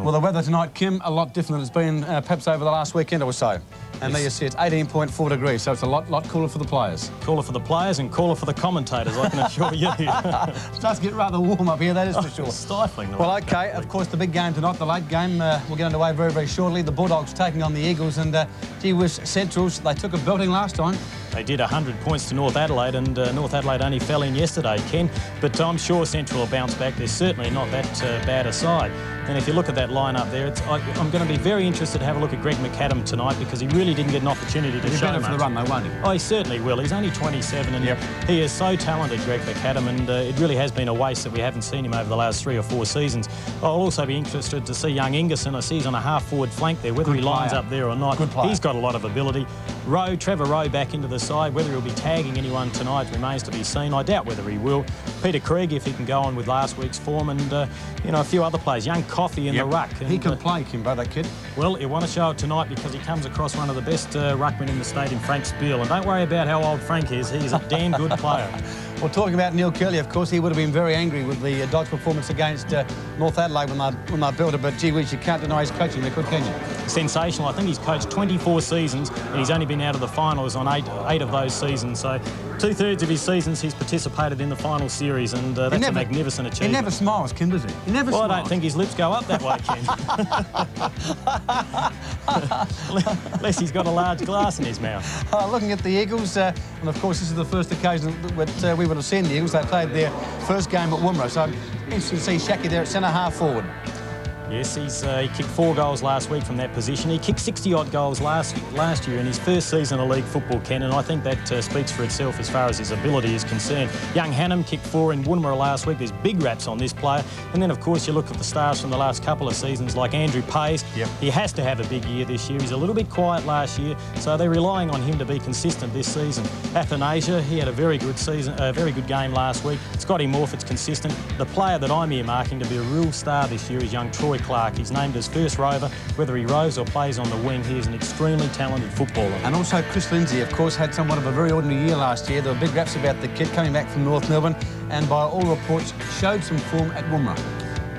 Well, the weather tonight, Kim, a lot different than it's been perhaps over the last weekend or so. And there you see it's 18.4 degrees, so it's a lot cooler for the players. Cooler for the players and cooler for the commentators, I can assure you. It does get rather warm up here, that is for sure. Stifling. Well, OK, of course, the big game tonight, the late game, will get underway very, very shortly. The Bulldogs taking on the Eagles, and gee whiz, Centrals, they took a belting last time. They did 100 points to North Adelaide, and North Adelaide only fell in yesterday, Ken. But I'm sure Central will bounce back. They're certainly not that bad a side. And if you look at that lineup there, I'm going to be very interested to have a look at Greg McAdam tonight, because he really didn't get an opportunity to show much. For the run, though, won't he? Oh, he certainly will. He's only 27, and he is so talented, Greg McAdam, and it really has been a waste that we haven't seen him over the last 3 or 4 seasons. I'll also be interested to see young Ingerson. I see he's on a half-forward flank there, whether he lines up there or not. Good player. He's got a lot of ability. Trevor Rowe back into the side. Whether he'll be tagging anyone tonight remains to be seen. I doubt whether he will. Peter Craig, if he can go on with last week's form, and you know, a few other players. Young Coffey in the ruck. And, he can play, Kimbo, that kid. Well, he'll want to show it tonight, because he comes across one of the best ruckmen in the state in Frank Spiel. And don't worry about how old Frank is. He's a damn good player. Well, talking about Neil Curley, of course, he would have been very angry with the Dogs' performance against North Adelaide when they built it. But gee whiz, you can't deny his coaching record, can you? Sensational. I think he's coached 24 seasons, and he's only been out of the finals on eight of those seasons. So 2/3 of his seasons he's participated in the final series, and that's a magnificent achievement. He never smiles, Kim, does he? He never smiles. I don't think his lips go up that way, Ken. Unless he's got a large glass in his mouth. Looking at the Eagles, and of course this is the first occasion that we would have seen the Eagles. They played their first game at Woomera, so interesting to see Shaki there at centre-half forward. Yes, he kicked 4 goals last week from that position. He kicked 60-odd goals last year in his first season of league football, Ken, and I think that speaks for itself as far as his ability is concerned. Young Hannam kicked 4 in Woomera last week. There's big raps on this player. And then, of course, you look at the stars from the last couple of seasons, like Andrew Pays. He has to have a big year this year. He's a little bit quiet last year, so they're relying on him to be consistent this season. Athanasia, he had a very good season, a very good game last week. Scotty Morford's consistent. The player that I'm earmarking to be a real star this year is young Troy Clark. He's named as first rover. Whether he rows or plays on the wing, he is an extremely talented footballer. And also Chris Lindsay, of course, had somewhat of a very ordinary year last year. There were big raps about the kid coming back from North Melbourne, and by all reports showed some form at Woomera.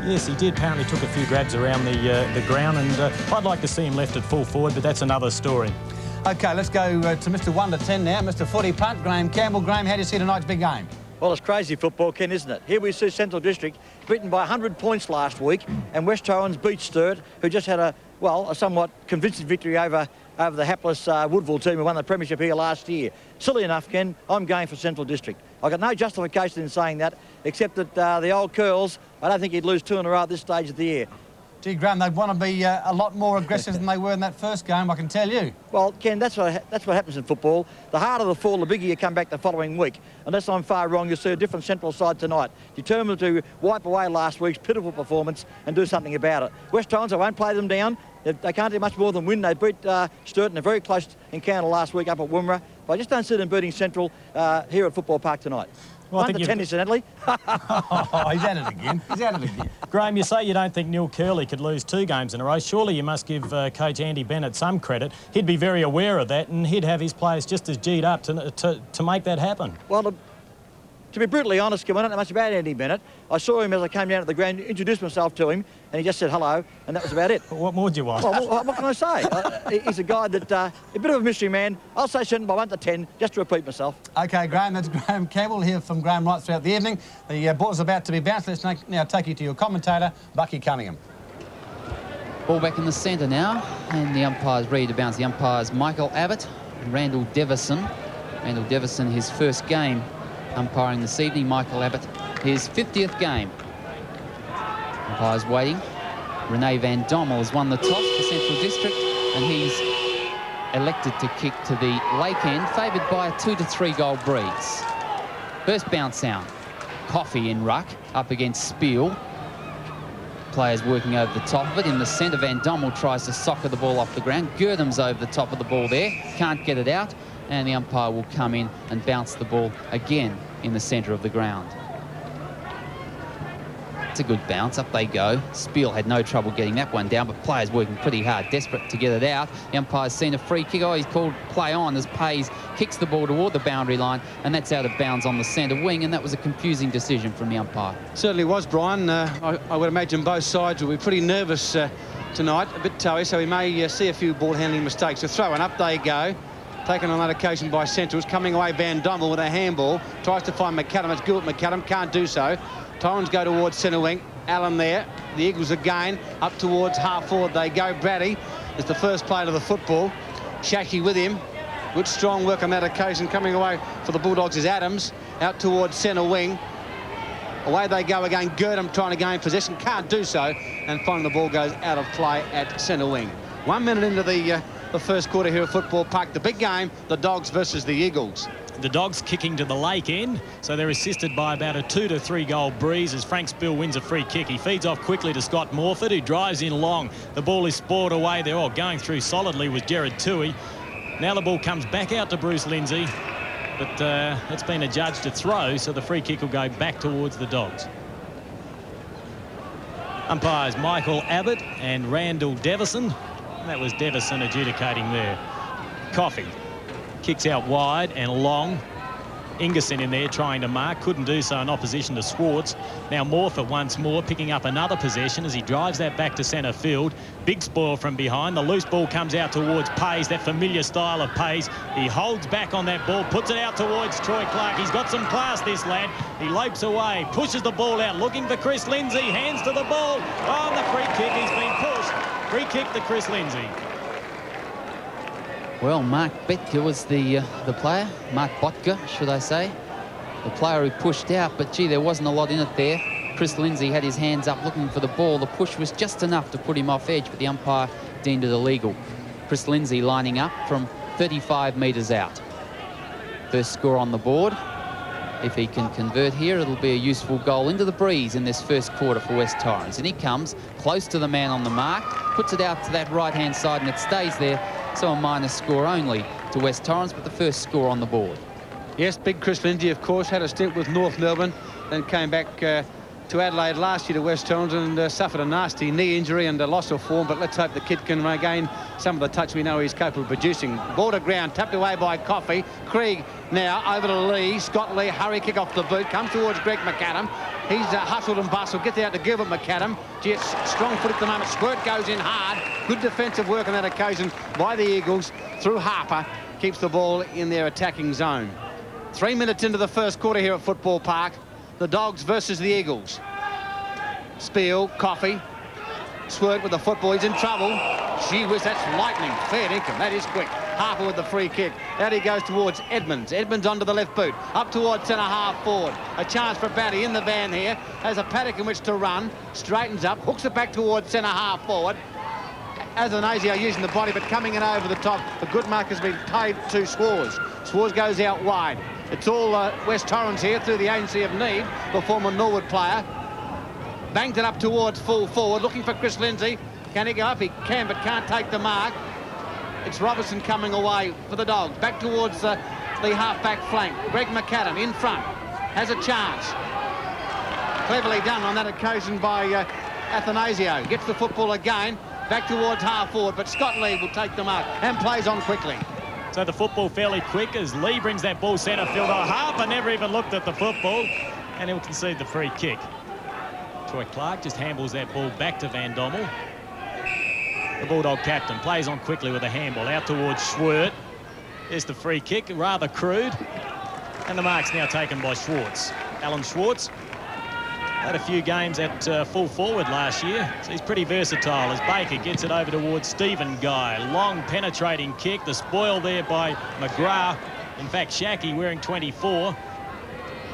Yes, he did. Apparently took a few grabs around the ground, and I'd like to see him left at full forward, but that's another story. OK, let's go to Mr 1 to 10 now. Mr Footy Punt, Graham Campbell. Graham, how do you see tonight's big game? Well, it's crazy football, Ken, isn't it? Here we see Central District beaten by 100 points last week, and West Torrens beat Sturt, who just had a somewhat convincing victory over the hapless Woodville team who won the premiership here last year. Silly enough, Ken, I'm going for Central District. I've got no justification in saying that, except that the old Curls, I don't think he'd lose 2 in a row at this stage of the year. Gee, Graham, they'd want to be a lot more aggressive than they were in that first game, I can tell you. Well, Ken, that's what happens in football. The harder the fall, the bigger you come back the following week. Unless I'm far wrong, you'll see a different Central side tonight, determined to wipe away last week's pitiful performance and do something about it. West Torrens, I won't play them down. They can't do much more than win. They beat Sturt in a very close encounter last week up at Woomera. But I just don't see them beating Central here at Football Park tonight. Well, 1 to 10, incidentally. He's at it again. He's at it again. Graham, you say you don't think Neil Curley could lose 2 games in a row. Surely you must give coach Andy Bennett some credit. He'd be very aware of that, and he'd have his players just as G'd up to make that happen. Well, to be brutally honest, Kim, I don't know much about Andy Bennett. I saw him as I came down to the ground, introduced myself to him, and he just said hello, and that was about it. What more do you want? Well, what can I say? He's a guy that, a bit of a mystery man. I'll say something by 1 to 10, just to repeat myself. OK, Graham, that's Graham Campbell here from Graham right throughout the evening. The ball's about to be bounced. Let's now take you to your commentator, Bucky Cunningham. Ball back in the centre now, and the umpire's ready to bounce. The umpire's Michael Abbott and Randall Devison. Randall Devison, his first game umpiring this evening. Michael Abbott, his 50th game. Umpire's waiting. Rene Van Dommel has won the toss for Central District, and he's elected to kick to the lake end, favoured by a 2 to 3 goal breeze. First bounce sound. Coffey in ruck, up against Spiel. Players working over the top of it. In the centre, Van Dommel tries to soccer the ball off the ground. Gurdham's over the top of the ball there, can't get it out, and the umpire will come in and bounce the ball again in the centre of the ground. It's a good bounce. Up they go. Spiel had no trouble getting that one down, but players working pretty hard, desperate to get it out. The umpire's seen a free kick. Oh, he's called play on as Pays kicks the ball toward the boundary line, and that's out of bounds on the centre wing, and that was a confusing decision from the umpire. Certainly was, Brian. I would imagine both sides will be pretty nervous tonight, a bit toey, so we may see a few ball handling mistakes. So throw and up they go. Taken on that occasion by Centrals. Coming away, Van Dommel with a handball. Tries to find McAdam. It's Gilbert McAdam. Can't do so. Torrens go towards centre wing. Allen there. The Eagles again. Up towards half forward they go. Brady is the first player of the football. Shackey with him. Good strong work on that occasion. Coming away for the Bulldogs is Adams. Out towards centre wing. Away they go again. Girdham trying to gain possession. Can't do so. And finally the ball goes out of play at centre wing. 1 minute into the first quarter here at Football Park. The big game, the Dogs versus the Eagles. The Dogs kicking to the lake end, so they're assisted by about a 2 to 3 goal breeze as Frank Spill wins a free kick. He feeds off quickly to Scott Morford, who drives in long. The ball is spoiled away. They're all going through solidly with Jared Toohey. Now the ball comes back out to Bruce Lindsay, but it's been adjudged to throw, so the free kick will go back towards the Dogs. Umpires Michael Abbott and Randall Devison. That was Devison adjudicating there. Coffey kicks out wide and long. Ingerson in there trying to mark, couldn't do so in opposition to Schwartz. Now Morford once more picking up another possession as he drives that back to centre field. Big spoil from behind. The loose ball comes out towards Pays, that familiar style of Pays. He holds back on that ball, puts it out towards Troy Clark. He's got some class, this lad. He lopes away, pushes the ball out, looking for Chris Lindsay, hands to the ball. Oh, and the free kick, he's been pushed. Free kick to Chris Lindsay. Well, Mark Botka was the player. Mark Botka, should I say. The player who pushed out, but gee, there wasn't a lot in it there. Chris Lindsay had his hands up looking for the ball. The push was just enough to put him off edge, but the umpire deemed it illegal. Chris Lindsay lining up from 35 metres out. First score on the board. If he can convert here, it'll be a useful goal into the breeze in this first quarter for West Torrens. And he comes close to the man on the mark, puts it out to that right-hand side, and it stays there. So a minus score only to West Torrens, but the first score on the board. Yes, big Chris Lindsay, of course, had a stint with North Melbourne, then came back to Adelaide last year to West Torrens and suffered a nasty knee injury and a loss of form, but let's hope the kid can regain some of the touch we know he's capable of producing. Ball to ground, tapped away by Coffey. Krieg now over to Lee. Scott Lee, hurry kick off the boot, comes towards Greg McAdam. He's hustled and bustled, gets out to Gilbert McAdam. Gee, it's strong foot at the moment. Squirt goes in hard. Good defensive work on that occasion by the Eagles through Harper. Keeps the ball in their attacking zone. 3 minutes into the first quarter here at Football Park. The Dogs versus the Eagles. Spiel, Coffey, Squirt with the football. He's in trouble. Gee whiz, that's lightning. Fair dinkum. That is quick. Harper with the free kick. Out he goes towards Edmonds. Edmonds onto the left boot. Up towards centre half forward. A chance for Batty in the van here. Has a paddock in which to run. Straightens up. Hooks it back towards centre half forward. Athanasio using the body, but coming in over the top. A good mark has been paid to Schwartz. Schwartz goes out wide. It's all West Torrens here through the agency of Need, the former Norwood player. Banged it up towards full forward, looking for Chris Lindsay. Can he go up? He can, but can't take the mark. It's Robertson coming away for the Dogs. Back towards the half-back flank. Greg McAdam in front. Has a chance. Cleverly done on that occasion by Athanasio. Gets the football again. Back towards half-forward, but Scott Lee will take the mark and plays on quickly. So the football fairly quick as Lee brings that ball centre field. Harper never even looked at the football, and he'll concede the free kick. Troy Clark just handballs that ball back to Van Dommel. The Bulldog captain plays on quickly with a handball out towards Schwert. There's the free kick, rather crude. And the mark's now taken by Schwartz. Alan Schwartz had a few games at full forward last year, so he's pretty versatile as Baker gets it over towards Stephen Guy. Long penetrating kick, the spoil there by McGrath. In fact, Shackey wearing 24.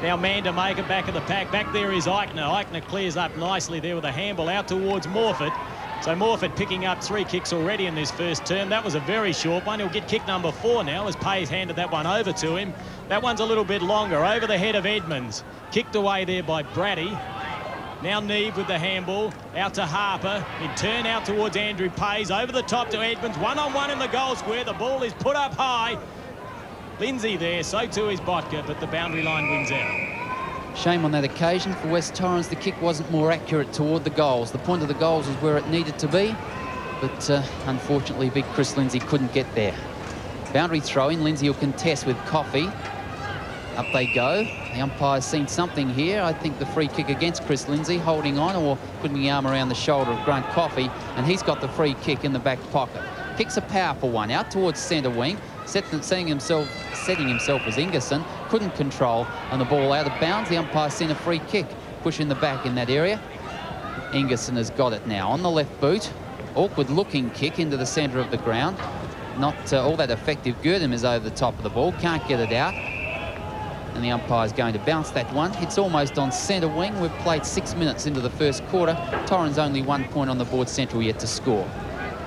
Now Mandamaker back of the pack. Back there is Eichner. Eichner clears up nicely there with a handball out towards Morford. So Morford picking up 3 kicks already in this first term. That was a very short one. He'll get kick number 4 now as Pays handed that one over to him. That one's a little bit longer, over the head of Edmonds. Kicked away there by Brady. Now Neve with the handball, out to Harper. In turn out towards Andrew Pays, over the top to Edmonds. One-on-one in the goal square. The ball is put up high. Lindsay there, so too is Botka, but the boundary line wins out. Shame on that occasion for West Torrens. The kick wasn't more accurate toward the goals. The point of the goals was where it needed to be, but unfortunately, big Chris Lindsay couldn't get there. Boundary throw in. Lindsay will contest with Coffey. Up they go. The umpire's seen something here. I think the free kick against Chris Lindsay, holding on or putting the arm around the shoulder of Grant Coffey, and he's got the free kick in the back pocket. Kicks a powerful one out towards centre wing, setting himself as Ingerson, couldn't control, and the ball out of bounds. The umpire sent a free kick, pushing the back in that area. Ingerson has got it now on the left boot. Awkward looking kick into the centre of the ground. Not all that effective. Gurdon is over the top of the ball, can't get it out. And the umpire's going to bounce that one. It's almost on centre wing. We've played 6 minutes into the first quarter. Torrens only 1 point on the board. Central yet to score.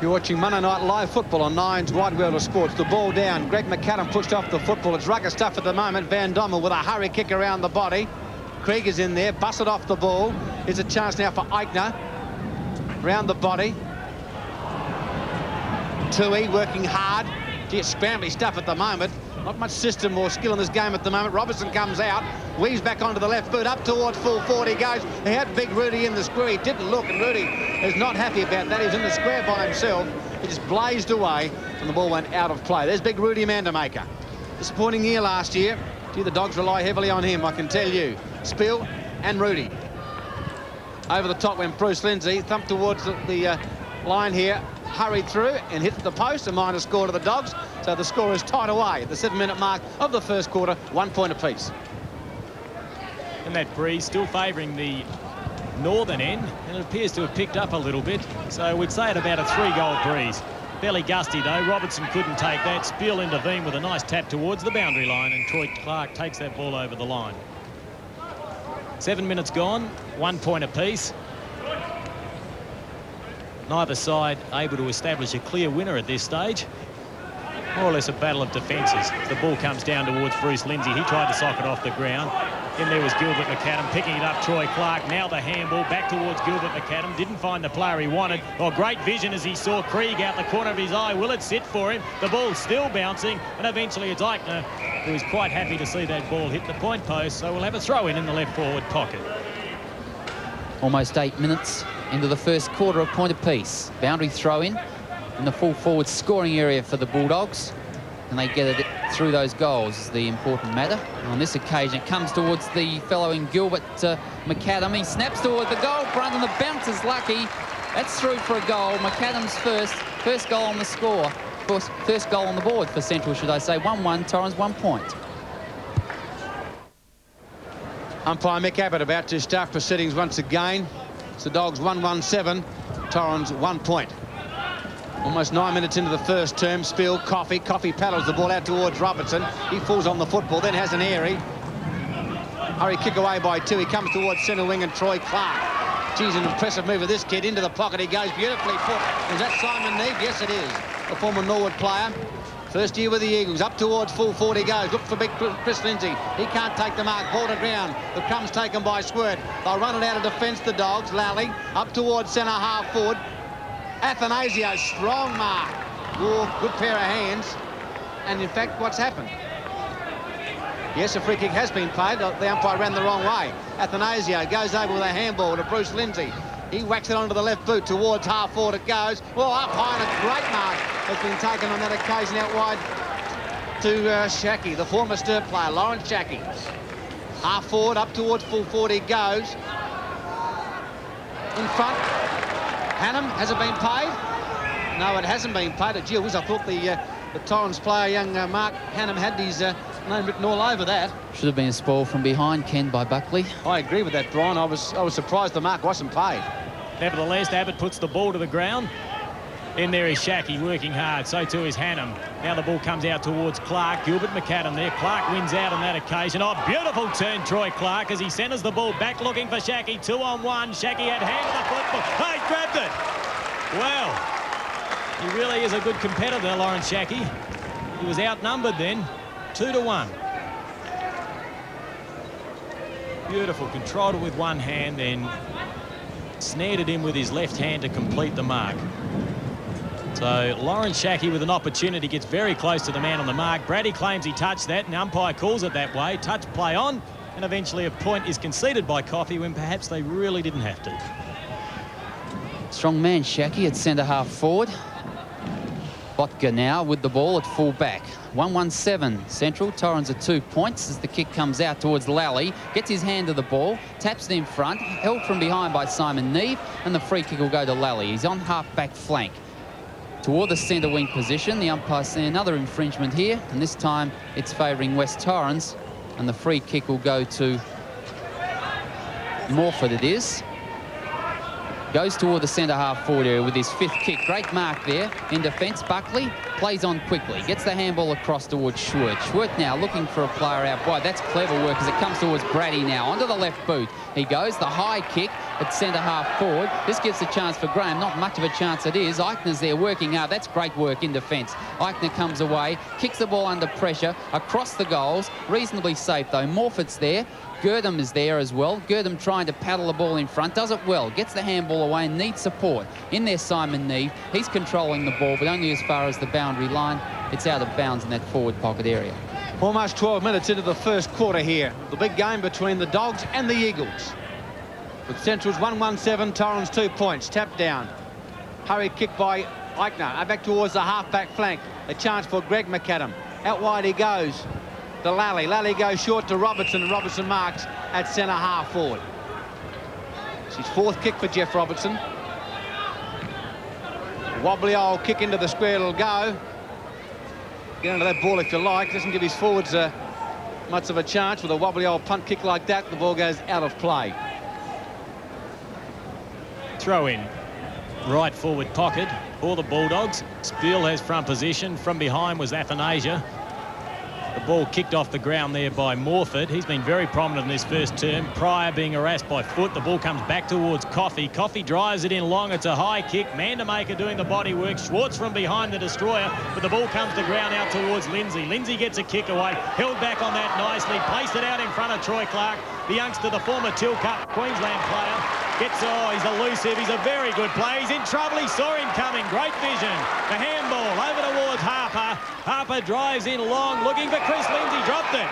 You're watching Monday Night Live football on Nine's Wide World of Sports. The ball down. Greg McAdam pushed off the football. It's rugged stuff at the moment. Van Dommel with a hurry kick around the body. Krieg is in there, busted off the ball. Here's a chance now for Eichner. Round the body. Tui working hard. Gee, it's scrambly stuff at the moment. Not much system or skill in this game at the moment. Robertson comes out, weaves back onto the left boot, up towards full forward he goes. He had big Rudy in the square. He didn't look, and Rudy is not happy about that. He was in the square by himself. He just blazed away, and the ball went out of play. There's big Rudy Mandamaker. Disappointing year last year. Gee, the Dogs rely heavily on him, I can tell you. Spill and Rudy. Over the top went Bruce Lindsay, thumped towards the line here. Hurried through and hit the post. A minor score to the Dogs. So the score is tied away at the 7-minute mark of the first quarter. 1 point apiece. And that breeze still favouring the northern end, and it appears to have picked up a little bit. So we'd say at about a 3-goal breeze. Fairly gusty though. Robertson couldn't take that. Spiel intervened with a nice tap towards the boundary line, and Troy Clark takes that ball over the line. 7 minutes gone. 1 point apiece. Neither side able to establish a clear winner at this stage. More or less a battle of defences. The ball comes down towards Bruce Lindsay. He tried to sock it off the ground. Then there was Gilbert McAdam picking it up. Troy Clark. Now the handball back towards Gilbert McAdam. Didn't find the player he wanted. Oh, great vision as he saw Krieg out the corner of his eye. Will it sit for him? The ball's still bouncing, and eventually it's Eichner, who is quite happy to see that ball hit the point post. So we'll have a throw in the left forward pocket. Almost 8 minutes into the first quarter, of point apiece. Boundary throw in the full forward scoring area for the Bulldogs. And they get it through those goals is the important matter. And on this occasion, it comes towards the fellow in Gilbert McAdam. He snaps toward the goal front, and the bounce is lucky. That's through for a goal. McAdam's first goal on the score. Of course, first goal on the board for Central, should I say. 1-1, Torrens 1 point. Umpire Mick Abbott about to start proceedings once again. It's the Dogs 1-1-7, Torrens 1 point. Almost 9 minutes into the first term. Spill, Coffey paddles the ball out towards Robertson. He falls on the football, then has an airy. Hurry kick away by 2. He comes towards centre wing and Troy Clark. Geez, an impressive move of this kid. Into the pocket he goes, beautifully put. Is that Simon Neave? Yes, it is. A former Norwood player. First year with the Eagles. Up towards full forward he goes. Look for big Chris Lindsay. He can't take the mark. Ball to ground. The crumb's taken by Squirt. They'll run it out of defence, the Dogs. Lally up towards centre half forward. Athanasio, strong mark. Oh, good pair of hands. And in fact, what's happened? Yes, a free kick has been played. The umpire ran the wrong way. Athanasio goes over with a handball to Bruce Lindsay. He whacks it onto the left boot towards half forward it goes. Well, up high, and a great mark has been taken on that occasion out wide to Shackey, the former Sturt player, Lawrence Shackey. Half forward, up towards full forward he goes. In front. Hannam, has it been paid? No, it hasn't been paid. Gee whiz, I thought the Torrens player, young Mark Hannam, had his name written all over that. Should have been a spoil from behind, Ken, by Buckley. I agree with that, Brian. I was surprised the mark wasn't paid. Nevertheless, Abbott puts the ball to the ground. In there is Shackey working hard. So too is Hannam. Now the ball comes out towards Clark. Gilbert McAdam there. Clark wins out on that occasion. Oh, beautiful turn, Troy Clark, as he centres the ball back looking for Shackey. 2-on-1. Shackey had hand of the football. Oh, he grabbed it. Well, he really is a good competitor, Lawrence Shackey. He was outnumbered then. 2-1. Beautiful. Controlled it with one hand, then snared it in with his left hand to complete the mark. So Lawrence Shackey with an opportunity gets very close to the man on the mark. Brady claims he touched that, and the umpire calls it that way. Touch play on, and eventually a point is conceded by Coffee when perhaps they really didn't have to. Strong man, Shaki, at centre-half forward. Botka now with the ball at full back. 1-1-7 Central. Torrens at 2 points as the kick comes out towards Lally. Gets his hand to the ball, taps it in front, held from behind by Simon Neve, and the free kick will go to Lally. He's on half-back flank. Toward the centre wing position, the umpire's seen another infringement here, and this time it's favouring West Torrens, and the free kick will go to Morford, it is. Goes toward the centre-half forward area with his 5th kick. Great mark there in defence. Buckley plays on quickly. Gets the handball across towards Schwert. Schwert now looking for a player out wide. That's clever work as it comes towards Brady now. Onto the left boot. He goes. The high kick at centre-half forward. This gives a chance for Graham. Not much of a chance it is. Eichner's there working hard. That's great work in defence. Eichner comes away. Kicks the ball under pressure. Across the goals. Reasonably safe though. Morford's there. Gurdam is there as well. Gurdam trying to paddle the ball in front. Does it well. Gets the handball away and needs support. In there, Simon Neve. He's controlling the ball, but only as far as the boundary line. It's out of bounds in that forward pocket area. Almost 12 minutes into the first quarter here. The big game between the Dogs and the Eagles. With Central's 1-1-7, Torrens 2 points. Tap down. Hurried kick by Eichner. Back towards the half-back flank. A chance for Greg McAdam. Out wide he goes. To Lally. Lally goes short to Robertson. Robertson marks at centre-half forward. It's his 4th kick for Jeff Robertson. Wobbly old kick into the square. It'll go. Get into that ball if you like. Doesn't give his forwards much of a chance. With a wobbly old punt kick like that, the ball goes out of play. Throw in. Right forward pocket for the Bulldogs. Spiel has front position. From behind was Athanasia. The ball kicked off the ground there by Morford. He's been very prominent in this first term. Pryor being harassed by Foot. The ball comes back towards Coffey. Coffey drives it in long. It's a high kick. Mandamaker doing the body work. Schwartz from behind the destroyer. But the ball comes to ground out towards Lindsay. Lindsay gets a kick away. Held back on that nicely. Placed it out in front of Troy Clark. The youngster, the former Till Cup Queensland player. He's elusive. He's a very good player. He's in trouble. He saw him coming. Great vision. The handball over towards Harper. Harper drives in long, looking for Chris Lindsay. Dropped it.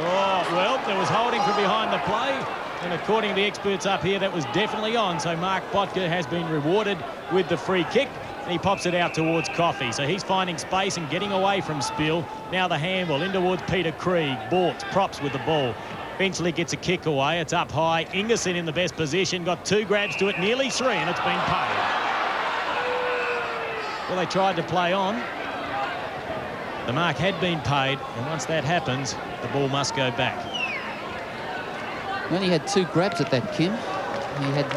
Oh, well, there was holding from behind the play. And according to the experts up here, that was definitely on. So Mark Botka has been rewarded with the free kick. And he pops it out towards Coffey. So he's finding space and getting away from Spill. Now the handball in towards Peter Krieg. Bortz props with the ball. Eventually gets a kick away. It's up high. Ingerson in the best position. Got 2 grabs to it, nearly 3, and it's been paid. Well, they tried to play on. The mark had been paid, and once that happens, the ball must go back. He only had 2 grabs at that, Kim. He had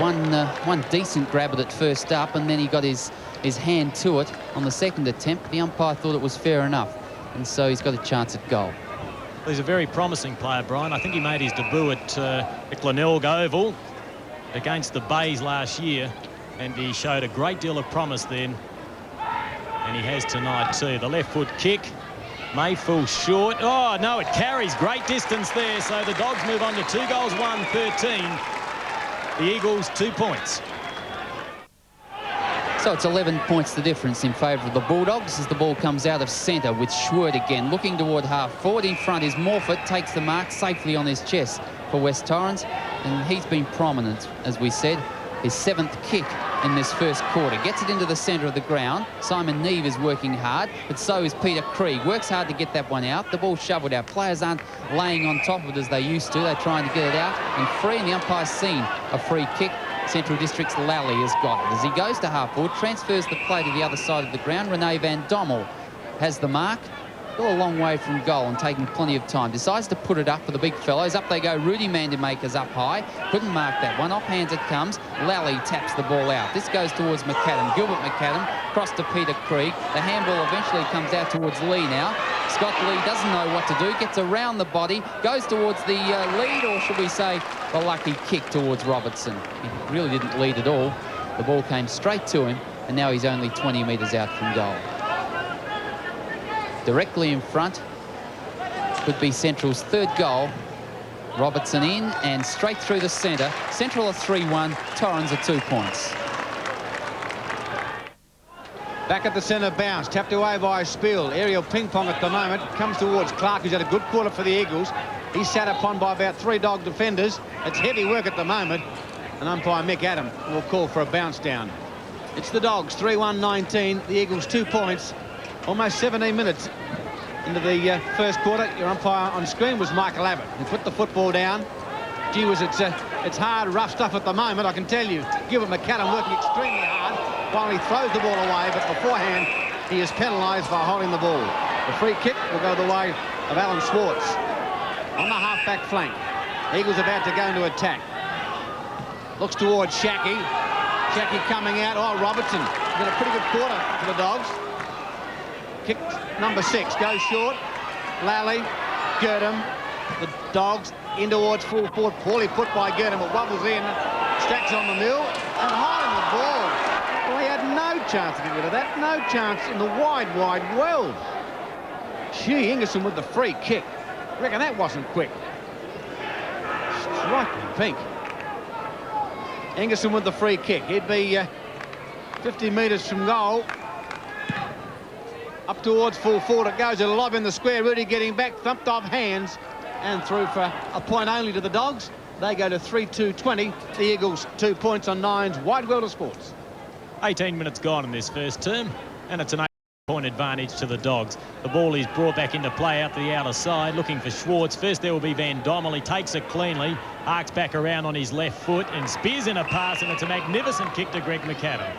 one decent grab at it first up, and then he got his hand to it on the second attempt. The umpire thought it was fair enough, and so he's got a chance at goal. He's a very promising player, Brian. I think he made his debut at Glenelg Oval against the Bays last year, and he showed a great deal of promise then, and he has tonight too. The left foot kick may fall short. Oh, no, it carries great distance there, so the Dogs move on to 2 goals, 1-13. The Eagles 2 points. So it's 11 points the difference in favour of the Bulldogs as the ball comes out of centre with Schwert again. Looking toward half forward. In front is Morford. Takes the mark safely on his chest for West Torrens. And he's been prominent, as we said. His 7th kick in this first quarter. Gets it into the centre of the ground. Simon Neve is working hard, but so is Peter Krieg. Works hard to get that one out. The ball shoveled out. Players aren't laying on top of it as they used to. They're trying to get it out and free, and the umpire's seen a free kick. Central District's Lally has got it. As he goes to half forward, transfers the play to the other side of the ground. Rene Van Dommel has the mark. Still a long way from goal and taking plenty of time. Decides to put it up for the big fellows. Up they go. Rudy Mandamaker's up high. Couldn't mark that one. Off hands it comes. Lally taps the ball out. This goes towards McAdam. Gilbert McAdam. Cross to Peter Krieg. The handball eventually comes out towards Lee now. Scott Lee doesn't know what to do. Gets around the body. Goes towards the lead, or should we say the lucky kick towards Robertson. He really didn't lead at all. The ball came straight to him, and now he's only 20 metres out from goal. Directly in front could be Central's 3rd goal. Robertson in and straight through the centre. Central are 3-1, Torrens are 2 points. Back at the centre bounce, tapped away by Spiel. Aerial ping-pong at the moment. Comes towards Clark, who's had a good quarter for the Eagles. He's sat upon by about 3 dog defenders. It's heavy work at the moment. And umpire Mick Adam will call for a bounce down. It's the Dogs, 3-1-19. The Eagles 2 points. Almost 17 minutes into the first quarter. Your umpire on screen was Michael Abbott, who put the football down. Gee whiz, it's hard, rough stuff at the moment, I can tell you. Gilbert McAdam working extremely hard while he throws the ball away, but beforehand he is penalised for holding the ball. The free kick will go the way of Alan Schwartz on the half-back flank. Eagles about to go into attack. Looks towards Shackey. Shackey coming out. Oh, Robertson did a pretty good quarter for the Dogs. Kick number 6 goes short. Lally, Girdham, the Dogs in towards full forward. Poorly put by Girdham. It wobbles in. Stacks on the mill and holding the ball. Well, he had no chance to get rid of that. No chance in the wide world. Gee, Ingerson with the free kick. Reckon that wasn't quick. Striking pink. Ingerson with the free kick. He'd be 50 metres from goal. Up towards full forward it goes. A lob in the square. Rudy getting back. Thumped off hands. And through for a point only to the Dogs. They go to 3-2-20. The Eagles 2 points on Nine's Wide World of Sports. 18 minutes gone in this first term, and it's an 8-point advantage to the Dogs. The ball is brought back into play out to the outer side, looking for Schwartz. First there will be Van Dommel. He takes it cleanly, arcs back around on his left foot and spears in a pass, and it's a magnificent kick to Greg McAdam.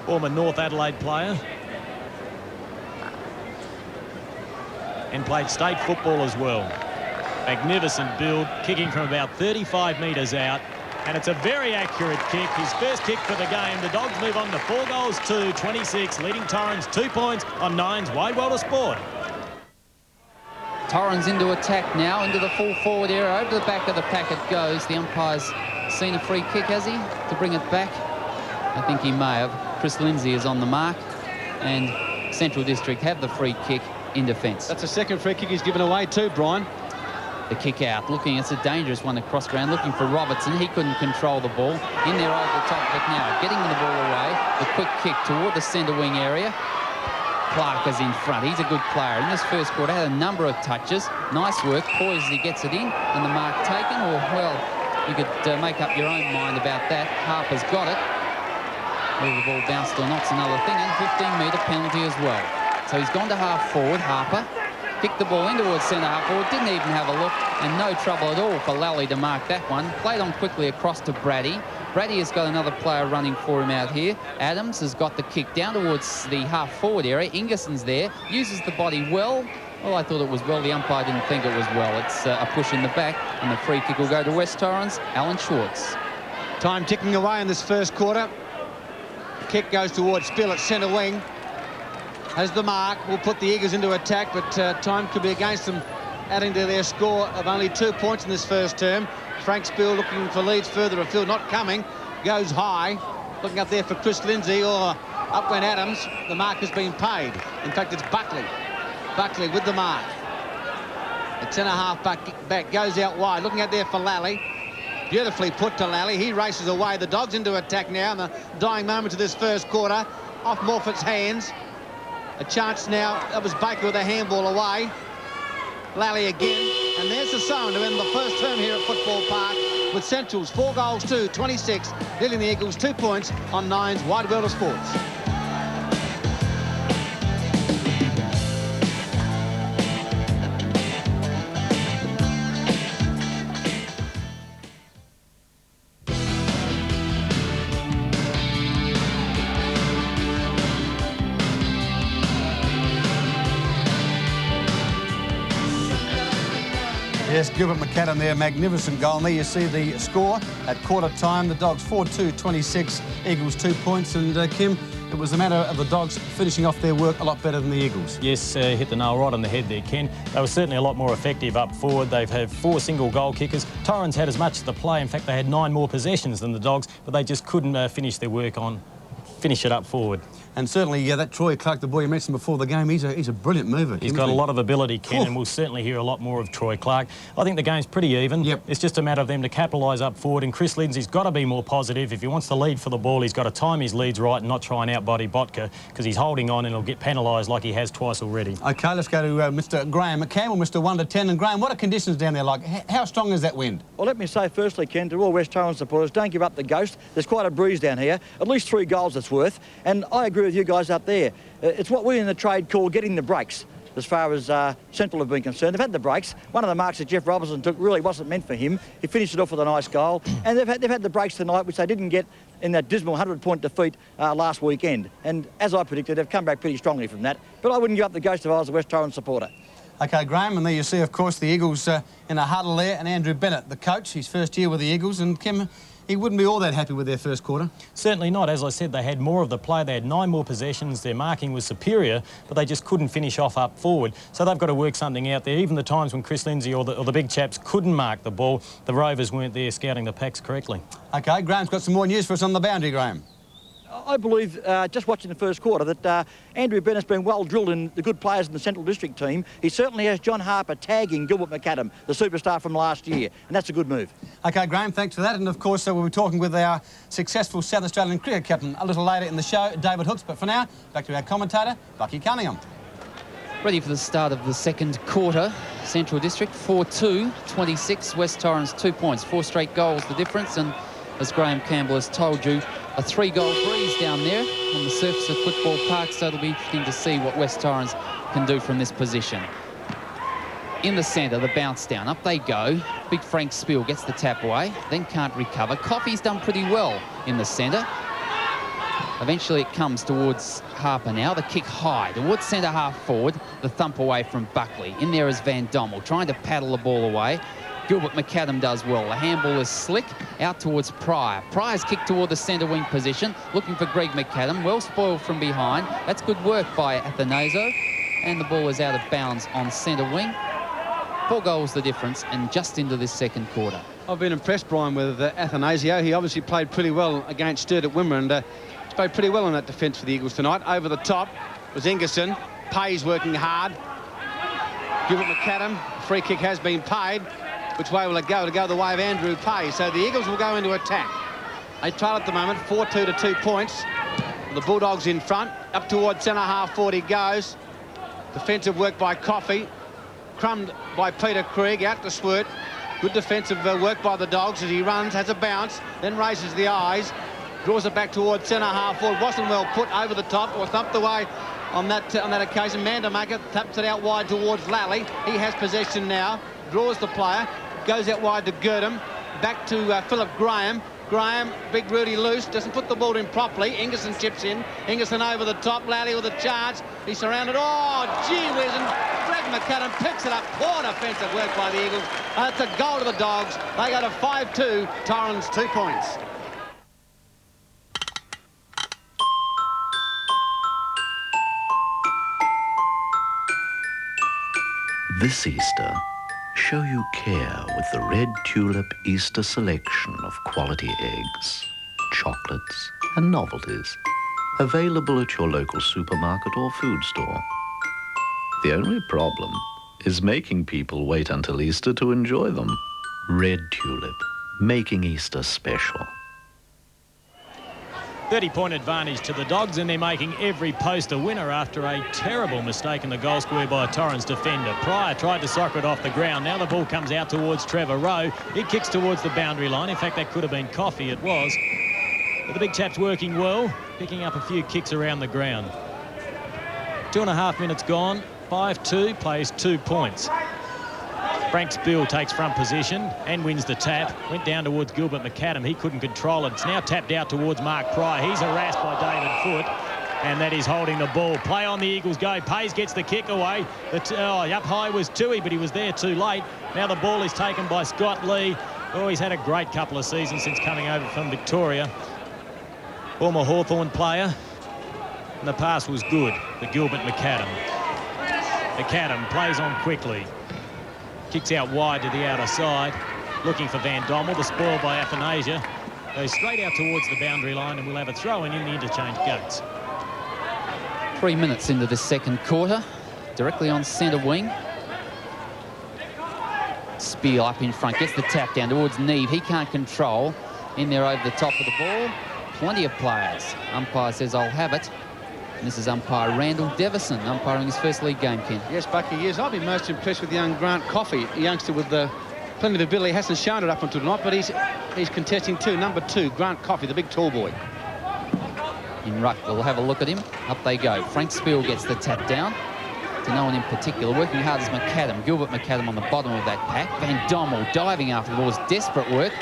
Former North Adelaide player. And played state football as well. Magnificent build, kicking from about 35 metres out. And it's a very accurate kick. His first kick for the game. The Dogs move on to 4 goals to 26, leading Torrens 2 points on Nine's Wide World of Sport. Torrens into attack now, into the full forward area. Over the back of the pack it goes. The umpire's seen a free kick, has he, to bring it back? I think he may have. Chris Lindsay is on the mark. And Central District have the free kick in defence. That's a second free kick he's given away too, Brian. The kick out, looking, it's a dangerous one across ground, looking for Robertson. He couldn't control the ball. In there over the top of it now, getting the ball away. The quick kick toward the centre wing area. Clark is in front. He's a good player. In this first quarter, had a number of touches. Nice work, poised as he gets it in. And the mark taken, or, well, you could make up your own mind about that. Harper's got it. Whether the ball bounced or not's another thing. And 15-metre penalty as well. So he's gone to half forward, Harper. Kicked the ball in towards centre half forward, didn't even have a look, and no trouble at all for Lally to mark that one. Played on quickly across to Brady. Brady has got another player running for him out here. Adams has got the kick down towards the half forward area. Ingerson's there, uses the body well. Well, I thought it was well. The umpire didn't think it was well. It's a push in the back, and the free kick will go to West Torrens. Alan Schwartz. Time ticking away in this first quarter. The kick goes towards Spill at centre wing. Has the mark, will put the Eagles into attack, but time could be against them, adding to their score of only 2 points in this first term. Frank Spill looking for leads further afield, not coming, goes high, looking up there for Chris Lindsay, or up went Adams. The mark has been paid. In fact, it's Buckley. Buckley with the mark. At centre-half back, goes out wide, looking out there for Lally. Beautifully put to Lally. He races away. The Dogs into attack now in the dying moments of this first quarter. Off Morfitt's hands. A chance now. That was Baker with a handball away. Lally again. And there's the zone to end the first term here at Football Park with Central's 4 goals to 26, leading the Eagles 2 points on Nine's Wide World of Sports. Yes, Gilbert McAdam there, magnificent goal. And there you see the score at quarter time. The Dogs 4-2-26, Eagles 2 points. And Kim, it was a matter of the Dogs finishing off their work a lot better than the Eagles. Yes, hit the nail right on the head there, Ken. They were certainly a lot more effective up forward. They've had 4 single goal kickers. Torrens had as much as the play. In fact, they had 9 more possessions than the Dogs, but they just couldn't finish their work on finish it up forward. And certainly, that Troy Clark, the boy you mentioned before the game, he's a brilliant mover. He's got a lot of ability, Ken, and we'll certainly hear a lot more of Troy Clark. I think the game's pretty even. Yep. It's just a matter of them to capitalise up forward, and Chris Lindsay's got to be more positive. If he wants to lead for the ball, he's got to time his leads right and not try and outbody Botka, because he's holding on and he'll get penalised like he has twice already. OK, let's go to Mr Graham Campbell, Mr 1 to 10. And Graham, what are conditions down there like? How strong is that wind? Well, let me say firstly, Ken, to all West Torrens supporters, don't give up the ghost. There's quite a breeze down here. At least 3 goals it's worth. And I agree with you guys up there. It's what we in the trade call getting the breaks, as far as Central have been concerned. They've had the breaks. One of the marks that Jeff Robertson took really wasn't meant for him. He finished it off with a nice goal. And they've had the breaks tonight, which they didn't get in that dismal 100-point defeat last weekend. And as I predicted, they've come back pretty strongly from that. But I wouldn't give up the ghost if I was a West Torrens supporter. OK, Graham, and there you see, of course, the Eagles in a huddle there, and Andrew Bennett, the coach, his first year with the Eagles, and Kim, he wouldn't be all that happy with their first quarter. Certainly not. As I said, they had more of the play. They had 9 more possessions. Their marking was superior, but they just couldn't finish off up forward. So they've got to work something out there. Even the times when Chris Lindsay or the big chaps couldn't mark the ball, the Rovers weren't there scouting the packs correctly. OK, Graham's got some more news for us on the boundary, Graham. I believe, just watching the first quarter, that Andrew Bennett's been well drilled in the good players in the Central District team. He certainly has John Harper tagging Gilbert McAdam, the superstar from last year, and that's a good move. OK, Graham, thanks for that. And, of course, we'll be talking with our successful South Australian cricket captain a little later in the show, David Hooks. But for now, back to our commentator, Bucky Cunningham. Ready for the start of the second quarter. Central District 4-2, 26. West Torrens 2 points, 4 straight goals the difference. And as Graham Campbell has told you, a 3-goal breeze down there on the surface of Football Park, so it'll be interesting to see what West Torrens can do from this position. In the centre, the bounce down. Up they go. Big Frank Spiel gets the tap away, then can't recover. Coffey's done pretty well in the centre. Eventually it comes towards Harper now. The kick high towards centre half forward. The thump away from Buckley. In there is Van Dommel trying to paddle the ball away. Gilbert McAdam does well. The handball is slick out towards Pryor. Pryor's kicked toward the centre wing position, looking for Greg McAdam. Well spoiled from behind. That's good work by Athanazo. And the ball is out of bounds on centre wing. 4 goals the difference, and just into this second quarter. I've been impressed, Brian, with Athanasio. He obviously played pretty well against Sturt at Wimmera, and he's played pretty well in that defence for the Eagles tonight. Over the top was Ingerson. Pay's working hard. Gilbert McAdam. Free kick has been paid. Which way will it go? It'll go the way of Andrew Pay. So the Eagles will go into attack. They trail at the moment, 4-2 to 2 points. The Bulldogs in front. Up towards centre half forward he goes. Defensive work by Coffey. Crumbed by Peter Krieg, out to Swert. Good defensive work by the Dogs as he runs, has a bounce, then raises the eyes, draws it back towards centre half forward. Wasn't well put over the top or thumped away on that occasion. Mandamaker taps it out wide towards Lally. He has possession now, draws the player, goes out wide to Girdham, back to Philip Graham. Graham, big Rudy loose, doesn't put the ball in properly. Ingerson chips in. Ingerson over the top. Lally with a charge. He's surrounded. Oh, gee whiz. And Greg McAdam picks it up. Poor defensive work by the Eagles. It's a goal to the Dogs. They go to 5-2. Torrens 2 points. This Easter, show you care with the Red Tulip Easter selection of quality eggs, chocolates and novelties, available at your local supermarket or food store. The only problem is making people wait until Easter to enjoy them. Red Tulip, making Easter special. 30-point advantage to the Dogs, and they're making every post a winner after a terrible mistake in the goal square by a Torrens defender. Pryor tried to soccer it off the ground. Now the ball comes out towards Trevor Rowe. He kicks towards the boundary line. In fact, that could have been Coffey. It was. But the big chap's working well, picking up a few kicks around the ground. 2.5 minutes gone. 5-2, plays 2 points. Frank Spiel takes front position and wins the tap. Went down towards Gilbert McAdam. He couldn't control it. It's now tapped out towards Mark Pryor. He's harassed by David Foote, and that is holding the ball. Play on the Eagles go. Pays gets the kick away. Up high was Toohey, but he was there too late. Now the ball is taken by Scott Lee. Oh, he's had a great couple of seasons since coming over from Victoria. Former Hawthorn player. And the pass was good for Gilbert McAdam. McAdam plays on quickly. Kicks out wide to the outer side, looking for Van Dommel. The spoil by Athanasia. Goes straight out towards the boundary line, and we'll have a throw-in in the interchange gates. 3 minutes into the second quarter, directly on centre wing. Spiel up in front, gets the tap down towards Neve. He can't control. In there over the top of the ball. Plenty of players. Umpire says, I'll have it. And this is umpire Randall Devison, umpiring his first league game, Ken. Yes, Bucky, yes. I've been most impressed with young Grant Coffey, a youngster with plenty of ability. Hasn't shown it up until tonight, but he's contesting too. Number 2, Grant Coffey, the big tall boy. In ruck, we'll have a look at him. Up they go. Frank Spiel gets the tap down. To no one in particular. Working hard is McAdam. Gilbert McAdam on the bottom of that pack. Van Dommel diving after the ball is desperate work.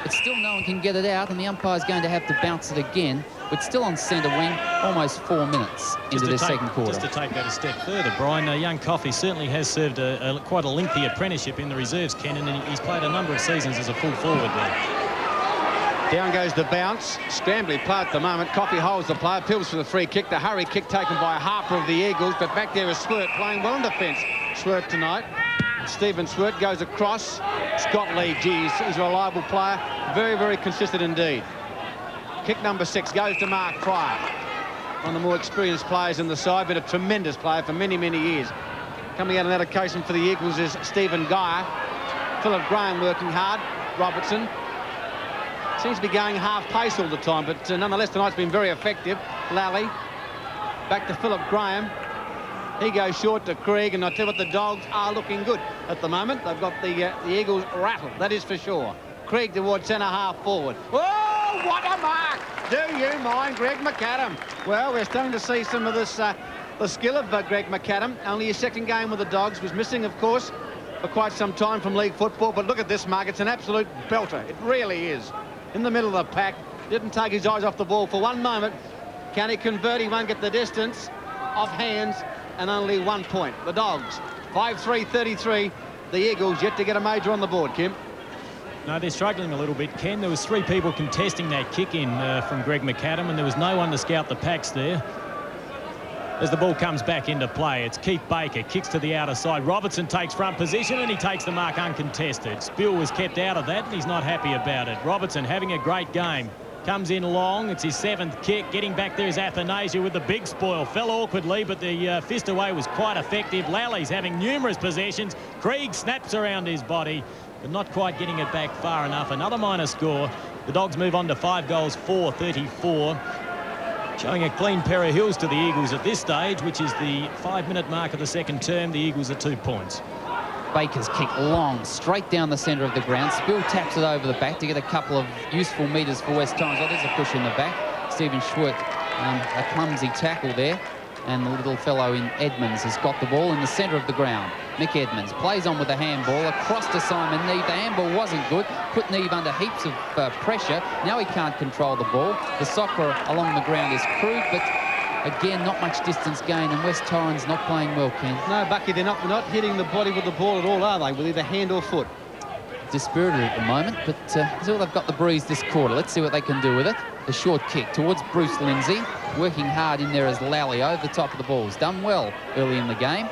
But still no one can get it out, and the umpire's going to have to bounce it again. But still on centre wing, almost 4 minutes into the second quarter. Just to take that a step further, Brian, young Coffey certainly has served quite a lengthy apprenticeship in the reserves, Ken, and he's played a number of seasons as a full forward there. Down goes the bounce. Scrambly play at the moment. Coffey holds the player, pills for the free kick. The hurry kick taken by Harper of the Eagles, but back there is Swert playing well in defence. Swert tonight. Stephen Swert goes across. Scott Lee, geez, he's a reliable player. Very, very consistent indeed. Kick number 6 goes to Mark Pryor. One of the more experienced players in the side, been a tremendous player for many, many years. Coming out on that occasion for the Eagles is Stephen Geyer. Philip Graham working hard. Robertson. Seems to be going half pace all the time, but nonetheless tonight's been very effective. Lally back to Philip Graham. He goes short to Krieg, and I tell you what, the Dogs are looking good at the moment. They've got the Eagles rattled, that is for sure. Krieg towards centre half forward. Oh, what a mark! Do you mind, Greg McAdam? Well, we're starting to see some of this the skill of Greg McAdam. Only his second game with the Dogs. Was missing, of course, for quite some time from league football, but look at this mark. It's an absolute belter. It really is. In the middle of the pack, didn't take his eyes off the ball for one moment. Can he convert? He won't get the distance. Off hands, and only 1 point. The Dogs 5-3-33. The Eagles yet to get a major on the board, Kim. No, they're struggling a little bit, Ken. There was 3 people contesting that kick in from Greg McAdam, and there was no one to scout the packs there. As the ball comes back into play, it's Keith Baker, kicks to the outer side. Robertson takes front position, and he takes the mark uncontested. Spiel was kept out of that, and he's not happy about it. Robertson having a great game. Comes in long. It's his 7th kick. Getting back there is Athanasia with the big spoil. Fell awkwardly, but the fist away was quite effective. Lally's having numerous possessions. Krieg snaps around his body, but not quite getting it back far enough. Another minor score. The Dogs move on to 5 goals, 4-34. Showing a clean pair of heels to the Eagles at this stage, which is the 5-minute mark of the second term. The Eagles are 2 points. Baker's kick long, straight down the centre of the ground. Spill taps it over the back to get a couple of useful metres for West Torrens. Oh, there's a push in the back. Stephen Schwert, a clumsy tackle there. And the little fellow in Edmonds has got the ball in the centre of the ground. Mick Edmonds plays on with the handball across to Simon Neve. The handball wasn't good. Put Neve under heaps of pressure. Now he can't control the ball. The soccer along the ground is crude, but again, not much distance gain, and West Torrens not playing well, Ken. No, Bucky, they're not hitting the body with the ball at all, are they? With either hand or foot. Dispirited at the moment, but that's all they've got the breeze this quarter. Let's see what they can do with it. The short kick towards Bruce Lindsay. Working hard in there as Lally over the top of the ball. He's done well early in the game.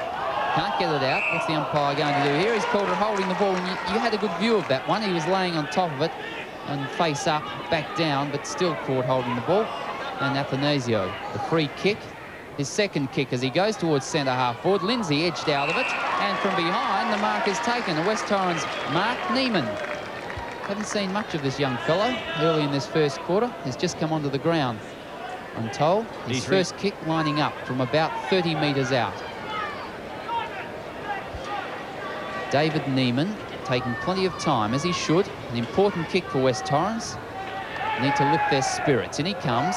Can't get it out. What's the umpire going to do here? He's called it holding the ball, and you had a good view of that one. He was laying on top of it and face up, back down, but still caught holding the ball. And Athanasio, the free kick. His second kick as he goes towards centre half forward. Lindsay edged out of it, and from behind the mark is taken. The West Torrens Mark Neiman. Haven't seen much of this young fellow early in this first quarter. He's just come onto the ground, I'm told. His first kick lining up from about 30 metres out. David Neiman taking plenty of time, as he should. An important kick for West Torrens. Need to lift their spirits. In he comes.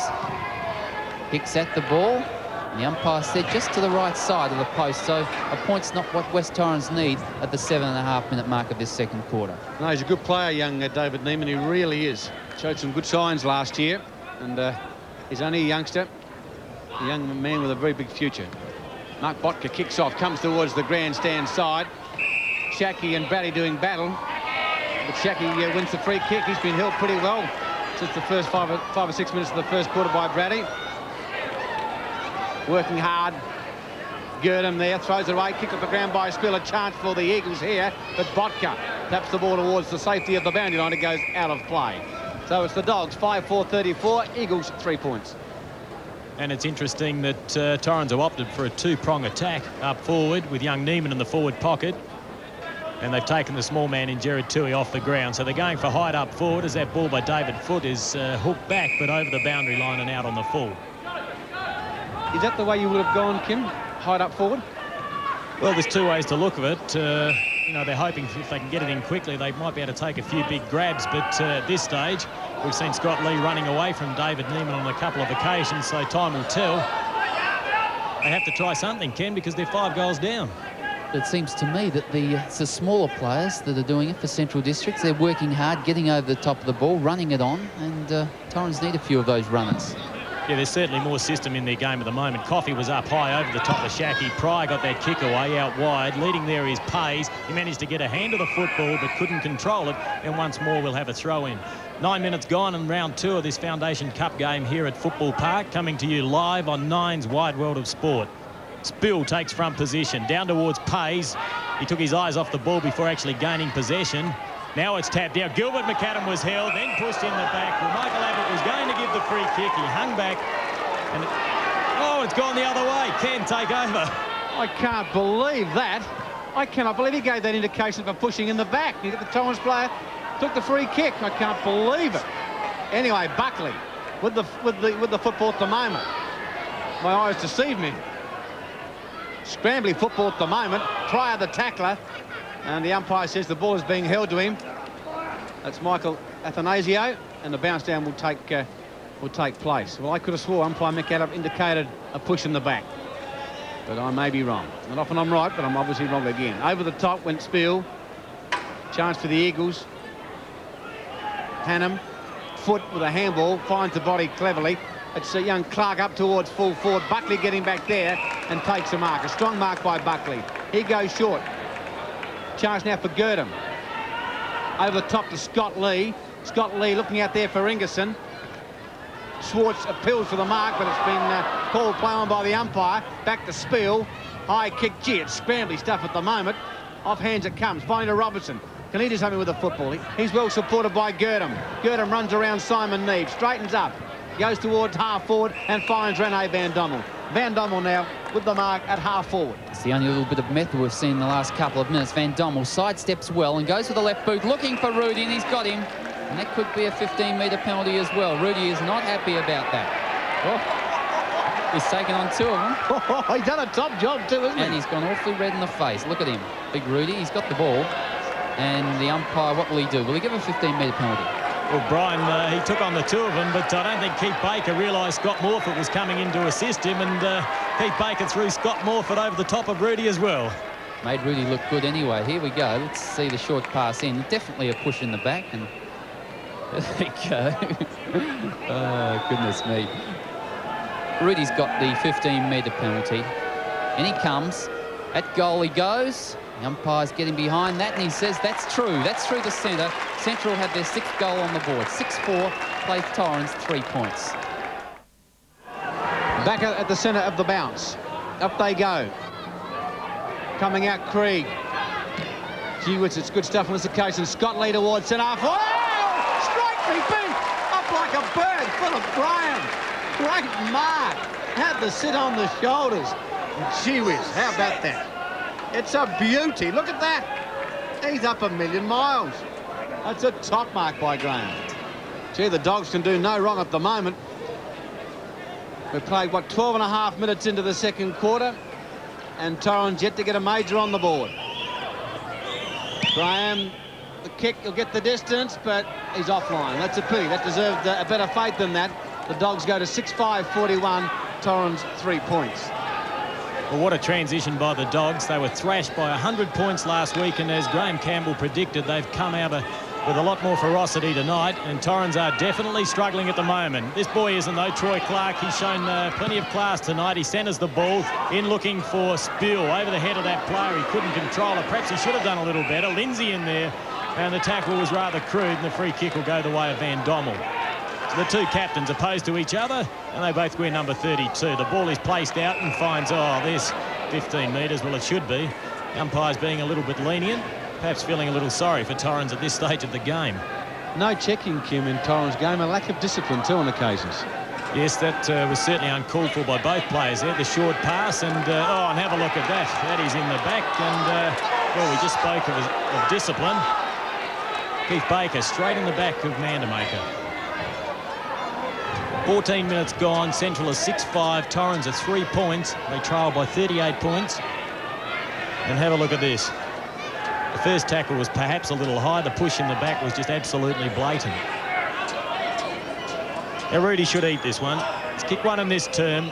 Kicks at the ball. And the umpire said just to the right side of the post, so a point's not what West Torrens need at the 7.5-minute mark of this second quarter. No, he's a good player, young David Neiman. He really is. Showed some good signs last year, and he's only a youngster, a young man with a very big future. Mark Botka kicks off, comes towards the grandstand side. Shackey and Braddy doing battle, but Shackey wins the free kick. He's been held pretty well since the first five or 6 minutes of the first quarter by Braddy. Working hard. Girdham there, throws it away, kick off the ground by Spill. A chance for the Eagles here, but Botka taps the ball towards the safety of the boundary line. It goes out of play. So it's the Dogs 5-4-34, Eagles 3 points. And it's interesting that Torrens have opted for a two-prong attack up forward with young Neiman in the forward pocket. And they've taken the small man in Jared Tui off the ground. So they're going for height up forward as that ball by David Foote is hooked back but over the boundary line and out on the full. Is that the way you would have gone, Kim? Height up forward? Well, there's two ways to look at it. You know, they're hoping if they can get it in quickly, they might be able to take a few big grabs. But at this stage, we've seen Scott Lee running away from David Neiman on a couple of occasions, so time will tell. They have to try something, Ken, because they're 5 goals down. It seems to me that it's the smaller players that are doing it for Central Districts. They're working hard, getting over the top of the ball, running it on, and Torrens need a few of those runners. Yeah, there's certainly more system in their game at the moment. Coffey was up high over the top of Shaki. Pryor got that kick away out wide. Leading there is Pays. He managed to get a hand of the football but couldn't control it. And once more we'll have a throw in. 9 minutes gone in round 2 of this Foundation Cup game here at Football Park. Coming to you live on Nine's Wide World of Sport. Spill takes front position. Down towards Pays. He took his eyes off the ball before actually gaining possession. Now it's tapped out. Gilbert McAdam was held, then pushed in the back. Well, Michael Abbott was going to give the free kick. He hung back. And it's gone the other way. Can take over. I can't believe that. I cannot believe he gave that indication for pushing in the back. You get the Torrens player, took the free kick. I can't believe it. Anyway, Buckley with the football at the moment. My eyes deceive me. Scrambly football at the moment. Pryor the tackler. And the umpire says the ball is being held to him. That's Michael Athanasio, and the bounce down will take place. Well, I could have swore umpire McAdam indicated a push in the back, but I may be wrong. Not often I'm right, but I'm obviously wrong again. Over the top went Spiel. Chance for the Eagles. Hannum, Foot with a handball, finds the body cleverly. It's a young Clark up towards full forward. Buckley getting back there and takes a mark. A strong mark by Buckley. He goes short. Chance now for Girdham. Over the top to Scott Lee. Scott Lee looking out there for Ingerson. Schwartz appeals for the mark, but it's been called play on by the umpire. Back to Spiel. High kick. Gee, it's scrambly stuff at the moment. Off hands it comes. Finally to Robertson. Can he do something with the football? He's well supported by Girdham. Girdham runs around Simon Neave. Straightens up. Goes towards half forward and finds Rene Van Dommel. Van Dommel now with the mark at half forward. It's the only little bit of method we've seen in the last couple of minutes. Van Dommel sidesteps well and goes for the left boot, looking for Rudy, and he's got him. And that could be a 15-metre penalty as well. Rudy is not happy about that. Oh, he's taken on 2 of them. He's done a top job too, isn't he? And he's gone awfully red in the face. Look at him. Big Rudy, he's got the ball. And the umpire, what will he do? Will he give a 15-metre penalty? Well, Brian, he took on the 2 of them, but I don't think Keith Baker realised Scott Morford was coming in to assist him, and Keith Baker threw Scott Morford over the top of Rudy as well. Made Rudy look good anyway. Here we go. Let's see the short pass in. Definitely a push in the back, and there we go. Oh, goodness me. Rudy's got the 15-metre penalty. In he comes. At goal he goes. The umpire's getting behind that, and he says that's true. That's through the centre. Central had their 6th goal on the board. 6-4, plays Torrens 3 points. Back at the centre of the bounce. Up they go. Coming out Krieg. Gee whiz, it's good stuff on this occasion. Scott Lee towards centre half. Oh! Strike me, Ben! Up like a bird, full of Graham. Great mark. Had to sit on the shoulders. Gee whiz, how about that? It's a beauty. Look at that. He's up a million miles. That's a top mark by Graham. Gee, the Dogs can do no wrong at the moment. We've played, 12 and a half minutes into the second quarter, and Torrens yet to get a major on the board. Graham, the kick, he'll get the distance, but he's offline. That's a pity. That deserved a better fate than that. The Dogs go to 6-5-41. Torrens 3 points. Well, what a transition by the Dogs. They were thrashed by 100 points last week, and as Graham Campbell predicted, they've come out with a lot more ferocity tonight, and Torrens are definitely struggling at the moment. This boy isn't, though, Troy Clark. He's shown plenty of class tonight. He centres the ball in looking for Spill over the head of that player. He couldn't control it. Perhaps he should have done a little better. Lindsay in there, and the tackle was rather crude, and the free kick will go the way of Van Dommel. So the 2 captains opposed to each other, and they both wear number 32. The ball is placed out and finds, there's 15 metres. Well, it should be. The umpire's being a little bit lenient, perhaps feeling a little sorry for Torrens at this stage of the game. No checking, Kim, in Torrens' game. A lack of discipline, too, on occasions. Yes, that was certainly uncalled for by both players there. The short pass and have a look at that. That is in the back. And, well, we just spoke of discipline. Keith Baker straight in the back of Mandamaker. 14 minutes gone. Central is 6-5. Torrens are 3 points. They trail by 38 points. And have a look at this. The first tackle was perhaps a little high. The push in the back was just absolutely blatant. Now, Rudy should eat this one. He's kicked one in this term.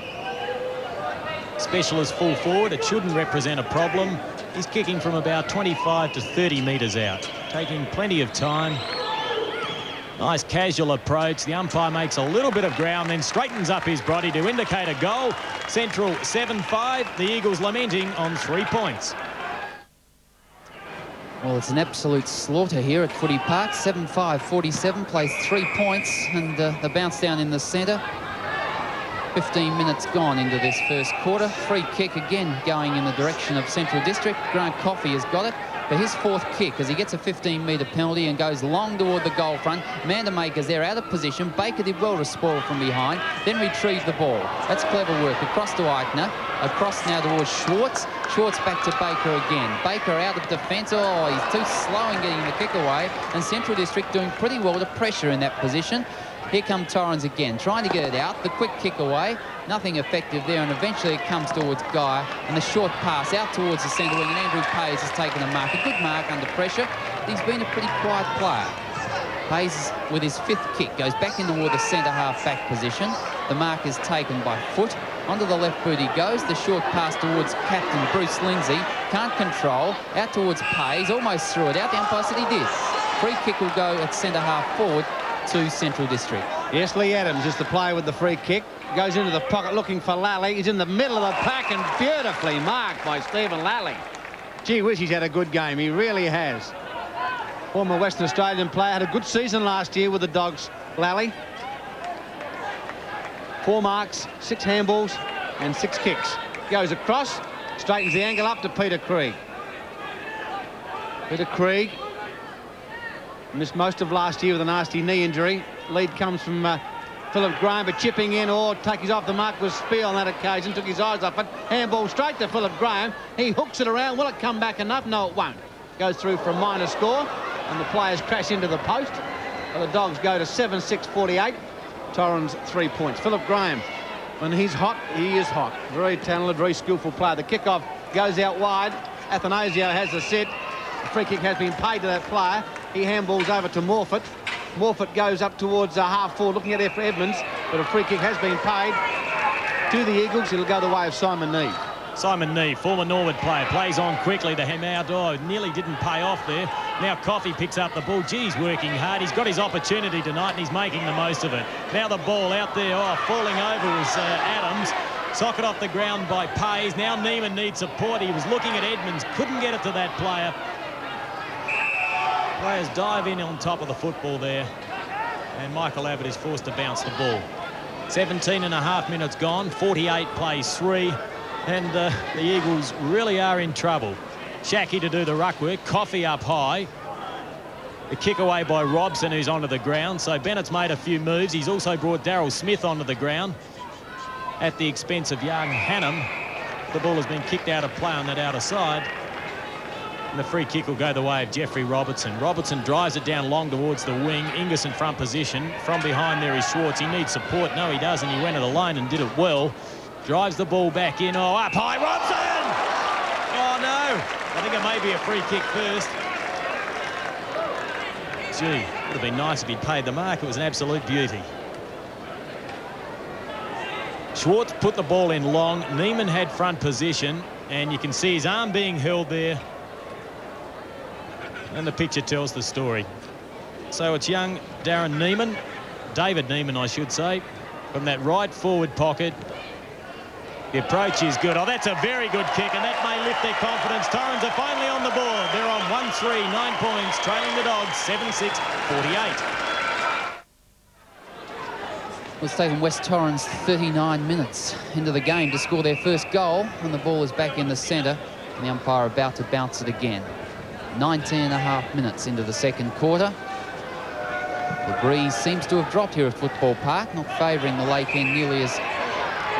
Specialist full forward. It shouldn't represent a problem. He's kicking from about 25 to 30 metres out, taking plenty of time. Nice casual approach. The umpire makes a little bit of ground, then straightens up his body to indicate a goal. Central 7-5. The Eagles lamenting on 3 points. Well, it's an absolute slaughter here at Footy Park. 7-5-47, plays 3 points, and the bounce down in the centre. 15 minutes gone into this first quarter. Free kick again going in the direction of Central District. Grant Coffey has got it for his 4th kick as he gets a 15-metre penalty and goes long toward the goal front. Mandamaker's there out of position. Baker did well to spoil from behind, then retrieve the ball. That's clever work. Across to Eichner. Across now towards Schwartz. Schwartz back to Baker again. Baker out of defence. Oh, he's too slow in getting the kick away. And Central District doing pretty well to pressure in that position. Here come Torrens again, trying to get it out. The quick kick away, nothing effective there, and eventually it comes towards Guy. And the short pass out towards the centre wing, and Andrew Payes has taken a mark. A good mark under pressure. He's been a pretty quiet player. Payes, with his 5th kick, goes back in toward the centre half-back position. The mark is taken by foot. Onto the left boot he goes. The short pass towards captain Bruce Lindsay. Can't control. Out towards Payes. Almost threw it out. The umpire said he did. Free kick will go at centre half forward to Central District. Yes, Lee Adams is the player with the free kick. Goes into the pocket looking for Lally. He's in the middle of the pack and beautifully marked by Stephen Lally. Gee whiz, he's had a good game. He really has. Former Western Australian player, had a good season last year with the Dogs, Lally. 4 marks, 6 handballs and 6 kicks. Goes across, straightens the angle up to Peter Krieg. Peter Krieg missed most of last year with a nasty knee injury. Lead comes from Philip Graham, but chipping in or taking off the mark was Spiel on that occasion. Took his eyes off it. Handball straight to Philip Graham. He hooks it around. Will it come back enough? No, it won't. Goes through for a minor score, and the players crash into the post. Well, the Dogs go to 7-6-48. Torrens 3 points. Philip Graham, when he's hot, he is hot. Very talented, very skillful player. The kickoff goes out wide. Athanasio has the set. The free kick has been paid to that player. He handballs over to Morfitt. Morfitt goes up towards half forward, looking at there for Edmonds, but a free kick has been paid to the Eagles. It'll go the way of Simon Neve. Simon Neve, former Norwood player, plays on quickly. The hem out, nearly didn't pay off there. Now Coffey picks up the ball. Gee, he's working hard. He's got his opportunity tonight, and he's making the most of it. Now the ball out there, falling over is Adams. Socket off the ground by Payes. Now Neiman needs support. He was looking at Edmonds, couldn't get it to that player. Players dive in on top of the football there, and Michael Abbott is forced to bounce the ball. 17.5 minutes gone, 48 plays 3, and the Eagles really are in trouble. Shackey to do the ruck work, Coffey up high. The kick away by Robson, who's onto the ground. So Bennett's made a few moves. He's also brought Darryl Smith onto the ground at the expense of young Hannum. The ball has been kicked out of play on that outer side. And the free kick will go the way of Jeffrey Robertson. Robertson drives it down long towards the wing. Ingerson front position. From behind there is Schwartz. He needs support. No, he doesn't. He went it alone and did it well. Drives the ball back in. Oh, up high. Robson! Oh, no. I think it may be a free kick first. Gee, it would have been nice if he'd paid the mark. It was an absolute beauty. Schwartz put the ball in long. Neiman had front position, and you can see his arm being held there. And the picture tells the story. So it's young Darren Neiman, David Neiman, I should say, from that right forward pocket. The approach is good. Oh, that's a very good kick, and that may lift their confidence. Torrens are finally on the board. They're on 1-3, 9 points, trailing the Dogs 7-6-48. It's taken West Torrens 39 minutes into the game to score their first goal, and the ball is back in the centre, and the umpire about to bounce it again. 19.5 minutes into the second quarter. The breeze seems to have dropped here at Football Park, not favouring the lake end nearly as...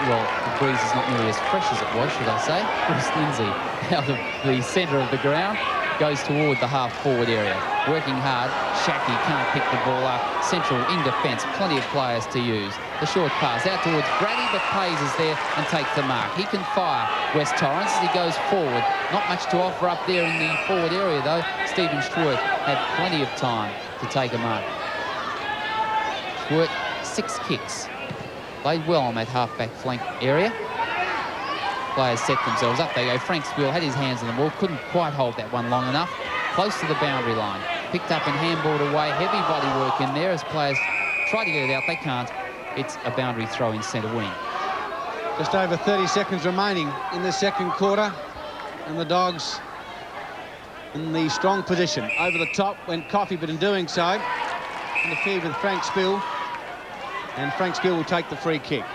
Well, the breeze is not nearly as fresh as it was, should I say. Bruce Lindsay, out of the centre of the ground, goes toward the half-forward area. Working hard, Shackey can't pick the ball up. Central in defence, plenty of players to use. The short pass out towards Brady, but Pays is there and takes the mark. He can fire West Torrens as he goes forward. Not much to offer up there in the forward area, though. Stephen Schwartz had plenty of time to take a mark. Schwartz, 6 kicks. Played well on that half-back flank area. Players set themselves up. They go. Frank Spiel had his hands on the ball, couldn't quite hold that one long enough. Close to the boundary line. Picked up and handballed away. Heavy body work in there as players try to get it out. They can't. It's a boundary throw in centre wing. Just over 30 seconds remaining in the second quarter. And the Dogs in the strong position. Over the top went Coffey, but in doing so, interfered with Frank Spiel. And Frank Spiel will take the free kick.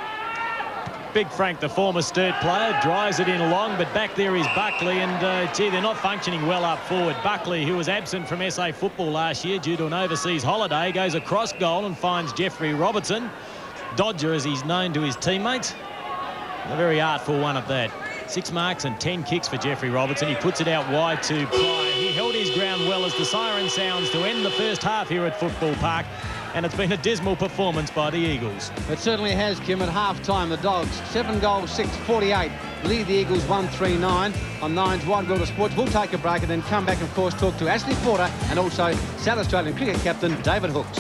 Big Frank, the former Sturt player, drives it in long, but back there is Buckley, and gee, they're not functioning well up forward. Buckley, who was absent from SA football last year due to an overseas holiday, goes across goal and finds Jeffrey Robertson. Dodger, as he's known to his teammates. A very artful one at that. 6 marks and 10 kicks for Jeffrey Robertson. He puts it out wide to Pryor. He held his ground well as the siren sounds to end the first half here at Football Park. And it's been a dismal performance by the Eagles. It certainly has, Kim. At half-time, the Dogs, 7 goals, 6-48, lead the Eagles 1-3-9 on Nine's Wide World of Sports. We'll take a break and then come back, of course, talk to Ashley Porter and also South Australian cricket captain David Hooks.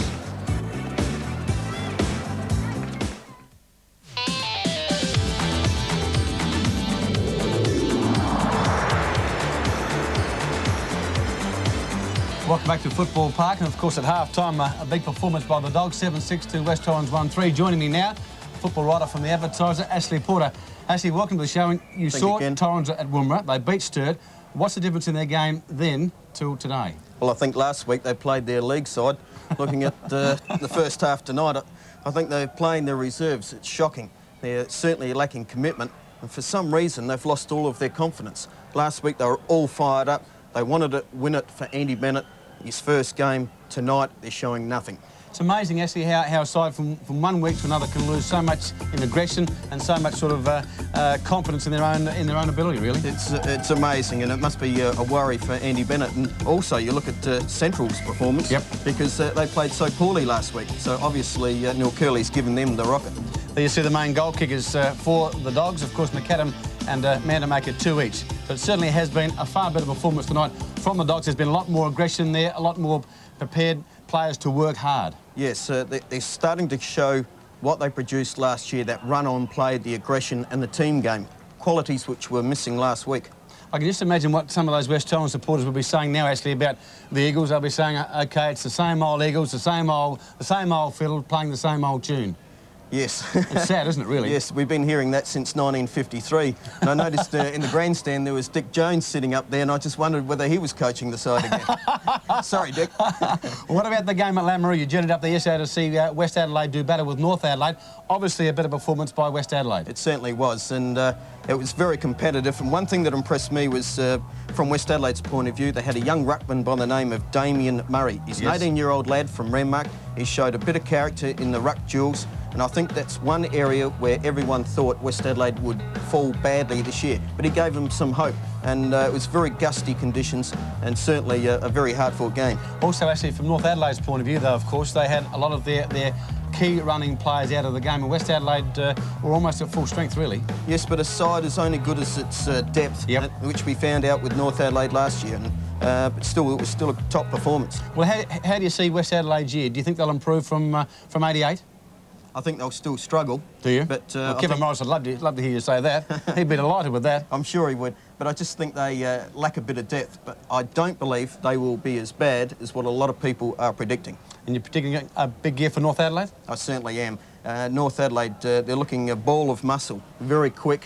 Welcome back to Football Park, and of course at half-time a big performance by the Dogs, 7-6 to West Torrens 1-3. Joining me now, football writer from the Advertiser, Ashley Porter. Ashley, welcome to the show. You saw Torrens at Woomera, they beat Sturt. What's the difference in their game then till today? Well, I think last week they played their league side. Looking at the first half tonight, I think they're playing their reserves. It's shocking. They're certainly lacking commitment, and for some reason they've lost all of their confidence. Last week they were all fired up. They wanted to win it for Andy Bennett. His first game. Tonight, they're showing nothing. It's amazing, actually, how a side from one week to another can lose so much in aggression and so much sort of confidence in their own ability, really. It's amazing, and it must be a worry for Andy Bennett. And also, you look at Central's performance, because they played so poorly last week. So obviously, Neil Curley's given them the rocket. There you see the main goal kickers for the Dogs. Of course, McAdam and Mandamaker 2 each. But it certainly has been a far better performance tonight from the Dogs. There's been a lot more aggression there, a lot more prepared players to work hard. Yes, they're starting to show what they produced last year, that run-on play, the aggression and the team game, qualities which were missing last week. I can just imagine what some of those West Torrens supporters will be saying now, actually, about the Eagles. They'll be saying, OK, it's the same old Eagles, the same old fiddle, playing the same old tune. Yes. It's sad, isn't it, really? Yes, we've been hearing that since 1953. And I noticed in the grandstand there was Dick Jones sitting up there, and I just wondered whether he was coaching the side again. Sorry, Dick. What about the game at Lamoureux? You jetted up there yesterday to see West Adelaide do battle with North Adelaide. Obviously a better performance by West Adelaide. It certainly was, and it was very competitive. And one thing that impressed me was, from West Adelaide's point of view, they had a young ruckman by the name of Damien Murray. He's an 18-year-old lad from Renmark. He showed a bit of character in the ruck duels. And I think that's one area where everyone thought West Adelaide would fall badly this year. But he gave them some hope. And it was very gusty conditions and certainly a very hard-fought game. Also, actually, from North Adelaide's point of view, though, of course, they had a lot of their key running players out of the game. And West Adelaide were almost at full strength, really. Yes, but a side is only good as its depth, which we found out with North Adelaide last year. And, but still, it was still a top performance. Well, how do you see West Adelaide's year? Do you think they'll improve from 88? I think they'll still struggle. Do you? But well, Kevin Morris, I'd love to hear you say that. He'd be delighted with that. I'm sure he would. But I just think they lack a bit of depth. But I don't believe they will be as bad as what a lot of people are predicting. And you're predicting a big year for North Adelaide? I certainly am. North Adelaide, they're looking a ball of muscle. Very quick,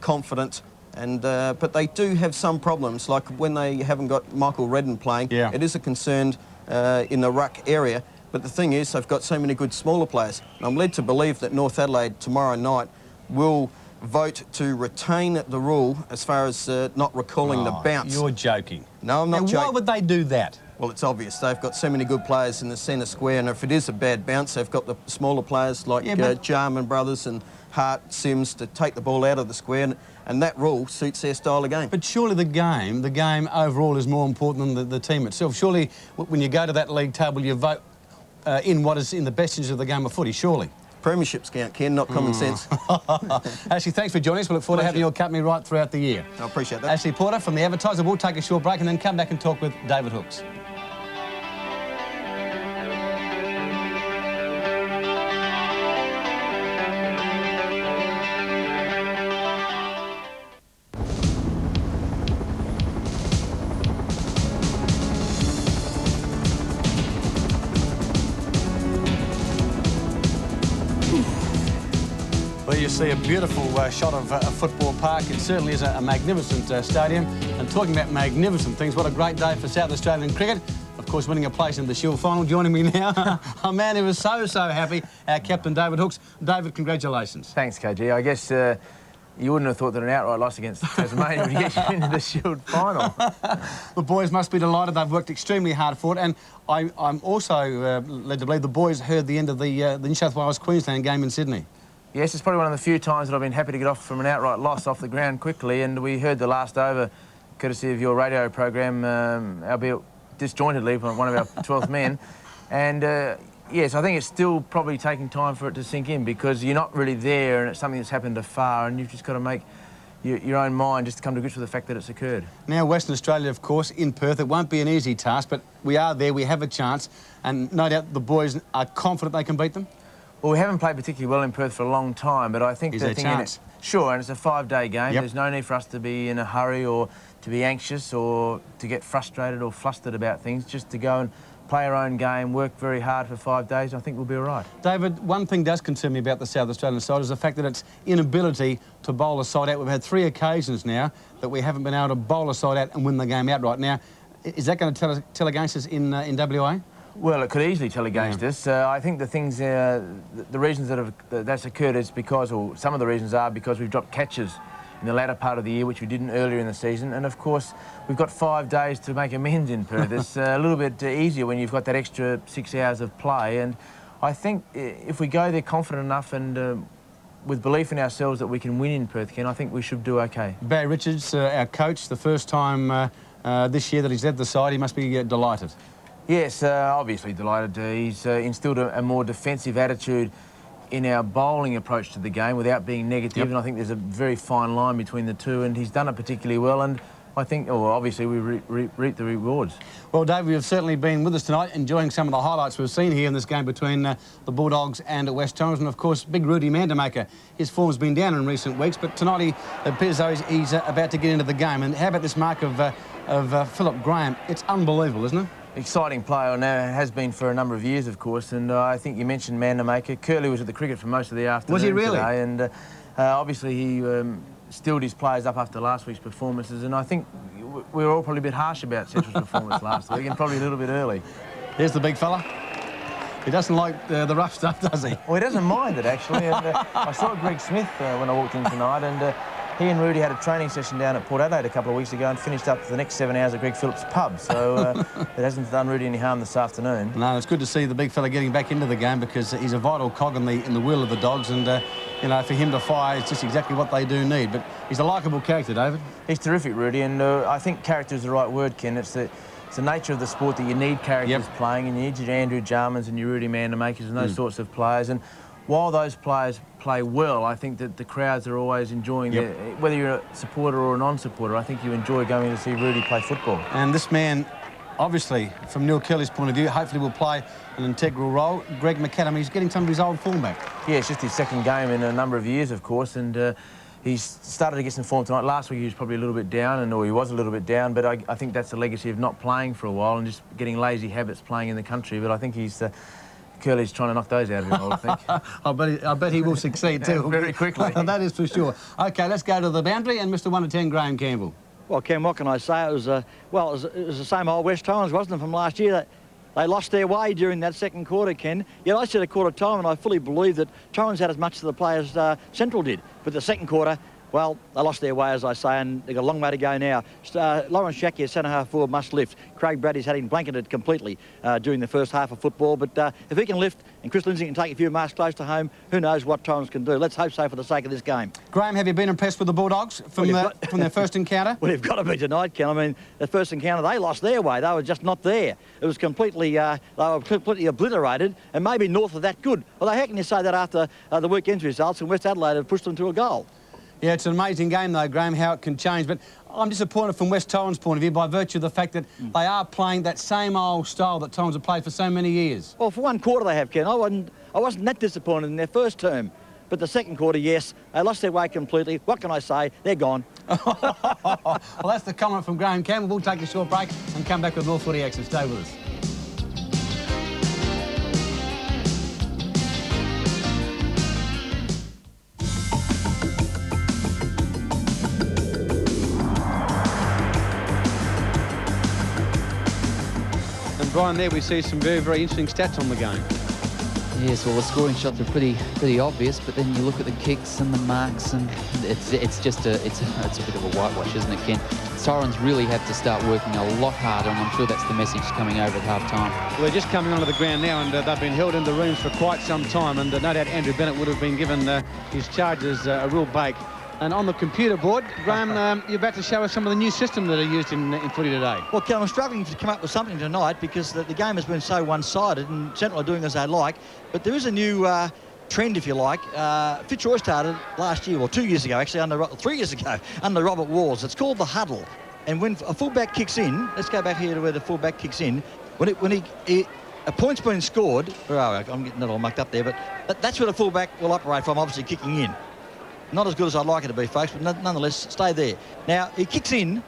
confident. And but they do have some problems, like when they haven't got Michael Redden playing. It is a concern in the ruck area. But the thing is, they've got so many good smaller players. And I'm led to believe that North Adelaide tomorrow night will vote to retain the rule as far as not recalling the bounce. You're joking. No, I'm not joking. Why would they do that? Well, it's obvious. They've got so many good players in the centre square, and if it is a bad bounce, they've got the smaller players like Jarman brothers and Hart, Sims to take the ball out of the square, and that rule suits their style of game. But surely the game overall is more important than the team itself. Surely when you go to that league table, you vote in what is in the best interest of the game of footy, surely. Premierships count, Ken, not common sense. Ashley, thanks for joining us. We look forward to having your company right throughout the year. I appreciate that. Ashley Porter from The Advertiser. We'll take a short break and then come back and talk with David Hooks. Well, you see a beautiful shot of a football park. It certainly is a magnificent stadium. And talking about magnificent things, what a great day for South Australian cricket. Of course, winning a place in the Shield final. Joining me now, a man who was so happy, our captain, David Hooks. David, congratulations. Thanks, KG. I guess you wouldn't have thought that an outright loss against Tasmania would get you into the Shield final. The boys must be delighted. They've worked extremely hard for it. And I'm also led to believe the boys heard the end of the New South Wales-Queensland game in Sydney. Yes, it's probably one of the few times that I've been happy to get off from an outright loss off the ground quickly, and we heard the last over, courtesy of your radio program, albeit disjointedly from one of our 12th men. And yes, I think it's still probably taking time for it to sink in because you're not really there and it's something that's happened afar, and you've just got to make your own mind just to come to grips with the fact that it's occurred. Now, Western Australia, of course, in Perth. It won't be an easy task, but we are there, we have a chance, and no doubt the boys are confident they can beat them. Well, we haven't played particularly well in Perth for a long time, but I think the thing in it... Sure, and it's a 5-day game. Yep. There's no need for us to be in a hurry or to be anxious or to get frustrated or flustered about things. Just to go and play our own game, work very hard for 5 days, I think we'll be all right. David, one thing does concern me about the South Australian side is the fact that its inability to bowl a side out. We've had 3 occasions now that we haven't been able to bowl a side out and win the game outright. Now, is that going to tell against us in WA? Well, it could easily tell against us. I think the things, the reasons that's occurred is because, or some of the reasons are because we've dropped catches in the latter part of the year, which we didn't earlier in the season. And of course, we've got 5 days to make amends in Perth. It's a little bit easier when you've got that extra 6 hours of play. And I think if we go there confident enough and with belief in ourselves that we can win in Perth, Ken, I think we should do okay. Barry Richards, our coach, the first time this year that he's led the side, he must be delighted. Yes, obviously delighted. He's instilled a more defensive attitude in our bowling approach to the game without being negative, Yep. and I think there's a very fine line between the two, and he's done it particularly well, and I think, obviously, we reap the rewards. Well, Dave, you've certainly been with us tonight, enjoying some of the highlights we've seen here in this game between the Bulldogs and West Torrens, and of course, big Rudy Mandamaker. His form's been down in recent weeks, but tonight he appears as though he's about to get into the game. And how about this mark of Philip Graham? It's unbelievable, isn't it? Exciting player, and has been for a number of years, of course, and I think you mentioned Mandamaker. Curly was at the cricket for most of the afternoon. Was he really? Today, and obviously he stilled his players up after last week's performances, and I think we were all probably a bit harsh about Central's performance last week, and probably a little bit early. Here's the big fella. He doesn't like the rough stuff, does he? Well, he doesn't mind it, actually, and I saw Greg Smith when I walked in tonight, and he and Rudy had a training session down at Port Adelaide a couple of weeks ago and finished up for the next 7 hours at Greg Phillips' pub. So it hasn't done Rudy any harm this afternoon. No, it's good to see the big fella getting back into the game because he's a vital cog in the wheel of the Dogs, and you know, for him to fire, it's just exactly what they do need. But he's a likeable character, David. He's terrific, Rudy, and I think character is the right word, Ken. It's the nature of the sport that you need characters playing, and you need your Andrew Jarmans and your Rudy Mandamakers and those sorts of players. And while those players play well, I think that the crowds are always enjoying whether you're a supporter or a non-supporter, I think you enjoy going to see Rudy play football. And this man, obviously, from Neil Kelly's point of view, hopefully will play an integral role. Greg McAdam, he's getting some of his old form back. Yeah, it's just his second game in a number of years, of course, and he's started to get some form tonight. Last week he was probably a little bit down, or he was a little bit down, but I think that's the legacy of not playing for a while and just getting lazy habits playing in the country. But I think he's... Curly's trying to knock those out of him, I think. I bet he will succeed too. Very quickly. That is for sure. OK, let's go to the boundary and Mr 1 to 10, Graham Campbell. Well, Ken, what can I say? It was, it was the same old West Torrens, wasn't it, from last year? They lost their way during that second quarter, Ken. Yet I said a quarter time, and I fully believe that Torrens had as much to the play as Central did. But the second quarter, Well, they lost their way, as I say, and they've got a long way to go now. Lawrence Shaki, centre-half forward, must lift. Craig Braddy's had him blanketed completely during the first half of football, but if he can lift and Chris Lindsay can take a few marks close to home, who knows what Torrens can do. Let's hope so for the sake of this game. Graham, have you been impressed with the Bulldogs from their first encounter? Well, they've got to be tonight, Ken. I mean, the first encounter, they lost their way. They were just not there. It was completely, they were completely obliterated, and maybe north of that good. Although how can you say that after the weekend's results and West Adelaide have pushed them to a goal? Yeah, it's an amazing game, though, Graham, how it can change. But I'm disappointed from West Torrens' point of view by virtue of the fact that they are playing that same old style that Torrens have played for so many years. Well, for one quarter they have, Ken. I wasn't that disappointed in their first term. But the second quarter, yes, they lost their way completely. What can I say? They're gone. Well, that's the comment from Graham Campbell. We'll take a short break and come back with more footy action. Stay with us. Brian, there we see some very, very interesting stats on the game. Yes, well, the scoring shots are pretty obvious, but then you look at the kicks and the marks, and it's just a bit of a whitewash, isn't it, Ken? Torrens really have to start working a lot harder, and I'm sure that's the message coming over at half-time. Well, they're just coming onto the ground now, and they've been held in the rooms for quite some time, and no doubt Andrew Bennett would have been given his charges a real bake. And on the computer board, Graham, you're about to show us some of the new system that are used in footy today. Well, Ken, I'm struggling to come up with something tonight because the game has been so one-sided and Central are doing as they like. But there is a new trend, if you like. Fitzroy started last year, or 2 years ago, actually, 3 years ago, under Robert Walls. It's called the huddle. And when a fullback kicks in, let's go back here to where the fullback kicks in. When a point's been scored, where are we? I'm getting that all mucked up there, but that's where the fullback will operate from, obviously kicking in. Not as good as I'd like it to be, folks, but nonetheless, stay there. Now, he kicks in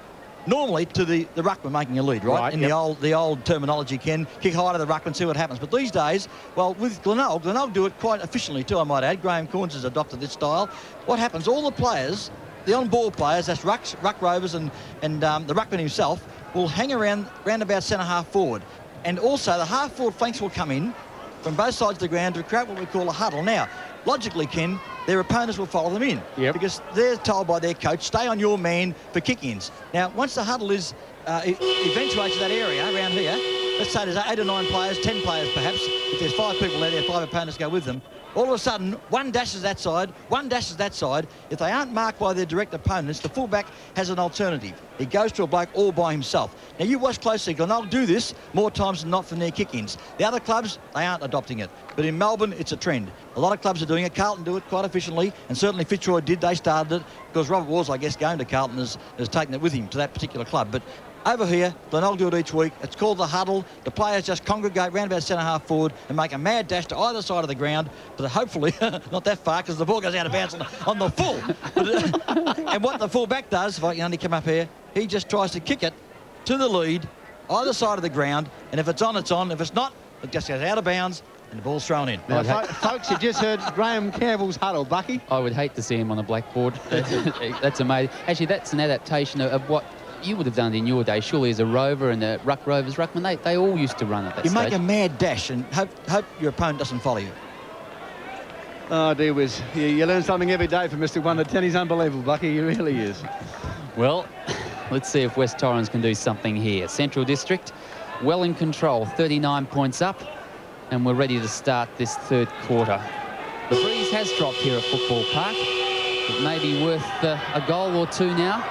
normally to the ruckman making a lead, right? In yep. the old terminology, Ken, kick high to the ruckman, see what happens. But these days, well, with Glenelg do it quite efficiently too, I might add. Graham Corns has adopted this style. What happens, all the players, the on-ball players, that's ruck rovers and the ruckman himself, will hang around about centre-half forward. And also, the half-forward flanks will come in from both sides of the ground to create what we call a huddle. Now, logically, Ken, their opponents will follow them in because they're told by their coach, stay on your man for kick-ins. Now, once the huddle is eventuates that area around here, let's say there's 8 or 9 players, 10 players perhaps, if there's 5 people there, 5 opponents go with them, all of a sudden, one dashes that side, one dashes that side. If they aren't marked by their direct opponents, the fullback has an alternative. He goes to a bloke all by himself. Now, you watch closely, and they'll do this more times than not from their kick-ins. The other clubs, they aren't adopting it. But in Melbourne, it's a trend. A lot of clubs are doing it. Carlton do it quite efficiently, and certainly Fitzroy did. They started it because Robert Walls, I guess, going to Carlton has taken it with him to that particular club. But over here, Glenelg do it each week. It's called the huddle. The players just congregate round about centre-half forward and make a mad dash to either side of the ground, but hopefully not that far because the ball goes out of bounds on the full. And what the full-back does, if I can only come up here, he just tries to kick it to the lead, either side of the ground, and if it's on, it's on. If it's not, it just goes out of bounds and the ball's thrown in. Now, folks, you just heard Graham Campbell's huddle, Bucky. I would hate to see him on the blackboard. That's amazing. Actually, that's an adaptation of what you would have done in your day, surely, as a rover and the ruckman, they all used to run at that stage. You make a mad dash and hope your opponent doesn't follow you. Oh, dear whiz. You learn something every day from Mr. 1 to 10. He's unbelievable, Bucky. He really is. Well, let's see if West Torrens can do something here. Central District, well in control, 39 points up, and we're ready to start this third quarter. The breeze has dropped here at Football Park. It may be worth a goal or two now.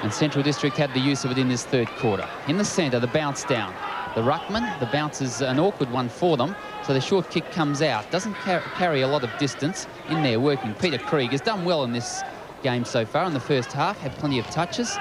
And Central District had the use of it in this third quarter. In the centre, the bounce down. The ruckman, the bounce is an awkward one for them, so the short kick comes out. Doesn't carry a lot of distance in there working. Peter Krieg has done well in this game so far in the first half, had plenty of touches,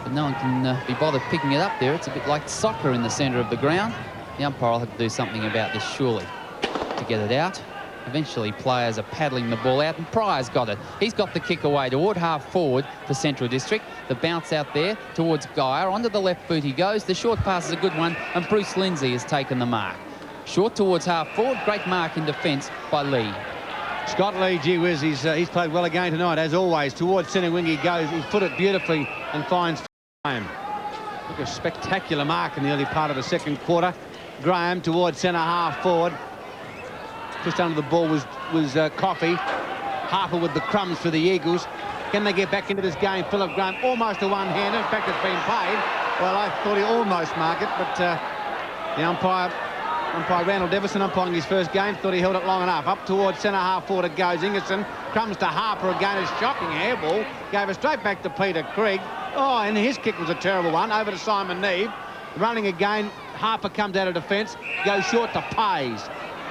but no one can be bothered picking it up there. It's a bit like soccer in the centre of the ground. The umpire will have to do something about this, surely, to get it out. Eventually, players are paddling the ball out, and Pryor's got it. He's got the kick away toward half-forward for Central District. The bounce out there towards Geyer. Onto the left boot he goes. The short pass is a good one, and Bruce Lindsay has taken the mark. Short towards half-forward. Great mark in defence by Lee. Scott Lee, gee whiz, he's played well again tonight, as always. Towards centre wing he goes. He's put it beautifully and finds Graham. Look, a spectacular mark in the early part of the second quarter. Graham towards centre half-forward. Just under the ball was Coffey. Harper with the crumbs for the Eagles. Can they get back into this game? Philip Graham almost a one-hander. In fact, it's been paid. Well, I thought he almost marked it, but the umpire Randall Devison, umpiring his first game, thought he held it long enough. Up towards centre-half forward it goes. Ingerson comes to Harper again. A shocking airball. Gave it straight back to Peter Krieg. Oh, and his kick was a terrible one. Over to Simon Neve. Running again. Harper comes out of defence. Goes short to Pays.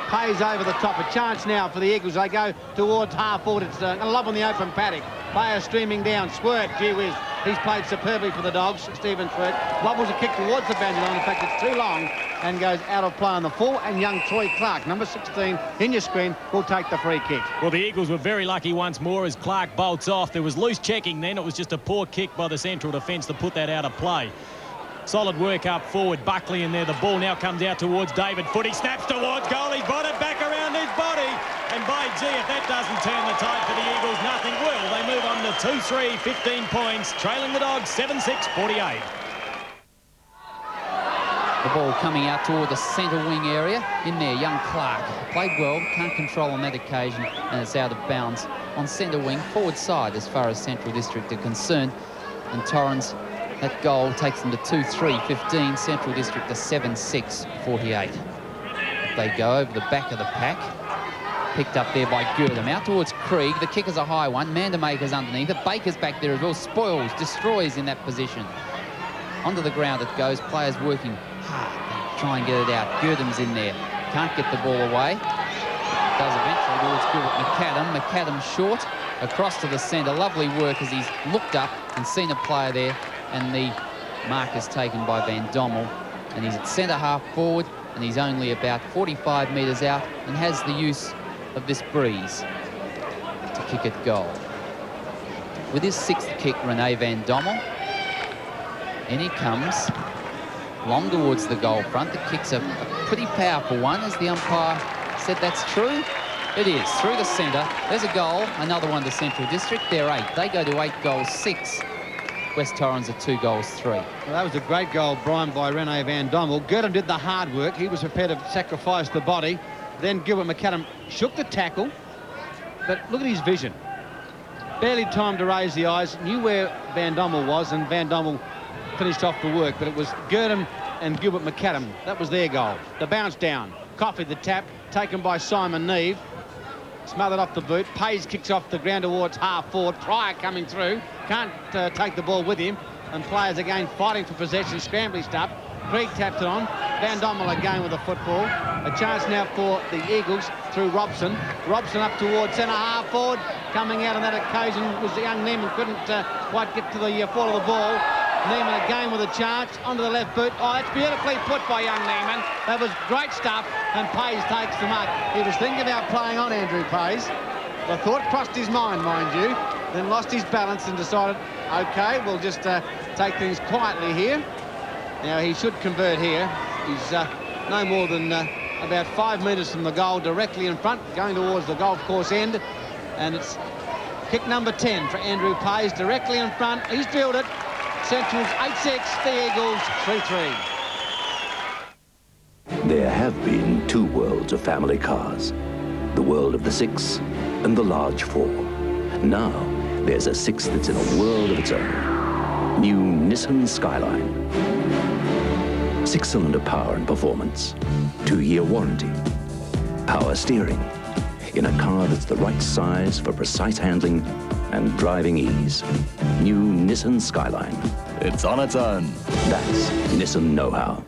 Pays over the top. A chance now for the Eagles. They go towards half forward. It's a love on the open paddock. Player streaming down. Squirt, gee whiz. He's played superbly for the Dogs. Stephen Squirt wobbles a kick towards the boundary line. In fact, it's too long and goes out of play on the full. And young Troy Clark, number 16, in your screen, will take the free kick. Well, the Eagles were very lucky once more as Clark bolts off. There was loose checking then. It was just a poor kick by the central defence to put that out of play. Solid work up forward. Buckley in there. The ball now comes out towards David Foote. He snaps towards goal. He's brought it back around his body. And by gee, if that doesn't turn the tide for the Eagles, nothing will. They move on to 2-3, 15 points, trailing the Dogs 7-6, 48. The ball coming out toward the centre wing area. In there, young Clark played well, can't control on that occasion, and it's out of bounds on centre wing, forward side as far as Central District are concerned. And Torrens, that goal takes them to 2-3, 15, Central District to 7-6, 48. They go over the back of the pack. Picked up there by Gurdam. Out towards Krieg. The kick is a high one. Mandamaker's underneath it. Baker's back there as well. Spoils, destroys in that position. Onto the ground it goes. Players working hard. Try and get it out. Gurdam's in there. Can't get the ball away. Does eventually towards Gilbert McAdam. McAdam short. Across to the centre. Lovely work as he's looked up and seen a player there. And the mark is taken by Van Dommel. And he's at centre half forward. And he's only about 45 metres out and has the use of this breeze to kick it goal. With his sixth kick, Rene Van Dommel. In he comes, long towards the goal front. The kick's a pretty powerful one, as the umpire said that's true. It is, through the centre. There's a goal, another one to Central District. They're 8. They go to 8 goals 6. West Torrens are 2 goals 3. Well, that was a great goal, Brian, by Rene Van Dommel. Gurdam did the hard work. He was prepared to sacrifice the body. Then Gilbert McAdam shook the tackle, but look at his vision. Barely time to raise the eyes, knew where Van Dommel was, and Van Dommel finished off the work, but it was Gurdam and Gilbert McAdam. That was their goal. The bounce down, copied the tap, taken by Simon Neve, smothered off the boot. Pays kicks off the ground towards half forward. Pryor coming through, can't take the ball with him, and players again fighting for possession, scrambly stuff. Krieg tapped it on. Van Dommel again with a football. A chance now for the Eagles through Robson. Robson up towards centre half forward. Coming out on that occasion was the young Neiman. Couldn't quite get to the fall of the ball. Neiman again with a chance onto the left boot. Oh, that's beautifully put by young Neiman. That was great stuff, and Pays takes the mark. He was thinking about playing on Andrew Pays. The thought crossed his mind, you. Then lost his balance and decided, OK, we'll just take things quietly here. Now, he should convert here. He's no more than about 5 metres from the goal, directly in front, going towards the golf course end. And it's kick number 10 for Andrew Pays, directly in front. He's drilled it. Central's 8-6, the Eagles 3-3. There have been 2 worlds of family cars. The world of the 6 and the large 4. Now, there's a 6 that's in a world of its own. New Nissan Skyline. 6-cylinder power and performance, 2-year warranty, power steering, in a car that's the right size for precise handling and driving ease. New Nissan Skyline. It's on its own. That's Nissan know-how.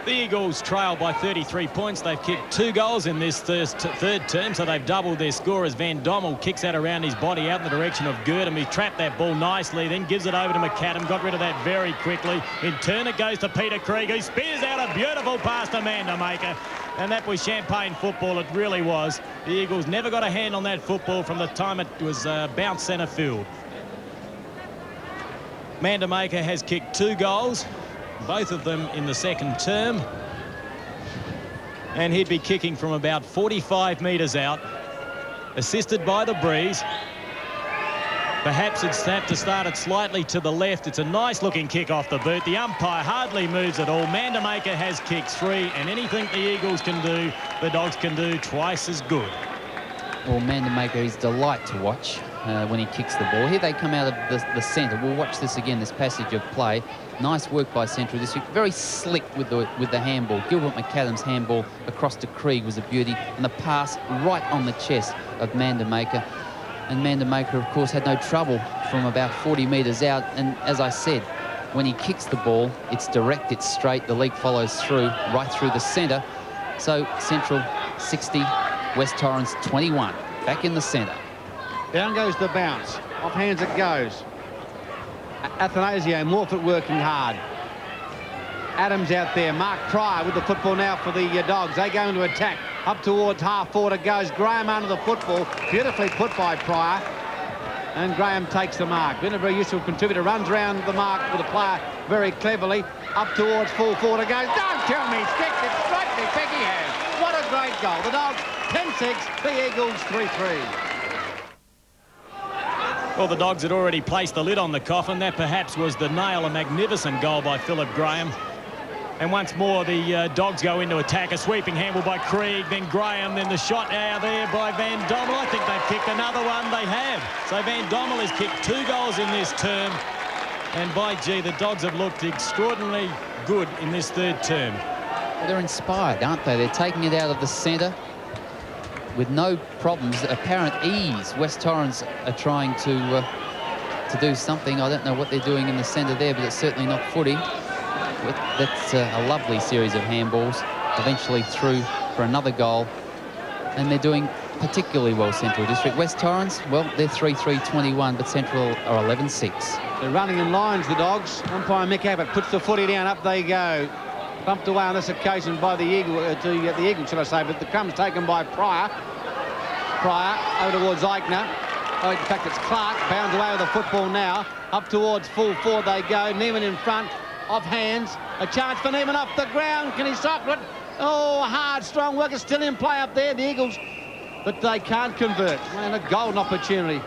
The Eagles trail by 33 points. They've kicked 2 goals in this third term, so they've doubled their score as Van Dommel kicks that around his body out in the direction of Gurdam. He trapped that ball nicely, then gives it over to McAdam. Got rid of that very quickly. In turn, it goes to Peter Krieg, who spears out a beautiful pass to Mandamaker. And that was champagne football, it really was. The Eagles never got a hand on that football from the time it was bounced centre field. Mandamaker has kicked 2 goals. Both of them in the second term. And he'd be kicking from about 45 metres out, assisted by the breeze. Perhaps it's had to start it slightly to the left. It's a nice-looking kick off the boot. The umpire hardly moves at all. Mandamaker has kicked 3, and anything the Eagles can do, the Dogs can do twice as good. or Mandamaker is delight to watch when he kicks the ball. Here they come out of the centre. We'll watch this again, this passage of play. Nice work by Central District. Very slick with the handball. Gilbert McAdams' handball across to Krieg was a beauty. And the pass right on the chest of Mandamaker. And Mandamaker, of course, had no trouble from about 40 metres out. And as I said, when he kicks the ball, it's direct, it's straight. The leg follows through, right through the centre. So Central 60, West Torrens 21. Back in the centre. Down goes the bounce. Off hands it goes. Athanasio Morfitt working hard. Adams out there. Mark Pryor with the football now for the Dogs. They go into attack. Up towards half forward it goes. Graham under the football. Beautifully put by Pryor. And Graham takes the mark. Been a very useful contributor. Runs around the mark with the player very cleverly. Up towards full forward it goes. Don't tell me. Sticked it straight to Becky has. What a great goal. The Dogs 10-6. The Eagles 3-3. Well, the Dogs had already placed the lid on the coffin. That perhaps was the nail. A magnificent goal by Philip Graham. And once more, the Dogs go into attack. A sweeping handball by Krieg, then Graham, then the shot out there by Van Dommel. I think they've kicked another one. They have. So Van Dommel has kicked 2 goals in this term. And by gee, the Dogs have looked extraordinarily good in this 3rd term. They're inspired, aren't they? They're taking it out of the centre with no problems, apparent ease. West Torrens are trying to do something. I don't know what they're doing in the centre there, but it's certainly not footy. That's a lovely series of handballs, eventually through for another goal. And they're doing particularly well, Central District. West Torrens, well, they're 3-3-21, but Central are 11-6. They're running in lines, the Dogs. Umpire Mick Abbott puts the footy down. Up they go. Bumped away on this occasion by the Eagle, the Eagle, should I say, but the crumb's taken by Pryor. Pryor over towards Eichner. Oh, in fact, it's Clark. Bounds away with the football now. Up towards full forward they go. Neiman in front. Off hands. A chance for Neiman off the ground. Can he soccer it? Oh, hard, strong work is still in play up there, the Eagles. But they can't convert. And a golden opportunity.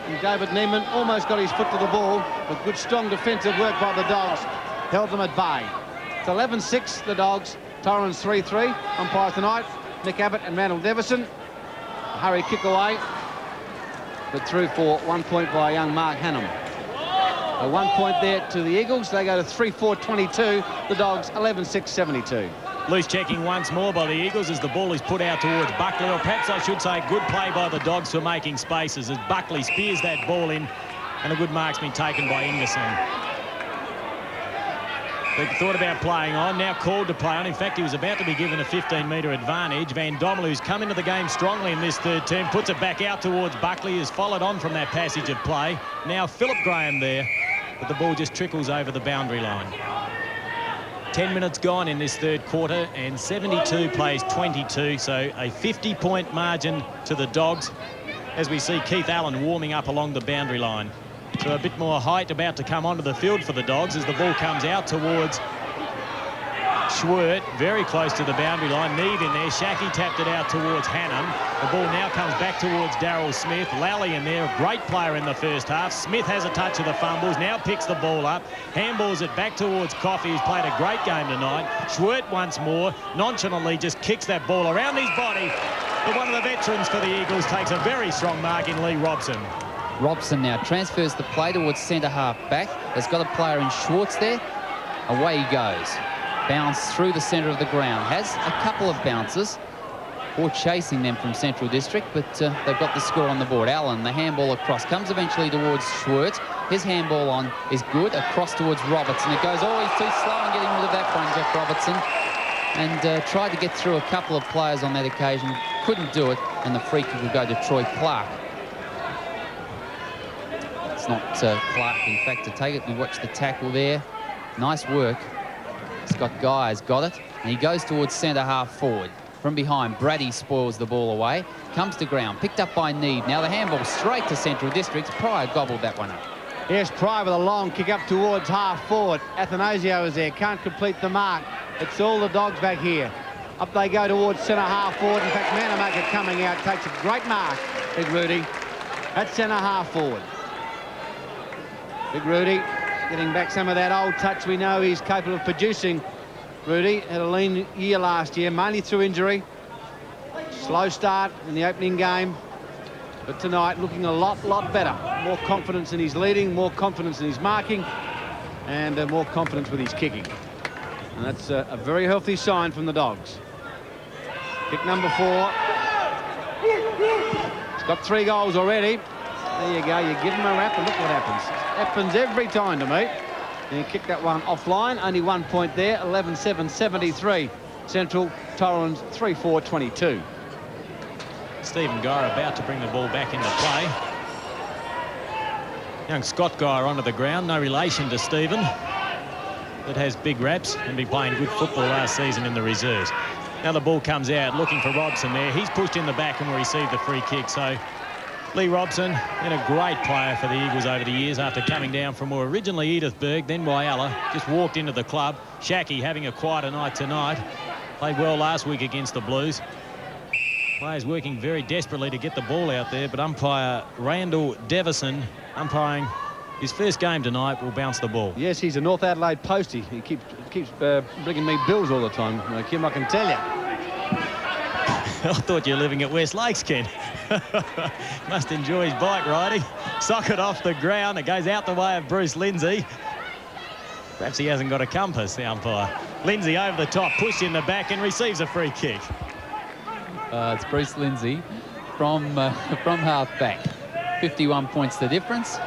And David Neiman almost got his foot to the ball. But good, strong defensive work by the Dogs. Held them at bay. It's 11-6, the Dogs. Torrens 3-3. Umpire tonight, Nick Abbott and Randall Devison. Hurry kick away. But through for 1 point by young Mark Hannum. 1 point there to the Eagles. They go to 3-4-22. The Dogs 11-6-72. Loose checking once more by the Eagles as the ball is put out towards Buckley, or perhaps I should say good play by the Dogs for making spaces as Buckley spears that ball in, and a good mark's been taken by Ingerson. They thought about playing on, now called to play on. In fact, he was about to be given a 15-metre advantage. Van Dommel, who's come into the game strongly in this 3rd term, puts it back out towards Buckley, who's followed on from that passage of play. Now Philip Graham there, but the ball just trickles over the boundary line. 10 minutes gone in this 3rd quarter, and 72 plays 22, so a 50-point margin to the Dogs as we see Keith Allen warming up along the boundary line. So a bit more height about to come onto the field for the Dogs as the ball comes out towards Schwert, very close to the boundary line. Neve in there. Shackey tapped it out towards Hannum. The ball now comes back towards Darryl Smith. Lally in there, a great player in the 1st half. Smith has a touch of the fumbles, now picks the ball up, handballs it back towards Coffey, who's played a great game tonight. Schwert once more, nonchalantly just kicks that ball around his body. But one of the veterans for the Eagles takes a very strong mark in Lee Robson. Robson now transfers the play towards centre half back. There's got a player in Schwartz there. Away he goes. Bounce through the centre of the ground. Has a couple of bounces. Or chasing them from Central District, but they've got the score on the board. Allen, the handball across, comes eventually towards Schwartz. His handball on is good. Across towards Robertson. It goes, oh, he's too slow in getting rid of that one, Jeff Robertson. And tried to get through a couple of players on that occasion. Couldn't do it, and the free kick will go to Troy Clark. It's not Clark, in fact, to take it. We watch the tackle there. Nice work. Scott Guy has got it, and he goes towards centre half forward. From behind, Brady spoils the ball away. Comes to ground, picked up by Neve. Now the handball straight to Central Districts. Pryor gobbled that one up. Yes, Pryor with a long kick up towards half forward. Athanasio is there, can't complete the mark. It's all the Dogs back here. Up they go towards centre half forward. In fact, Manamaker coming out, takes a great mark. Big Rudy at centre half forward. Big Rudy getting back some of that old touch we know he's capable of producing. Rudy had a lean year last year, mainly through injury. Slow start in the opening game. But tonight, looking a lot better. More confidence in his leading, more confidence in his marking, and more confidence with his kicking. And that's a very healthy sign from the Dogs. Kick number 4. He's got 3 goals already. There you go. You give him a rap and look what happens. Happens every time to me. And he kicked that one offline. Only 1 point there. 11-7-73. Central, Torrens 3-4-22. Stephen Geyer about to bring the ball back into play. Young Scott Geyer onto the ground. No relation to Stephen, but has big raps and been playing good football last season in the reserves. Now the ball comes out, looking for Robson there. He's pushed in the back and will receive the free kick. So Lee Robson, been a great player for the Eagles over the years after coming down from originally Edithburg, then Whyalla. Just walked into the club. Shackey having a quieter night tonight. Played well last week against the Blues. Players working very desperately to get the ball out there, but umpire Randall Devison, umpiring his first game tonight, will bounce the ball. Yes, he's a North Adelaide postie. He keeps bringing me bills all the time, Kim, I can tell you. I thought you were living at West Lakes, Ken. Must enjoy his bike riding. Socket off the ground. It goes out the way of Bruce Lindsay. Perhaps he hasn't got a compass, the umpire. Lindsay over the top, pushed in the back and receives a free kick. It's Bruce Lindsay from half back. 51 points the difference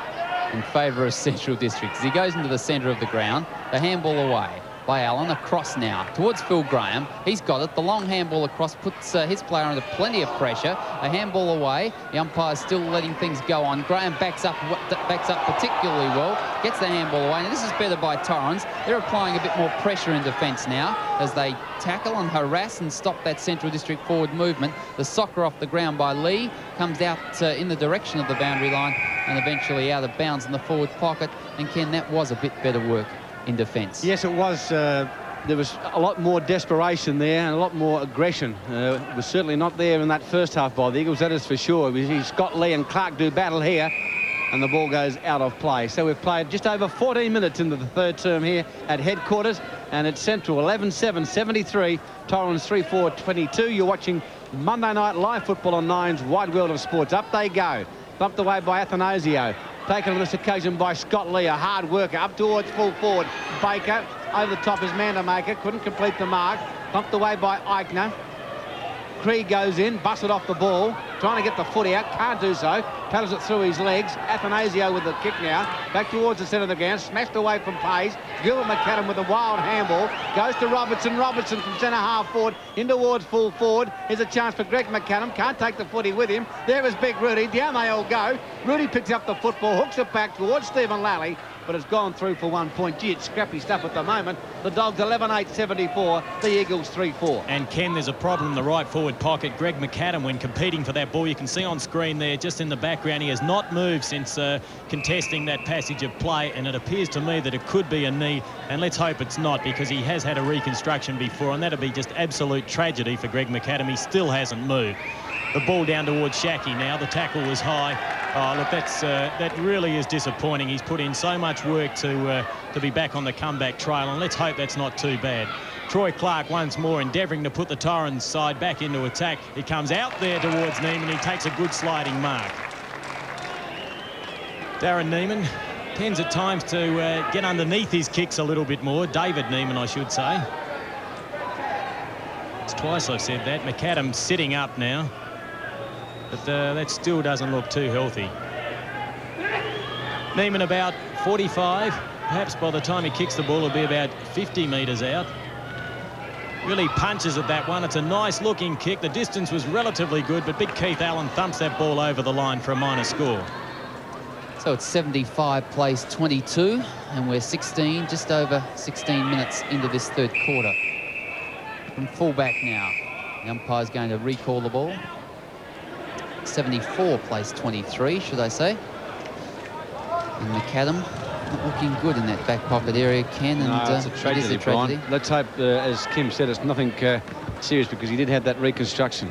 in favour of Central District. As he goes into the centre of the ground, the handball away by Allen, across now towards Phil Graham. He's got it. The long handball across puts his player under plenty of pressure. A handball away. The umpire's still letting things go on. Graham backs up particularly well. Gets the handball away. And this is better by Torrens. They're applying a bit more pressure in defence now as they tackle and harass and stop that Central District forward movement. The soccer off the ground by Lee comes out in the direction of the boundary line and eventually out of bounds in the forward pocket. And Ken, that was a bit better work in defence. Yes, it was. There was a lot more desperation there and a lot more aggression. It was certainly not there in that first half by the Eagles, that is for sure. We see Scott Lee and Clark do battle here, and the ball goes out of play. So we've played just over 14 minutes into the third term here at headquarters, and it's Central 11-7-73, Torrens 3-4-22. You're watching Monday Night Live Football on Nine's Wide World of Sports. Up they go. Bumped away by Athanasio. Taken on this occasion by Scott Lee, a hard worker, up towards full forward. Baker, over the top is Mandermaker, couldn't complete the mark. Bumped away by Eichner. Krieg goes in, busted off the ball, trying to get the footy out, can't do so. Paddles it through his legs. Athanasio with the kick now. Back towards the centre of the ground, smashed away from Pays. Gilbert McAdam with a wild handball. Goes to Robertson. Robertson from centre half forward in towards full forward. Here's a chance for Greg McAdam. Can't take the footy with him. There is Big Rudy. Down they all go. Rudy picks up the football, hooks it back towards Stephen Lally, but it's gone through for 1 point. Gee, it's scrappy stuff at the moment. The Dogs 11-8-74, the Eagles 3-4. And Ken, there's a problem in the right forward pocket. Greg McAdam, when competing for that ball, you can see on screen there, just in the background, he has not moved since contesting that passage of play, and it appears to me that it could be a knee, and let's hope it's not, because he has had a reconstruction before, and that'd be just absolute tragedy for Greg McAdam. He still hasn't moved. The ball down towards Shackey now. The tackle was high. Oh, look, that really is disappointing. He's put in so much work to be back on the comeback trail, and let's hope that's not too bad. Troy Clark once more endeavouring to put the Torrens side back into attack. He comes out there towards Neiman. He takes a good sliding mark. Darren Neiman tends at times to get underneath his kicks a little bit more. David Neiman, I should say. It's twice I've said that. McAdam sitting up now. But that still doesn't look too healthy. Neiman about 45. Perhaps by the time he kicks the ball, he'll be about 50 metres out. Really punches at that one. It's a nice looking kick. The distance was relatively good, but big Keith Allen thumps that ball over the line for a minor score. So it's 75 plays 22, and we're just over 16 minutes into this third quarter. From fullback now. The umpire's going to recall the ball. 74 plays 23, should I say. And McAdam not looking good in that back pocket area, Ken. And no, it's a tragedy, it is a tragedy. Brian. Let's hope, as Kim said, it's nothing serious, because he did have that reconstruction.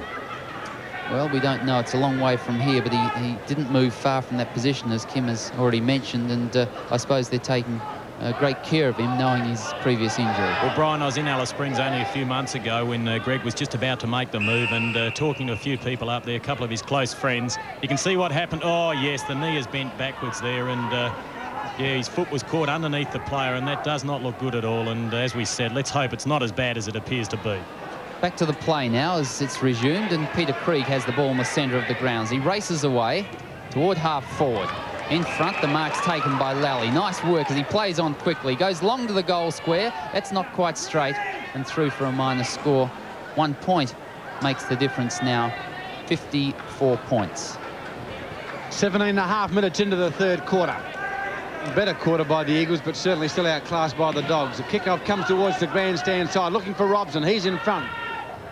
Well, we don't know. It's a long way from here, but he didn't move far from that position, as Kim has already mentioned. And I suppose they're taking great care of him, knowing his previous injury. Well, Brian, I was in Alice Springs only a few months ago when Greg was just about to make the move, and talking to a few people up there, a couple of his close friends, you can see what happened. Oh, yes, the knee is bent backwards there, and yeah, his foot was caught underneath the player, and that does not look good at all. And as we said, let's hope it's not as bad as it appears to be. Back to the play now as it's resumed, and Peter Krieg has the ball in the centre of the grounds. He races away toward half forward. In front, the mark's taken by Lally. Nice work as he plays on quickly. Goes long to the goal square. That's not quite straight, and through for a minus score. 1 point makes the difference now. 54 points. 17.5 minutes into the third quarter. Better quarter by the Eagles, but certainly still outclassed by the Dogs. The kickoff comes towards the grandstand side, looking for Robson. He's in front.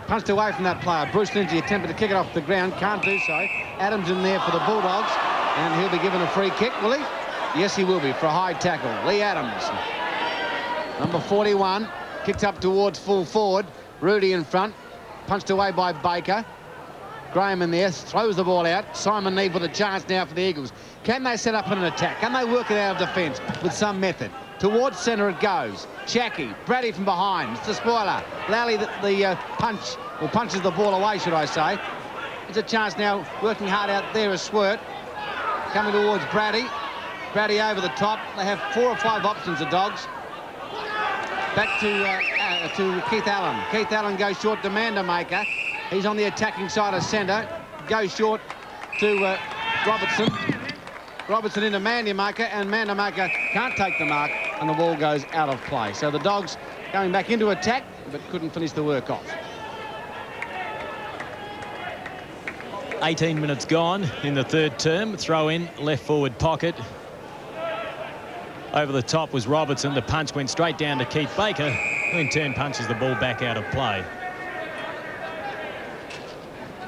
Punched away from that player. Bruce Lindsay attempted to kick it off the ground. Can't do so. Adams in there for the Bulldogs. And he'll be given a free kick, will he? Yes, he will be, for a high tackle. Lee Adams, number 41, kicked up towards full forward. Rudy in front, punched away by Baker. Graham in there, throws the ball out. Simon Need with a chance now for the Eagles. Can they set up an attack? Can they work it out of defence with some method? Towards centre it goes. Chacky, Brady from behind. It's the spoiler. Lally the punch, or punches the ball away, should I say. It's a chance now, working hard out there as Swirt. Coming towards Brady. Brady over the top. They have 4 or 5 options, the Dogs. Back to Keith Allen. Keith Allen goes short to Mandermaker. He's on the attacking side of centre. Goes short to Robertson. Robertson into Mandermaker, and Mandermaker can't take the mark, and the ball goes out of play. So the Dogs going back into attack, but couldn't finish the work off. 18 minutes gone in the third term. Throw in, left forward pocket. Over the top was Robertson. The punch went straight down to Keith Baker, who in turn punches the ball back out of play.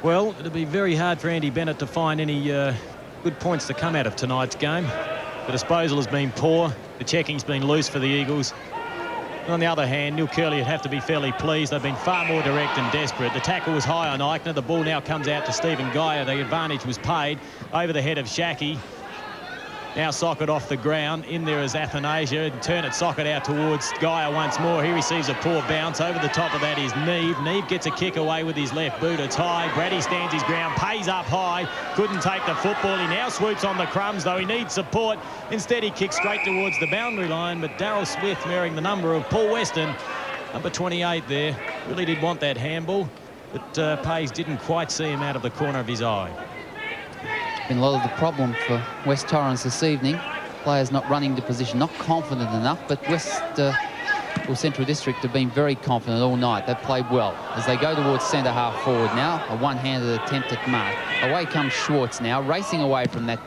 Well, it'll be very hard for Andy Bennett to find any good points to come out of tonight's game. The disposal has been poor. The checking's been loose for the Eagles. On the other hand, Neil Curley would have to be fairly pleased. They've been far more direct and desperate. The tackle was high on Eichner. The ball now comes out to Stephen Geyer. The advantage was paid over the head of Shackey. Now socket off the ground. In there is Athanasia. Turn it socket out towards Geyer once more. He receives a poor bounce. Over the top of that is Neve. Neve gets a kick away with his left boot. It's high. Brady stands his ground. Pays up high. Couldn't take the football. He now swoops on the crumbs, though he needs support. Instead, he kicks straight towards the boundary line. But Darryl Smith, wearing the number of Paul Weston, number 28 there, really did want that handball. But Pays didn't quite see him out of the corner of his eye. Been a lot of the problem for West Torrens this evening. Players not running to position, not confident enough, but Central District have been very confident all night. They've played well as they go towards centre half forward now. A one-handed attempt at mark. Away comes Schwartz now, racing away from that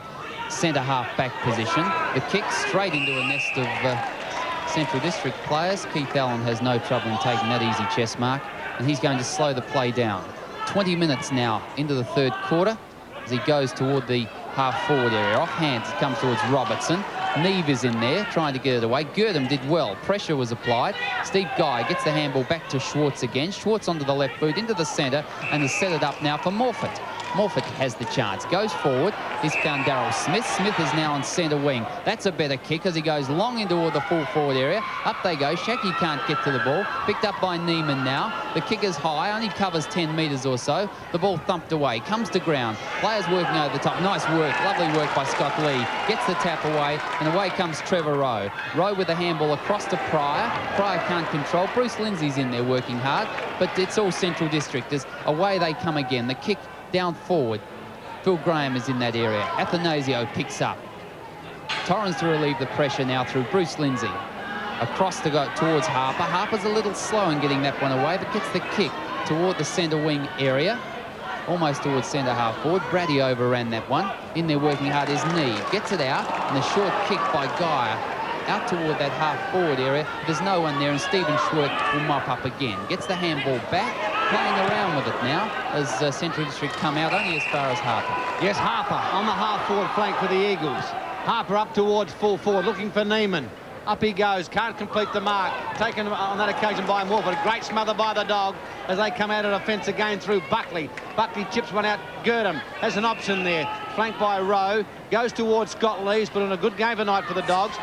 centre half back position. The kick straight into a nest of Central District players. Keith Allen has no trouble in taking that easy chest mark, and he's going to slow the play down. 20 minutes now into the third quarter. As he goes toward the half-forward area. Off hands, it comes towards Robertson. Neve is in there, trying to get it away. Girdham did well. Pressure was applied. Steve Guy gets the handball back to Schwartz again. Schwartz onto the left boot, into the centre, and has set it up now for Morfitt. Morfitt has the chance. Goes forward. He's found Darryl Smith. Smith is now on centre wing. That's a better kick as he goes long into the full forward area. Up they go. Shackey can't get to the ball. Picked up by Neiman now. The kick is high. Only covers 10 metres or so. The ball thumped away. Comes to ground. Players working over the top. Nice work. Lovely work by Scott Lee. Gets the tap away. And away comes Trevor Rowe. Rowe with the handball across to Pryor. Pryor can't control. Bruce Lindsay's in there working hard. But it's all Central District. As away they come again. The kick down forward. Phil Graham is in that area. Athanasio picks up. Torrens to relieve the pressure now through Bruce Lindsay. Across to go towards Harper. Harper's a little slow in getting that one away, but gets the kick toward the centre wing area. Almost towards centre half forward. Brady overran that one. In there working hard is Neve. Gets it out, and a short kick by Geyer out toward that half forward area. There's no one there, and Stephen Schwartz will mop up again. Gets the handball back. Playing around with it now as Central District come out only as far as Harper. Yes, Harper on the half-forward flank for the Eagles. Harper up towards full forward, looking for Neiman. Up he goes, can't complete the mark. Taken on that occasion by Morford. A great smother by the Dog as they come out of defence again through Buckley. Buckley chips one out. Girdham has an option there. Flanked by Rowe. Goes towards Scott Lees, but in a good game tonight for the Dogs.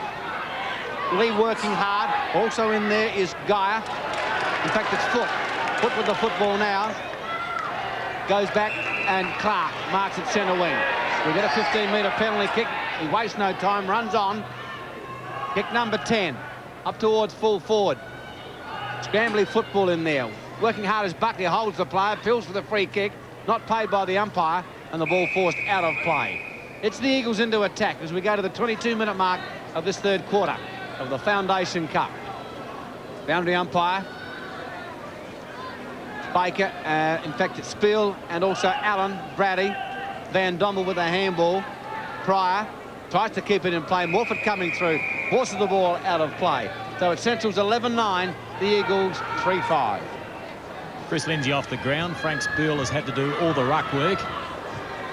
Lee working hard. Also in there is Geyer. In fact, it's Foot. Foot with the football now. Goes back, and Clark marks at centre wing. We get a 15-metre penalty kick. He wastes no time, runs on. Kick number 10, up towards full forward. Scrambly football in there. Working hard as Buckley holds the player, fills for the free kick. Not paid by the umpire, and the ball forced out of play. It's the Eagles into attack as we go to the 22-minute mark of this third quarter of the Foundation Cup. Boundary umpire. Baker, in fact, it's Spiel and also Allen, Brady, Van Dommel with a handball. Pryor tries to keep it in play. Morford coming through, forces the ball out of play. So it's Central's 11-9, the Eagles 3-5. Chris Lindsay off the ground. Frank Spiel has had to do all the ruck work.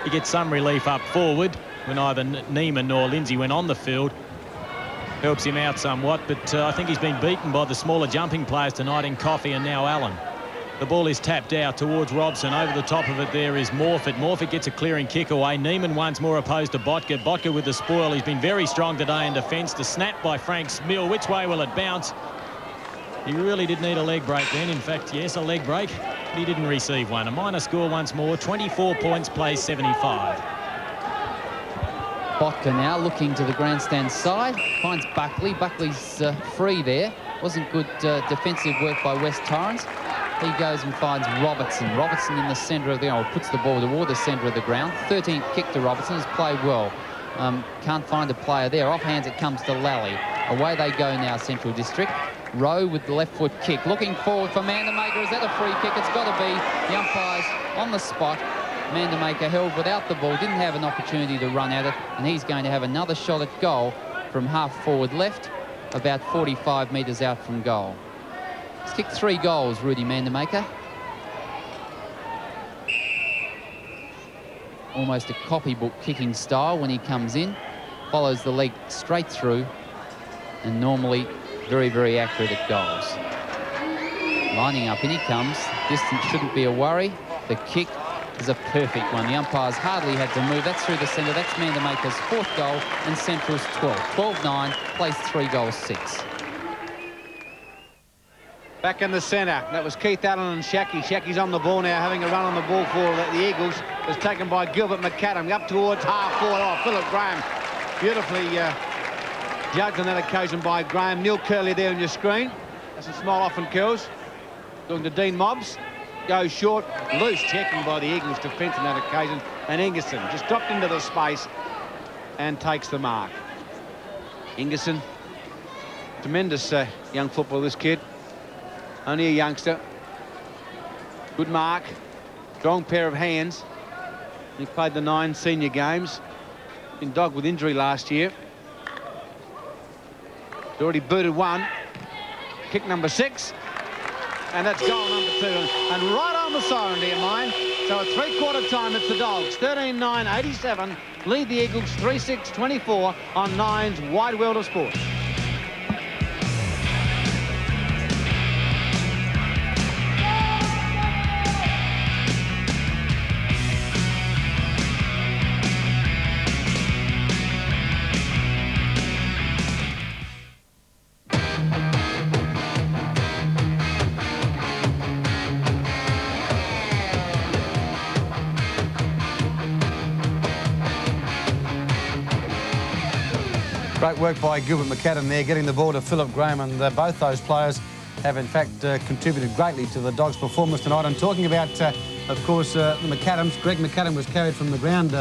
He gets some relief up forward when either Neiman nor Lindsay went on the field. Helps him out somewhat, but I think he's been beaten by the smaller jumping players tonight in Coffey and now Allen. The ball is tapped out towards Robson. Over the top of it there is Morford. Morford gets a clearing kick away. Neiman once more opposed to Botka. Botka with the spoil. He's been very strong today in defence. The snap by Frank Spiel. Which way will it bounce? He really did need a leg break then. In fact, yes, a leg break. But he didn't receive one. A minor score once more. 24 points, plays 75. Botka now looking to the grandstand side. Finds Buckley. Buckley's free there. Wasn't good defensive work by West Torrens. He goes and finds Robertson. Robertson in the centre of the ground, puts the ball toward the centre of the ground. 13th kick to Robertson, has played well. Can't find a player there. Off hands it comes to Lally. Away they go now, Central District. Rowe with the left foot kick. Looking forward for Mandermaker. Is that a free kick? It's got to be. The umpire's on the spot. Mandermaker held without the ball. Didn't have an opportunity to run at it. And he's going to have another shot at goal from half forward left, about 45 metres out from goal. He's kicked 3 goals, Rudy Mandermaker. Almost a copybook kicking style when he comes in. Follows the leg straight through. And normally very, very accurate at goals. Lining up, in he comes. Distance shouldn't be a worry. The kick is a perfect one. The umpires hardly had to move. That's through the centre. That's Mandermaker's 4th goal and Central's 12. 12-9, plays 3 goals 6. Back in the centre, that was Keith Allen and Shackey. Shackey's on the ball now, having a run on the ball for the Eagles. Was taken by Gilbert McAdam, up towards half forward. Oh, Philip Graham, beautifully judged on that occasion by Graham. Neil Curley there on your screen. That's a smile off and curls. Going to Dean Mobbs. Goes short, loose checking by the Eagles defence on that occasion. And Ingerson just dropped into the space and takes the mark. Ingerson, tremendous young footballer, this kid. Only a youngster. Good mark. Strong pair of hands. He played the 9 senior games. Been dogged with injury last year. He's already booted 1. Kick number 6. And that's goal number 2. And right on the siren, dear mine. So at 3/4 time, it's the Dogs. 13-9, 87. Lead the Eagles 3-6-24 on 9's Wide World of Sport. Great work by Gilbert McAdam there, getting the ball to Philip Graham, and both those players have in fact contributed greatly to the Dogs' performance tonight. I'm talking about, of course, the McAdams. Greg McAdam was carried from the ground,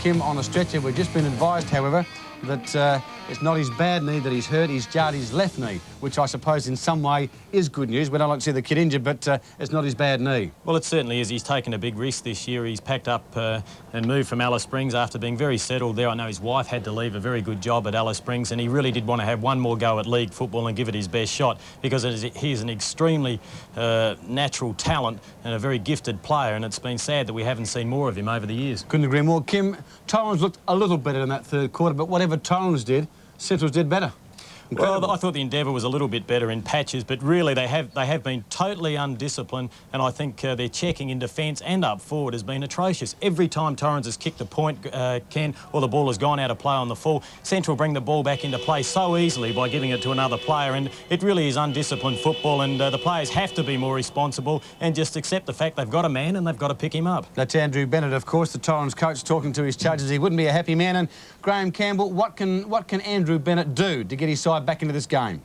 Kim, on a stretcher. We've just been advised, however, that it's not his bad knee that he's hurt, he's jarred his left knee, which I suppose in some way is good news. We don't like to see the kid injured, but it's not his bad knee. Well, it certainly is. He's taken a big risk this year. He's packed up and moved from Alice Springs after being very settled there. I know his wife had to leave a very good job at Alice Springs, and he really did want to have one more go at league football and give it his best shot, because he is an extremely natural talent and a very gifted player, and it's been sad that we haven't seen more of him over the years. Couldn't agree more. Kim, Torrens looked a little better in that third quarter, but whatever Torrens did, Centrals did better. Well, I thought the endeavour was a little bit better in patches, but really they have been totally undisciplined, and I think their checking in defence and up forward has been atrocious. Every time Torrens has kicked a point, Ken, or the ball has gone out of play on the full, Central bring the ball back into play so easily by giving it to another player, and it really is undisciplined football, and the players have to be more responsible and just accept the fact they've got a man and they've got to pick him up. That's Andrew Bennett, of course, the Torrens coach, talking to his judges. He wouldn't be a happy man. And Graham Campbell, what can Andrew Bennett do to get his side back into this game?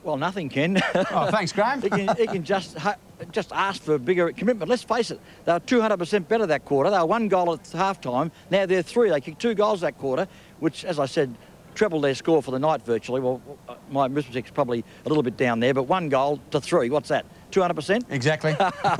Well, nothing, Ken. Oh, thanks, Graham. he can just ask for a bigger commitment. Let's face it, they were 200% better that quarter. They were 1 goal at half-time. Now they're 3. They kicked 2 goals that quarter, which, as I said, trebled their score for the night virtually. Well, my arithmetic's probably a little bit down there, but 1 goal to 3. What's that? 200%? Exactly.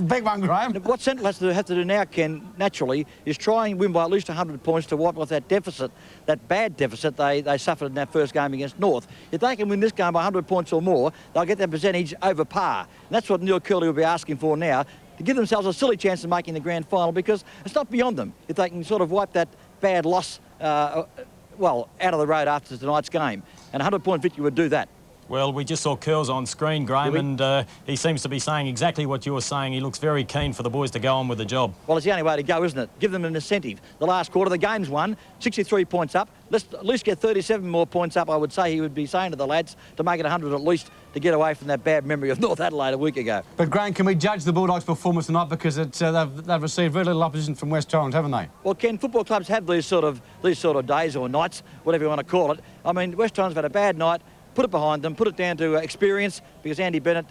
Big one, Graham. What Central has to do now, Ken, naturally, is try and win by at least 100 points to wipe off that deficit, that bad deficit they suffered in that first game against North. If they can win this game by 100 points or more, they'll get that percentage over par. And that's what Neil Curley will be asking for now, to give themselves a silly chance of making the grand final, because it's not beyond them if they can sort of wipe that bad loss, well, out of the road after tonight's game. And a 100-point victory would do that. Well, we just saw Curls on screen, Graham, and he seems to be saying exactly what you're saying. He looks very keen for the boys to go on with the job. Well, it's the only way to go, isn't it? Give them an incentive. The last quarter, the game's won, 63 points up. Let's at least get 37 more points up, I would say he would be saying to the lads, to make it 100 at least, to get away from that bad memory of North Adelaide a week ago. But, Graham, can we judge the Bulldogs' performance tonight, because they've received very little opposition from West Torrens, haven't they? Well, Ken, football clubs have these sort of days or nights, whatever you want to call it. I mean, West Torrens have had a bad night. Put it behind them, put it down to experience, because Andy Bennett,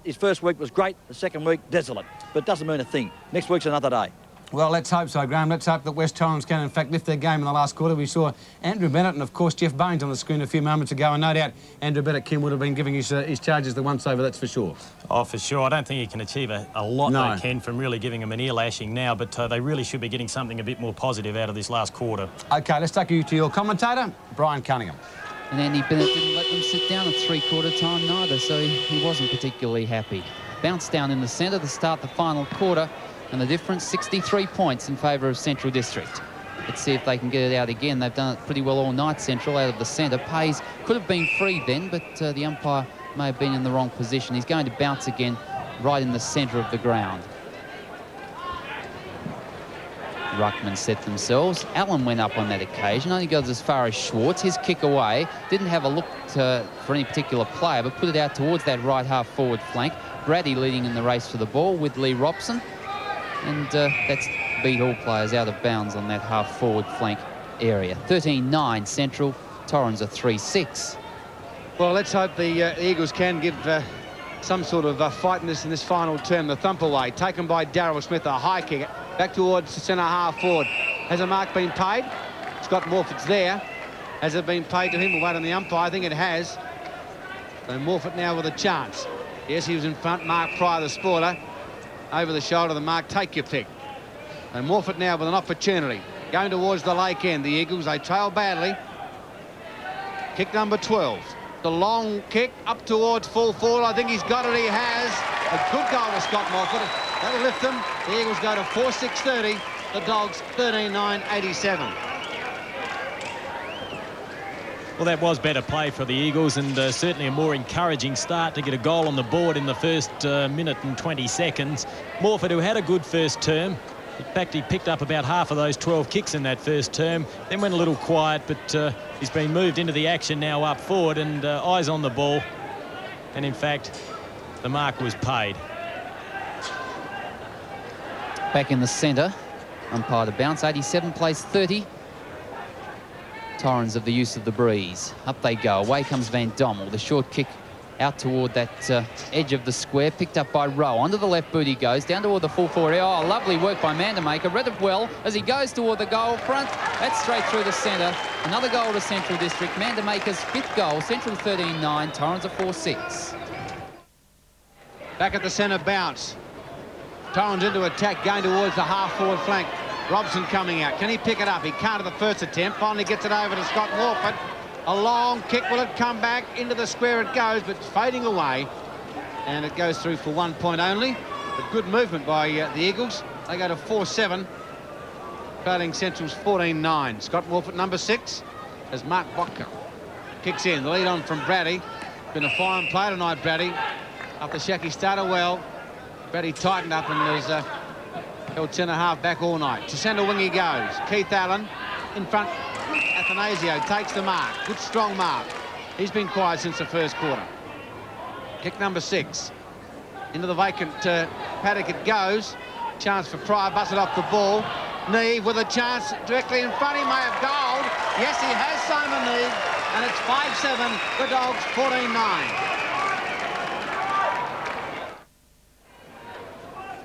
his first week was great, the second week, desolate. But it doesn't mean a thing. Next week's another day. Well, let's hope so, Graham. Let's hope that West Torrens can, in fact, lift their game in the last quarter. We saw Andrew Bennett and, of course, Jeff Baines on the screen a few moments ago, and no doubt Andrew Bennett, Kim, would have been giving his charges the once-over, that's for sure. Oh, for sure. I don't think he can achieve a lot, no. They can, from really giving them an ear lashing now, but they really should be getting something a bit more positive out of this last quarter. OK, let's take you to your commentator, Brian Cunningham. And Andy Bennett didn't let them sit down at 3/4 time neither, so he wasn't particularly happy. Bounce down in the centre to start the final quarter, and the difference 63 points in favour of Central District. Let's see if they can get it out again. They've done it pretty well all night, Central, out of the centre. Pays could have been free then, but the umpire may have been in the wrong position. He's going to bounce again right in the centre of the ground. Ruckman set themselves. Allen went up on that occasion, only goes as far as Schwartz. His kick away, didn't have a look for any particular player, but put it out towards that right half forward flank. Brady leading in the race for the ball with Lee Robson, and that's beat all players out of bounds on that half forward flank area. 13-9 Central, Torrens a 3-6. Well, let's hope the Eagles can give some sort of fight in this final term. The thump away, taken by Darryl Smith, a high kick. Back towards the centre half forward. Has a mark been paid? Scott Morford's there. Has it been paid to him? We'll wait on the umpire. I think it has. So Morford now with a chance. Yes, he was in front. Mark Pryor, the spoiler. Over the shoulder of the mark. Take your pick. And Morford now with an opportunity. Going towards the lake end. The Eagles, they trail badly. Kick number 12. The long kick up towards full forward. I think he's got it. He has. A good goal to Scott Morford. That'll lift them. The Eagles go to 4-6-30. The Dogs 13-9-87. Well, that was better play for the Eagles, and certainly a more encouraging start to get a goal on the board in the first minute and 20 seconds. Morford, who had a good first term. In fact, he picked up about half of those 12 kicks in that first term, then went a little quiet, but he's been moved into the action now up forward, and eyes on the ball. And in fact, the mark was paid. Back in the centre, umpire to bounce. 87 plays 30. Torrens of the use of the breeze. Up they go. Away comes Van Dommel. The short kick out toward that edge of the square, picked up by Rowe. Under the left boot he goes, down toward the full forward. Oh, lovely work by Mandamaker. Read it well as he goes toward the goal front. That's straight through the centre. Another goal to Central District. Mandamaker's 5th goal. Central 13-9, Torrens a 4-6. Back at the centre bounce. Torrens into attack, going towards the half-forward flank. Robson coming out. Can he pick it up? He can't at the first attempt. Finally gets it over to Scott Morford. A long kick. Will it come back? Into the square it goes, but it's fading away. And it goes through for 1 point only. But good movement by the Eagles. They go to 4-7. Trailing Central's 14-9. Scott Morford, number 6, as Mark Botka. Kicks in. The lead on from Brady. Been a fine play tonight, Brady. After Shackey started well, Brady tightened up and has held centre-half back all night. To centre wing he goes. Keith Allen in front. Athanasio takes the mark. Good strong mark. He's been quiet since the first quarter. Kick number 6. Into the vacant paddock it goes. Chance for Pryor, busted off the ball. Neve with a chance directly in front. He may have goaled. Yes, he has, Simon Neve. And it's 5-7. The Dogs 14-9.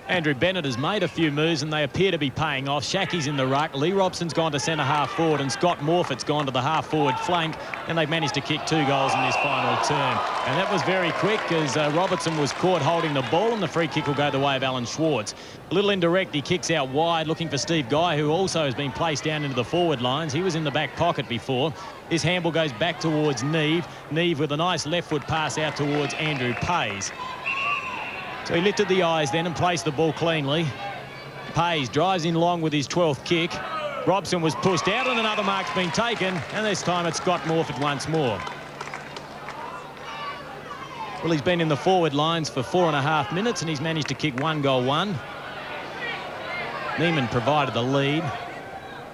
Andrew Bennett has made a few moves and they appear to be paying off. Shackey's in the ruck. Lee Robson's gone to centre-half forward and Scott Morfitt's gone to the half-forward flank, and they've managed to kick 2 goals in this final term. And that was very quick as Robertson was caught holding the ball, and the free kick will go the way of Alan Schwartz. A little indirect, he kicks out wide looking for Steve Guy, who also has been placed down into the forward lines. He was in the back pocket before. This handball goes back towards Neve. Neve with a nice left foot pass out towards Andrew Pays. So he lifted the eyes then and placed the ball cleanly. Pays drives in long with his 12th kick. Robson was pushed out and another mark's been taken, and this time it's Scott Morfitt once more. Well, he's been in the forward lines for 4.5 minutes and he's managed to kick 1 goal 1. Neiman provided the lead.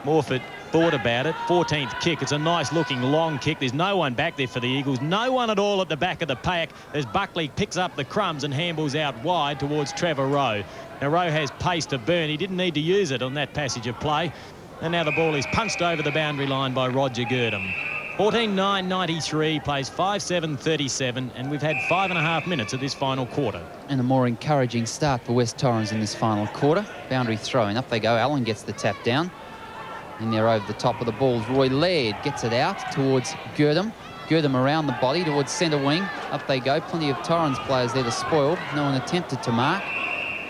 Morfitt thought about it. 14th kick. It's a nice looking long kick. There's no one back there for the Eagles. No one at all at the back of the pack as Buckley picks up the crumbs and handballs out wide towards Trevor Rowe. Now Rowe has pace to burn. He didn't need to use it on that passage of play. And now the ball is punched over the boundary line by Roger Girdham. 14-9-93, plays 5-7-37, and we've had 5.5 minutes of this final quarter. And a more encouraging start for West Torrens in this final quarter. Boundary throwing. Up they go. Allen gets the tap down. In there over the top of the balls, Roy Laird gets it out towards Girdham. Girdham around the body towards centre wing. Up they go. Plenty of Torrens players there to spoil. No one attempted to mark.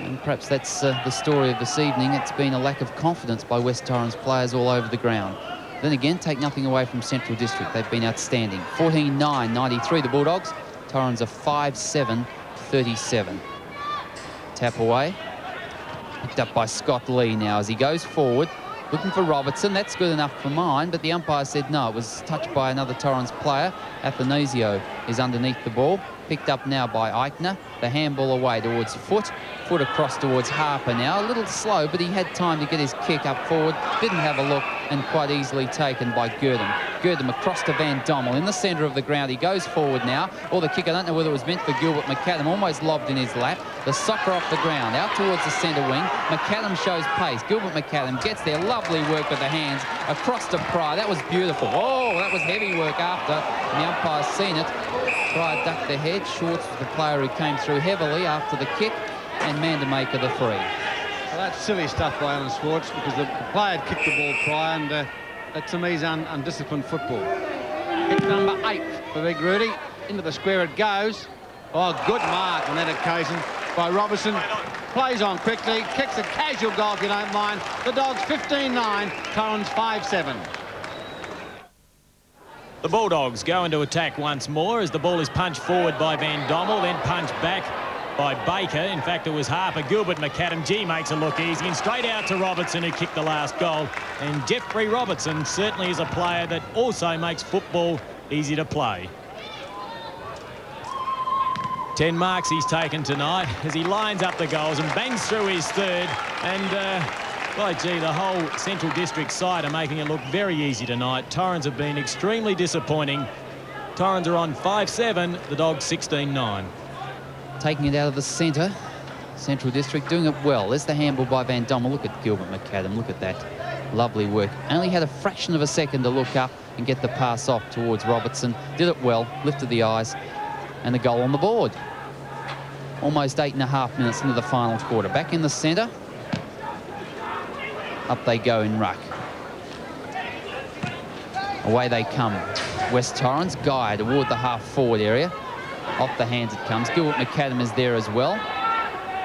And perhaps that's the story of this evening. It's been a lack of confidence by West Torrens players all over the ground. Then again, take nothing away from Central District. They've been outstanding. 14-9-93 the Bulldogs. Torrens are 5-7-37. Tap away. Picked up by Scott Lee now as he goes forward. Looking for Robertson. That's good enough for mine, but the umpire said no. It was touched by another Torrens player. Athanasio is underneath the ball. Picked up now by Eichner. The handball away towards Foot. Foot across towards Harper now. A little slow, but he had time to get his kick up forward. Didn't have a look and quite easily taken by Girdham. Girdham across to Van Dommel in the centre of the ground. He goes forward now. Or the kick, I don't know whether it was meant for Gilbert McAdam. Almost lobbed in his lap. The soccer off the ground. Out towards the centre wing. McAdam shows pace. Gilbert McAdam gets there. Lovely work with the hands. Across to Pryor. That was beautiful. Oh, that was heavy work after. And the umpire's seen it. Pryor ducked the head. Schwartz was the player who came through heavily after the kick. And Mandamaker the free. Well, that's silly stuff by Alan Schwartz because the player had kicked the ball prior, and that to me is undisciplined football. Kick number 8 for Big Rudy. Into the square it goes. Oh, good mark on that occasion by Robertson. Plays on quickly, kicks a casual goal if you don't mind. The Dogs 15-9, Torrens 5-7. The Bulldogs go into attack once more as the ball is punched forward by Van Dommel, then punched back by Baker. In fact, it was Harper. Gilbert McAdam, G makes it look easy, and straight out to Robertson, who kicked the last goal. And Jeffrey Robertson certainly is a player that also makes football easy to play. 10 marks he's taken tonight as he lines up the goals and bangs through his third. And, well, gee, the whole Central District side are making it look very easy tonight. Torrens have been extremely disappointing. Torrens are on 5-7, the Dogs 16-9. Taking it out of the centre. Central District doing it well. There's the handball by Van Dommel. Look at Gilbert McAdam. Look at that. Lovely work. Only had a fraction of a second to look up and get the pass off towards Robertson. Did it well. Lifted the eyes. And the goal on the board. Almost 8.5 minutes into the final quarter. Back in the centre. Up they go in ruck. Away they come. West Torrens. Guy toward the half-forward area. Off the hands it comes. Gilbert McAdam is there as well.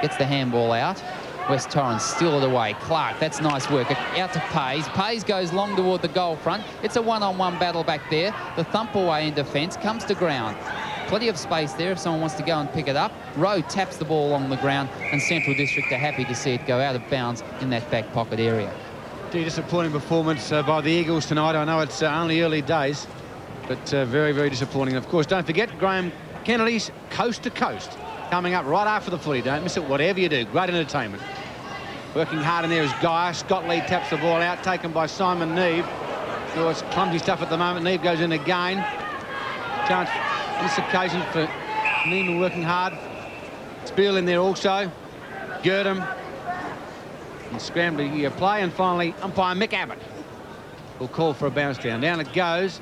Gets the handball out. West Torrens steal it away. Clark, that's nice work. Out to Pays. Pays goes long toward the goal front. It's a one-on-one battle back there. The thump away in defence comes to ground. Plenty of space there if someone wants to go and pick it up. Rowe taps the ball along the ground, and Central District are happy to see it go out of bounds in that back pocket area. Disappointing performance by the Eagles tonight. I know it's only early days. But very, very disappointing. Of course, don't forget Graham Kennedy's Coast to Coast coming up right after the footy. Don't miss it, whatever you do. Great entertainment. Working hard in there is Guy. Scott Lee taps the ball out, taken by Simon Neve. So it's clumsy stuff at the moment. Neve goes in again. Chance on this occasion for Neiman working hard. Spiel in there also. Girdham. And scrambling play. And finally, umpire Mick Abbott will call for a bounce down. Down it goes.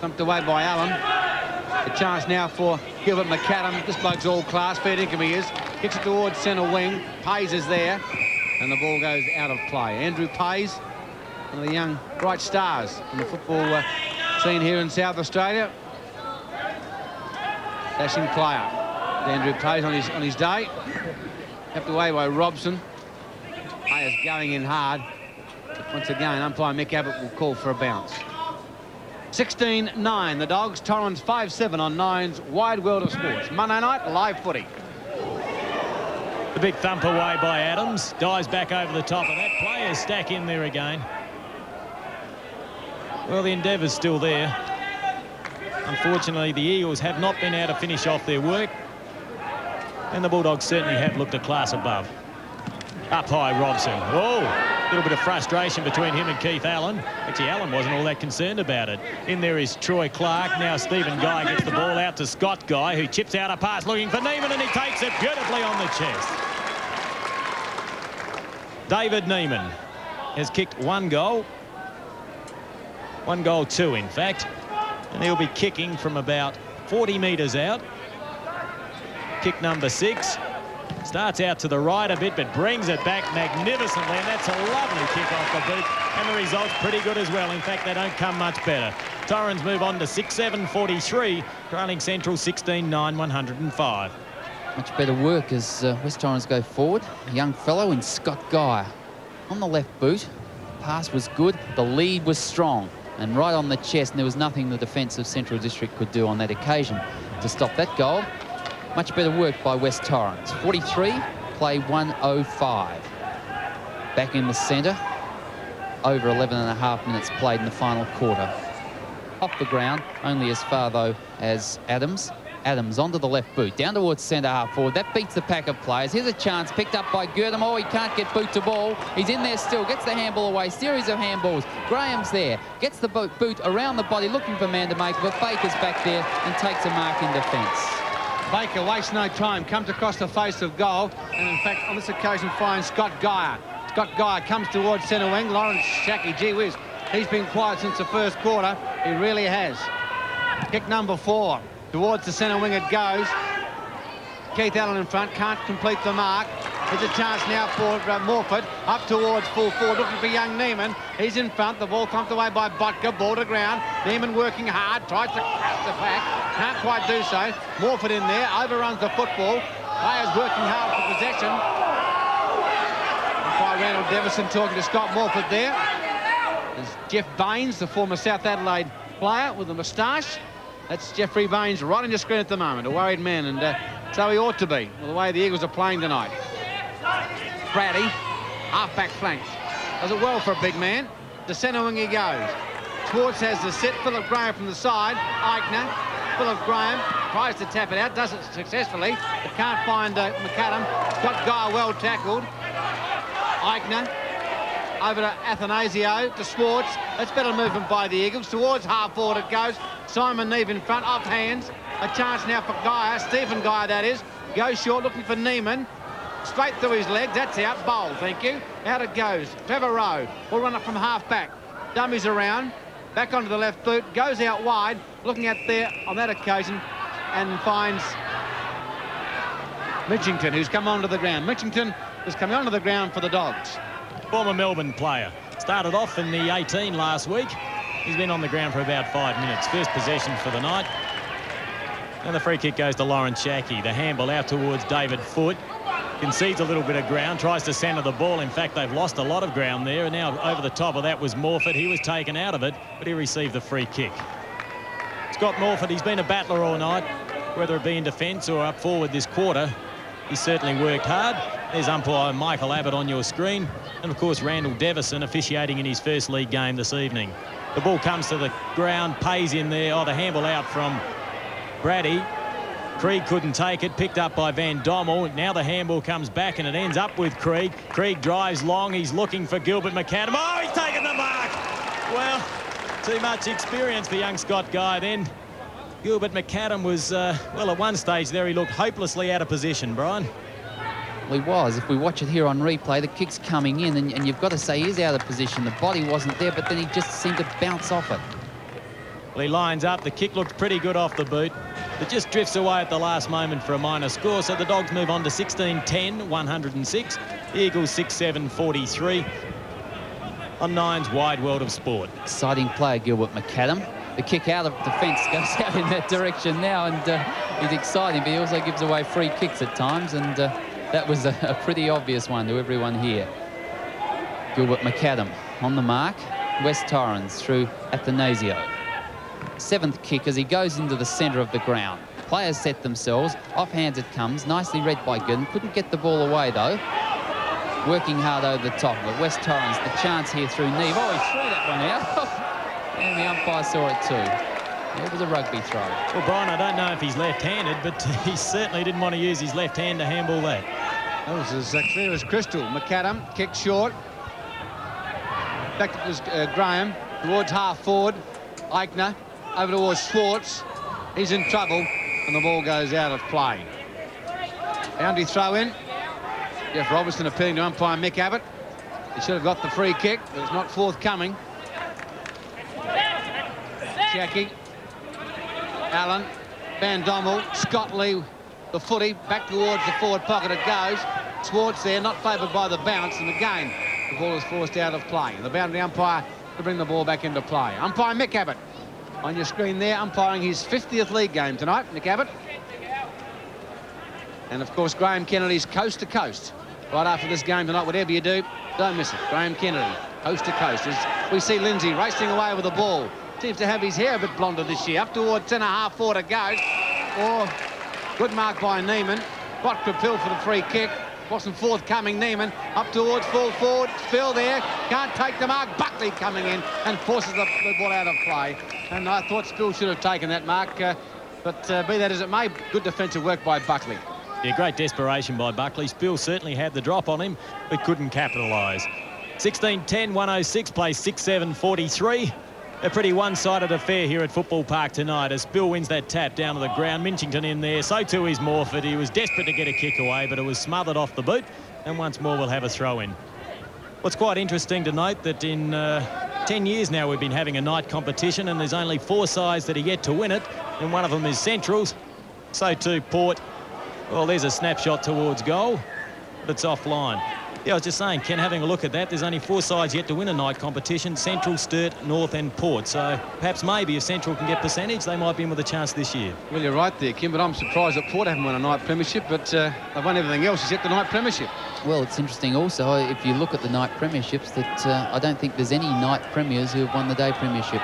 Thumped away by Allen. A chance now for Gilbert McAdam. This bloke's all class. Fair dinkum he is. Kicks it towards centre wing. Pays is there. And the ball goes out of play. Andrew Pays, one of the young bright stars in the football scene here in South Australia. Dashing player. Andrew Pays on his day. Kept away by Robson. Players going in hard. But once again, umpire Mick Abbott will call for a bounce. 16-9, the Dogs. Torrens 5-7 on Nine's Wide World of Sports. Monday night, live footy. The big thump away by Adams. Dives back over the top of that. Players stack in there again. Well, the endeavour's still there. Unfortunately, the Eagles have not been able to finish off their work. And the Bulldogs certainly have looked a class above. Up high, Robson. Oh, a little bit of frustration between him and Keith Allen. Actually, Allen wasn't all that concerned about it. In there is Troy Clark. Now Stephen Guy gets the ball out to Scott Guy, who chips out a pass looking for Neiman, and he takes it beautifully on the chest. David Neiman has kicked one goal. 1 goal, 2 in fact. And he'll be kicking from about 40 metres out. Kick number 6. Starts out to the right a bit, but brings it back magnificently, and that's a lovely kick off the boot. And the result's pretty good as well. In fact, they don't come much better. Torrens move on to 6-7-43, trailing Central 16-9, 105. Much better work as West Torrens go forward. A young fellow in Scott Guy on the left boot. Pass was good. The lead was strong and right on the chest, and there was nothing the defence of Central District could do on that occasion to stop that goal. Much better work by West Torrens. 43, play 105. Back in the centre. Over 11.5 minutes played in the final quarter. Off the ground, only as far though as Adams. Adams onto the left boot, down towards centre half forward. That beats the pack of players. Here's a chance picked up by Girdham. Oh, he can't get boot to ball. He's in there still, gets the handball away. Series of handballs. Graham's there, gets the boot around the body, looking for man to make, but Baker's back there and takes a mark in defence. Baker wastes no time, comes across the face of goal, and in fact on this occasion finds Scott Geyer. Scott Geyer comes towards centre wing. Lawrence Shackey, gee whiz, he's been quiet since the first quarter. He really has. Kick number 4. Towards the centre wing it goes. Keith Allen in front, can't complete the mark. There's a chance now for Morford, up towards full forward, looking for young Neiman. He's in front, the ball thumped away by Botka, ball to ground. Neiman working hard, tries to crash the pack, can't quite do so. Morford in there, overruns the football. Players working hard for possession. By Randall Devison talking to Scott Morford there. There's Jeff Baines, the former South Adelaide player with a moustache. That's Jeffrey Baines right on your screen at the moment, a worried man, and so he ought to be, with the way the Eagles are playing tonight. Brady, half-back flank. Does it well for a big man. The centre wing he goes. Schwartz has the set. Philip Graham from the side. Eichner. Philip Graham tries to tap it out. Does it successfully, but can't find McAdam. Scott Guy well tackled. Eichner. Over to Athanasio, to Schwartz. That's better movement by the Eagles. Towards half forward it goes. Simon Neve in front, off hands. A chance now for Geyer, Stephen Geyer that is. Goes short, looking for Neiman. Straight through his legs, that's out. Bowl, thank you. Out it goes. Trevor Rowe will run up from half back. Dummies around. Back onto the left boot. Goes out wide. Looking at there on that occasion. And finds Mitchington, who's come onto the ground. Mitchington is coming onto the ground for the Dogs. Former Melbourne player. Started off in the 18 last week. He's been on the ground for about 5 minutes. First possession for the night. And the free kick goes to Lawrence Shackey. The handball out towards David Foote. Concedes a little bit of ground, tries to centre the ball. In fact, they've lost a lot of ground there. And now over the top of that was Morford. He was taken out of it, but he received the free kick. Scott Morford, he's been a battler all night, whether it be in defence or up forward this quarter. He's certainly worked hard. There's umpire Michael Abbott on your screen. And, of course, Randall Devison officiating in his first league game this evening. The ball comes to the ground, pays in there. Oh, the handball out from Brady. Krieg couldn't take it, picked up by Van Dommel. Now the handball comes back and it ends up with Krieg. Krieg drives long. He's looking for Gilbert McAdam. Oh, he's taken the mark. Well, too much experience for young Scott Guy then. Gilbert McAdam was, well, at one stage there he looked hopelessly out of position, Brian. Well, he was. If we watch it here on replay, the kick's coming in and you've got to say he's out of position. The body wasn't there, but then he just seemed to bounce off it. Well, he lines up. The kick looked pretty good off the boot. It just drifts away at the last moment for a minor score. So the Dogs move on to 16-10, 106. The Eagles 6-7, 43. On Nine's wide world of sport. Exciting player, Gilbert McAdam. The kick out of defence goes out in that direction now, and he's exciting, but he also gives away free kicks at times, and that was a pretty obvious one to everyone here. Gilbert McAdam on the mark. West Torrens through Athanasio. 7th kick as he goes into the centre of the ground. Players set themselves. Off hands it comes. Nicely read by Gooden. Couldn't get the ball away, though. Working hard over the top of it. West Torrens, the chance here through Neve. Oh, he threw that one out. And the umpire saw it too. It was a rugby throw. Well, Brian, I don't know if he's left-handed, but he certainly didn't want to use his left hand to handball that. That was as clear as crystal. McAdam kicked short. Back it was Graham towards half forward. Eichner over towards Schwartz. He's in trouble and the ball goes out of play. Boundary throw in. Jeff Robertson appealing to umpire Mick Abbott. He should have got the free kick, but it's not forthcoming. Jackie, Allen, Van Dommel, Scott Lee, the footy, back towards the forward pocket it goes. Schwartz there, not favoured by the bounce, and again, the ball is forced out of play. The boundary umpire to bring the ball back into play. Umpire Mick Abbott on your screen there, umpiring his 50th league game tonight, Mick Abbott. And, of course, Graham Kennedy's coast to coast. Right after this game tonight, whatever you do, don't miss it. Graham Kennedy, coast to coast, as we see Lindsay racing away with the ball. Seems to have his hair a bit blonder this year. Up towards 10.5 forward it goes. Oh, good mark by Neiman. Botker Pill for the free kick. Wasn't forthcoming. Neiman up towards full forward. Spill there. Can't take the mark. Buckley coming in and forces the ball out of play. And I thought Spill should have taken that mark. But be that as it may, good defensive work by Buckley. Yeah, great desperation by Buckley. Spill certainly had the drop on him, but couldn't capitalise. 16-10, 106, plays 6-7, 43. A pretty one-sided affair here at Football Park tonight as Bill wins that tap down to the ground. Minchington in there, so too is Morford. He was desperate to get a kick away, but it was smothered off the boot, and once more we'll have a throw-in. What's quite interesting to note that in 10 years now we've been having a night competition, and there's only 4 sides that are yet to win it, and one of them is Central's. So too Port. Well, there's a snapshot towards goal, but it's offline. Yeah, I was just saying, Ken, having a look at that, there's only 4 sides yet to win a night competition: Central, Sturt, North and Port. So perhaps maybe if Central can get percentage, they might be in with a chance this year. Well, you're right there, Kim, but I'm surprised that Port haven't won a night premiership, but they've won everything else except the night premiership. Well, it's interesting also, if you look at the night premierships, that I don't think there's any night premiers who have won the day premiership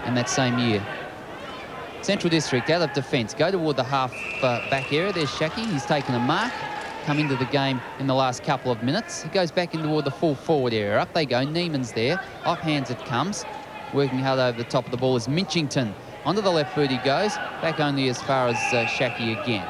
in that same year. Central District out of defence, go toward the half back area. There's Shaki, he's taken a mark. Come into the game in the last couple of minutes. He goes back in toward the full forward area. Up they go. Neiman's there. Off hands it comes. Working hard over the top of the ball is Minchington. Onto the left boot he goes. Back only as far as Shaki again.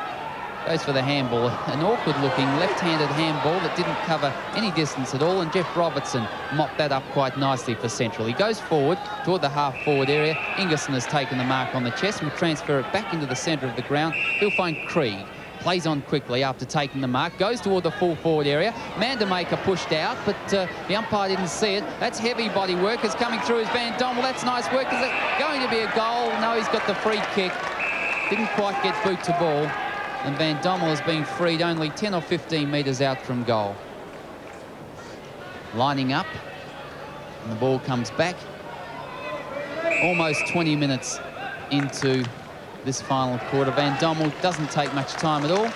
Goes for the handball. An awkward-looking left-handed handball that didn't cover any distance at all, and Jeff Robertson mopped that up quite nicely for Central. He goes forward toward the half-forward area. Ingerson has taken the mark on the chest. Will transfer it back into the centre of the ground. He'll find Krieg. Plays on quickly after taking the mark. Goes toward the full forward area. Mandamaker pushed out, but the umpire didn't see it. That's heavy body work. It's coming through as Van Dommel. That's nice work. Is it going to be a goal? No, he's got the free kick. Didn't quite get boot to ball. And Van Dommel has been freed only 10 or 15 metres out from goal. Lining up. And the ball comes back. Almost 20 minutes into this final quarter. Van Dommel doesn't take much time at all.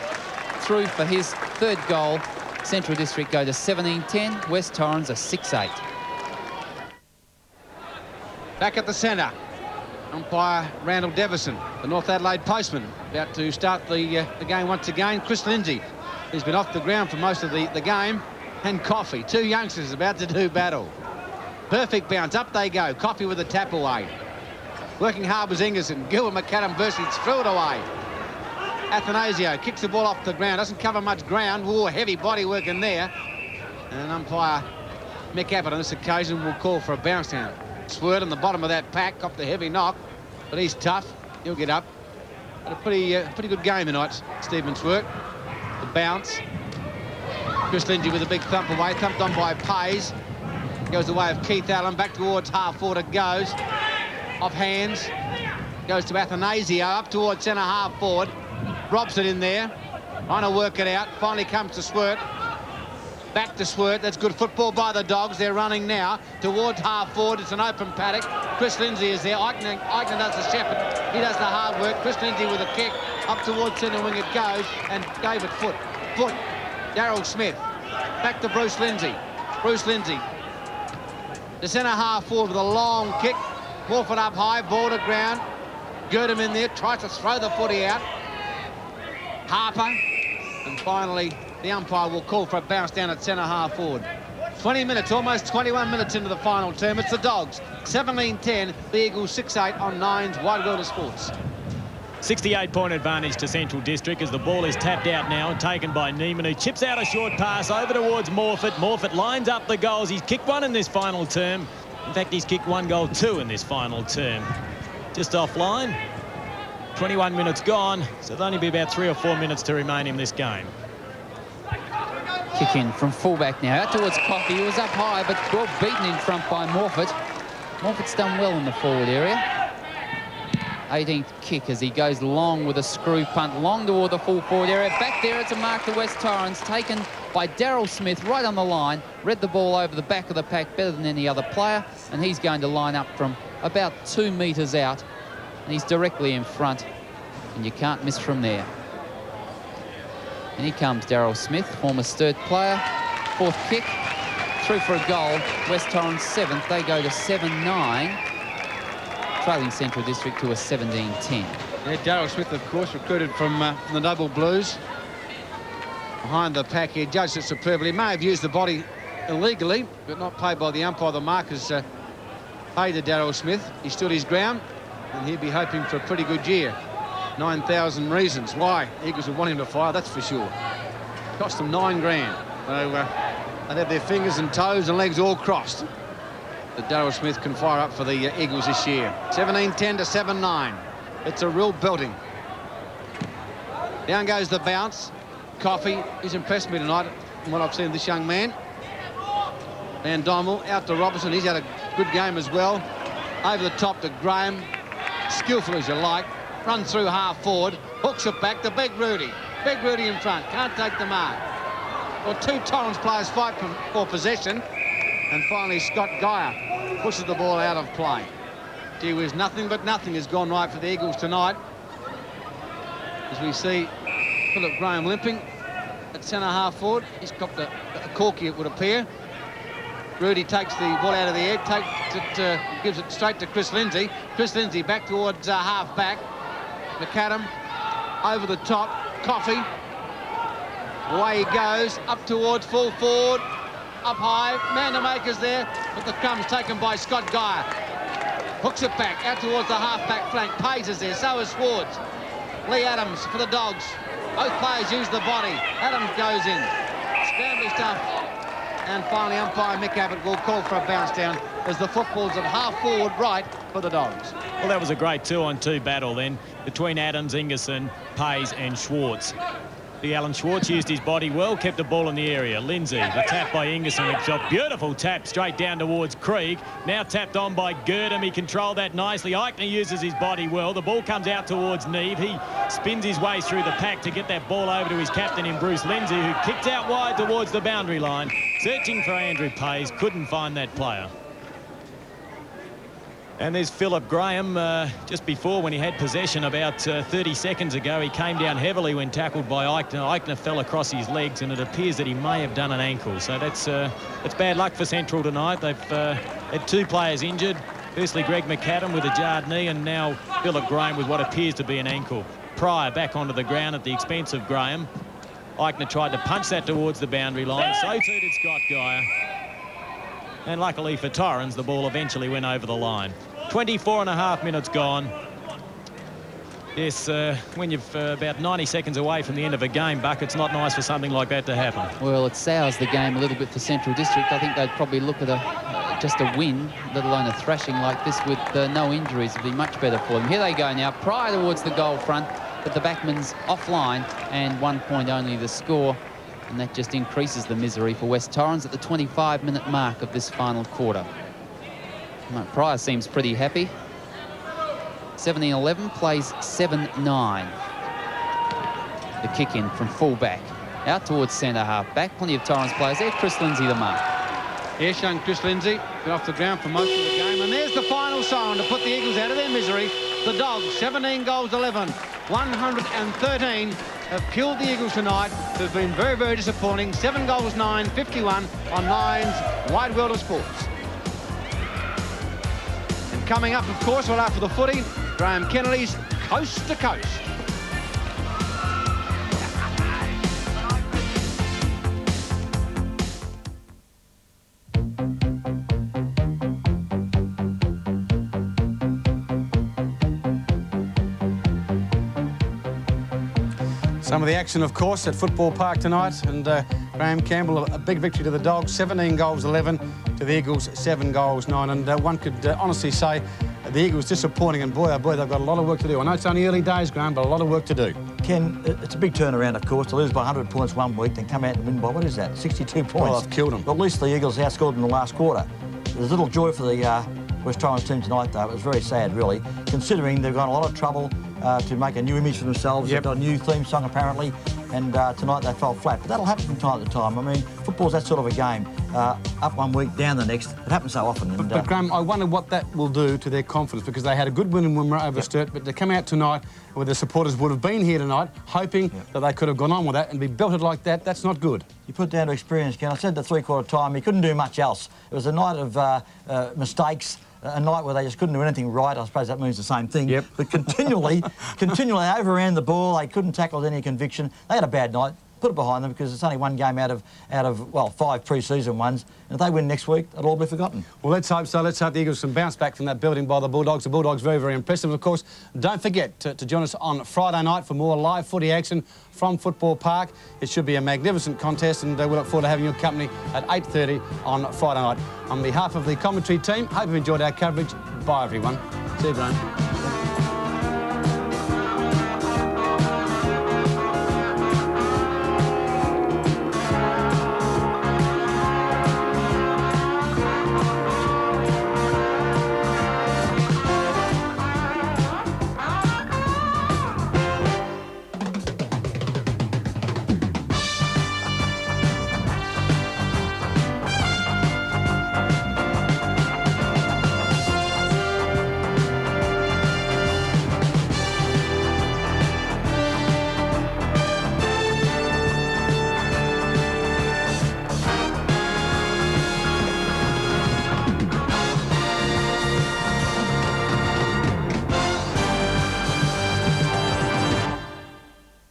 Through for his 3rd goal. Central District go to 17-10. West Torrens are 6-8. Back at the centre, umpire Randall Devison, the North Adelaide postman, about to start the game once again. Chris Lindsay He's been off the ground for most of the game. And Coffey, two youngsters about to do battle. Perfect bounce, up they go. Coffey with a tap away. Working hard was Ingerson. Gilbert McAdam versus threw it away. Athanasio kicks the ball off the ground, doesn't cover much ground. Ooh, heavy body work in there. And umpire Mick Abbott on this occasion will call for a bounce down. Swert on the bottom of that pack, got the heavy knock, but he's tough. He'll get up. Had a pretty good game tonight, Stephen Swert. The bounce. Chris Lindsay with a big thump away, thumped on by Pays. Goes the way of Keith Allen, back towards half forward it goes. Off hands. Goes to Athanasio, up towards centre half forward. Robs it in there. Trying to work it out. Finally comes to Swert. Back to Swert. That's good football by the Dogs. They're running now towards half forward. It's an open paddock. Chris Lindsay is there. Eichner does the shepherd. He does the hard work. Chris Lindsay with a kick. Up towards centre wing it goes. And David Foot. Daryl Smith. Back to Bruce Lindsay. Bruce Lindsay. The centre half forward with a long kick. Morford up high. Ball to ground. Girdham in there. Tries to throw the footy out. Harper. And finally, the umpire will call for a bounce down at centre half forward. 20 minutes, almost 21 minutes into the final term. It's the Dogs, 17-10. The Eagles 6-8 on Nine's Wide World of Sports. 68-point advantage to Central District as the ball is tapped out now and taken by Neiman, who chips out a short pass over towards Morford. Morford lines up the goals. He's kicked one in this final term. In fact, he's kicked 1 goal, 2 in this final term. Just offline. 21 minutes gone, so there'll only be about 3 or 4 minutes to remain in this game. Kick in from fullback now, out towards Coffey. He was up high, but well beaten in front by Morford. Morford's done well in the forward area. 18th kick as he goes long with a screw punt, long toward the full forward area. Back there, it's a mark to West Torrens, taken by Daryl Smith right on the line. Read the ball over the back of the pack better than any other player, and he's going to line up from about 2 metres out. And he's directly in front, and you can't miss from there. And here comes Daryl Smith, former Sturt player. 4th kick, through for a goal. West Torrens 7th, they go to 7-9. Trailing Central District to a 17-10. Yeah, Daryl Smith, of course, recruited from the Noble Blues. Behind the pack here, judged it superbly. May have used the body illegally, but not paid by the umpire. The markers paid to Daryl Smith. He stood his ground, and he'd be hoping for a pretty good year. 9,000 reasons why Eagles would want him to fire, that's for sure. Cost them $9 grand. So they'd have their fingers and toes and legs all crossed that Daryl Smith can fire up for the Eagles this year. 17-10 to 7-9. It's a real belting. Down goes the bounce. Coffey, he's impressed me tonight from what I've seen of this young man. Van Dymmel out to Robertson. He's had a good game as well. Over the top to Graham. Skillful as you like. Run through half forward. Hooks it back to Big Rudy. Big Rudy in front. Can't take the mark. Well, 2 Torrens players fight for possession. And finally, Scott Geyer pushes the ball out of play. Gee whiz, nothing but nothing has gone right for the Eagles tonight. As we see Philip Graham limping at centre half forward. He's copped a corky, it would appear. Rudy takes the ball out of the air, gives it straight to Chris Lindsay. Chris Lindsay back towards half back. McAdam over the top. Coffey. Away he goes, up towards full forward. Up high, man to makers there, but the crumb's taken by Scott Geyer. Hooks it back, out towards the half-back flank. Pays is there, so is Swartz. Lee Adams for the Dogs. Both players use the body. Adams goes in. Scrambly stuff. And finally, umpire Mick Abbott will call for a bounce down as the football's at half-forward right for the Dogs. Well, that was a great 2-on-2 battle then between Adams, Ingerson, Pays and Schwartz. The Alan Schwartz used his body well, kept the ball in the area. Lindsay, the tap by Ingerson, a shot, beautiful tap straight down towards Krieg. Now tapped on by Girdham. He controlled that nicely. Eichner uses his body well. The ball comes out towards Neve. He spins his way through the pack to get that ball over to his captain in Bruce Lindsay, who kicked out wide towards the boundary line. Searching for Andrew Pays, couldn't find that player. And there's Philip Graham just before, when he had possession about 30 seconds ago. He came down heavily when tackled by Eichner. Eichner fell across his legs, and it appears that he may have done an ankle. So that's bad luck for Central tonight. They've had 2 players injured. Firstly, Greg McAdam with a jarred knee, and now Philip Graham with what appears to be an ankle. Pryor back onto the ground at the expense of Graham. Eichner tried to punch that towards the boundary line. So too did Scott Geyer. And luckily for Torrens, the ball eventually went over the line. 24.5 minutes gone. Yes, when you're about 90 seconds away from the end of a game, Buck, it's not nice for something like that to happen. Well, it sours the game a little bit for Central District. I think they'd probably look at just a win, let alone a thrashing like this with no injuries. Would be much better for them. Here they go now, Pryor towards the goal front, but the backman's offline, and 1 point only the score. And that just increases the misery for West Torrens at the 25-minute mark of this final quarter. Pryor seems pretty happy. 17-11 plays 7-9. The kick in from full-back. Out towards centre-half back. Plenty of Torrens players there. Chris Lindsay the mark. Yes, young Chris Lindsay been off the ground for most of the game. And there's the final siren to put the Eagles out of their misery. The Dogs, 17 goals 11. 113 have killed the Eagles tonight, who've been very, very disappointing. 7 goals 9, 51 on Nine's Wide World of Sports. And coming up, of course, well after the footy, Graham Kennedy's Coast to Coast. Some of the action, of course, at Football Park tonight, and Graham Campbell, a big victory to the Dogs, 17 goals 11 to the Eagles, 7 goals 9, and one could honestly say the Eagles disappointing, and boy, oh boy, they've got a lot of work to do. I know it's only early days, Graham, but a lot of work to do. Ken, it's a big turnaround, of course, to lose by 100 points one week, then come out and win by, what is that, 62 points? Well, I've killed them. But at least the Eagles outscored in the last quarter. There's little joy for the West Torrens team tonight, though. It was very sad, really, considering they've got a lot of trouble to make a new image for themselves. Yep. They've got a new theme song, apparently, and tonight they fell flat. But that'll happen from time to time. I mean, football's that sort of a game. Up one week, down the next. It happens so often. And, but Graham, I wonder what that will do to their confidence, because they had a good win in Wimmera over Sturt, but to come out tonight where the supporters would have been here tonight, hoping that they could have gone on with that and be belted like that, that's not good. You put it down to experience, Ken. I said the three-quarter time, he couldn't do much else. It was a night of mistakes, a night where they just couldn't do anything right. I suppose that means the same thing. Yep. But continually overran the ball. They couldn't tackle with any conviction. They had a bad night. Put it behind them, because it's only one game out of well, 5 pre-season ones. And if they win next week, it'll all be forgotten. Well, let's hope so. Let's hope the Eagles can bounce back from that building by the Bulldogs. The Bulldogs very, very impressive. Of course, don't forget to join us on Friday night for more live footy action from Football Park. It should be a magnificent contest, and we look forward to having your company at 8:30 on Friday night. On behalf of the commentary team, hope you've enjoyed our coverage. Bye, everyone. See you, Graham.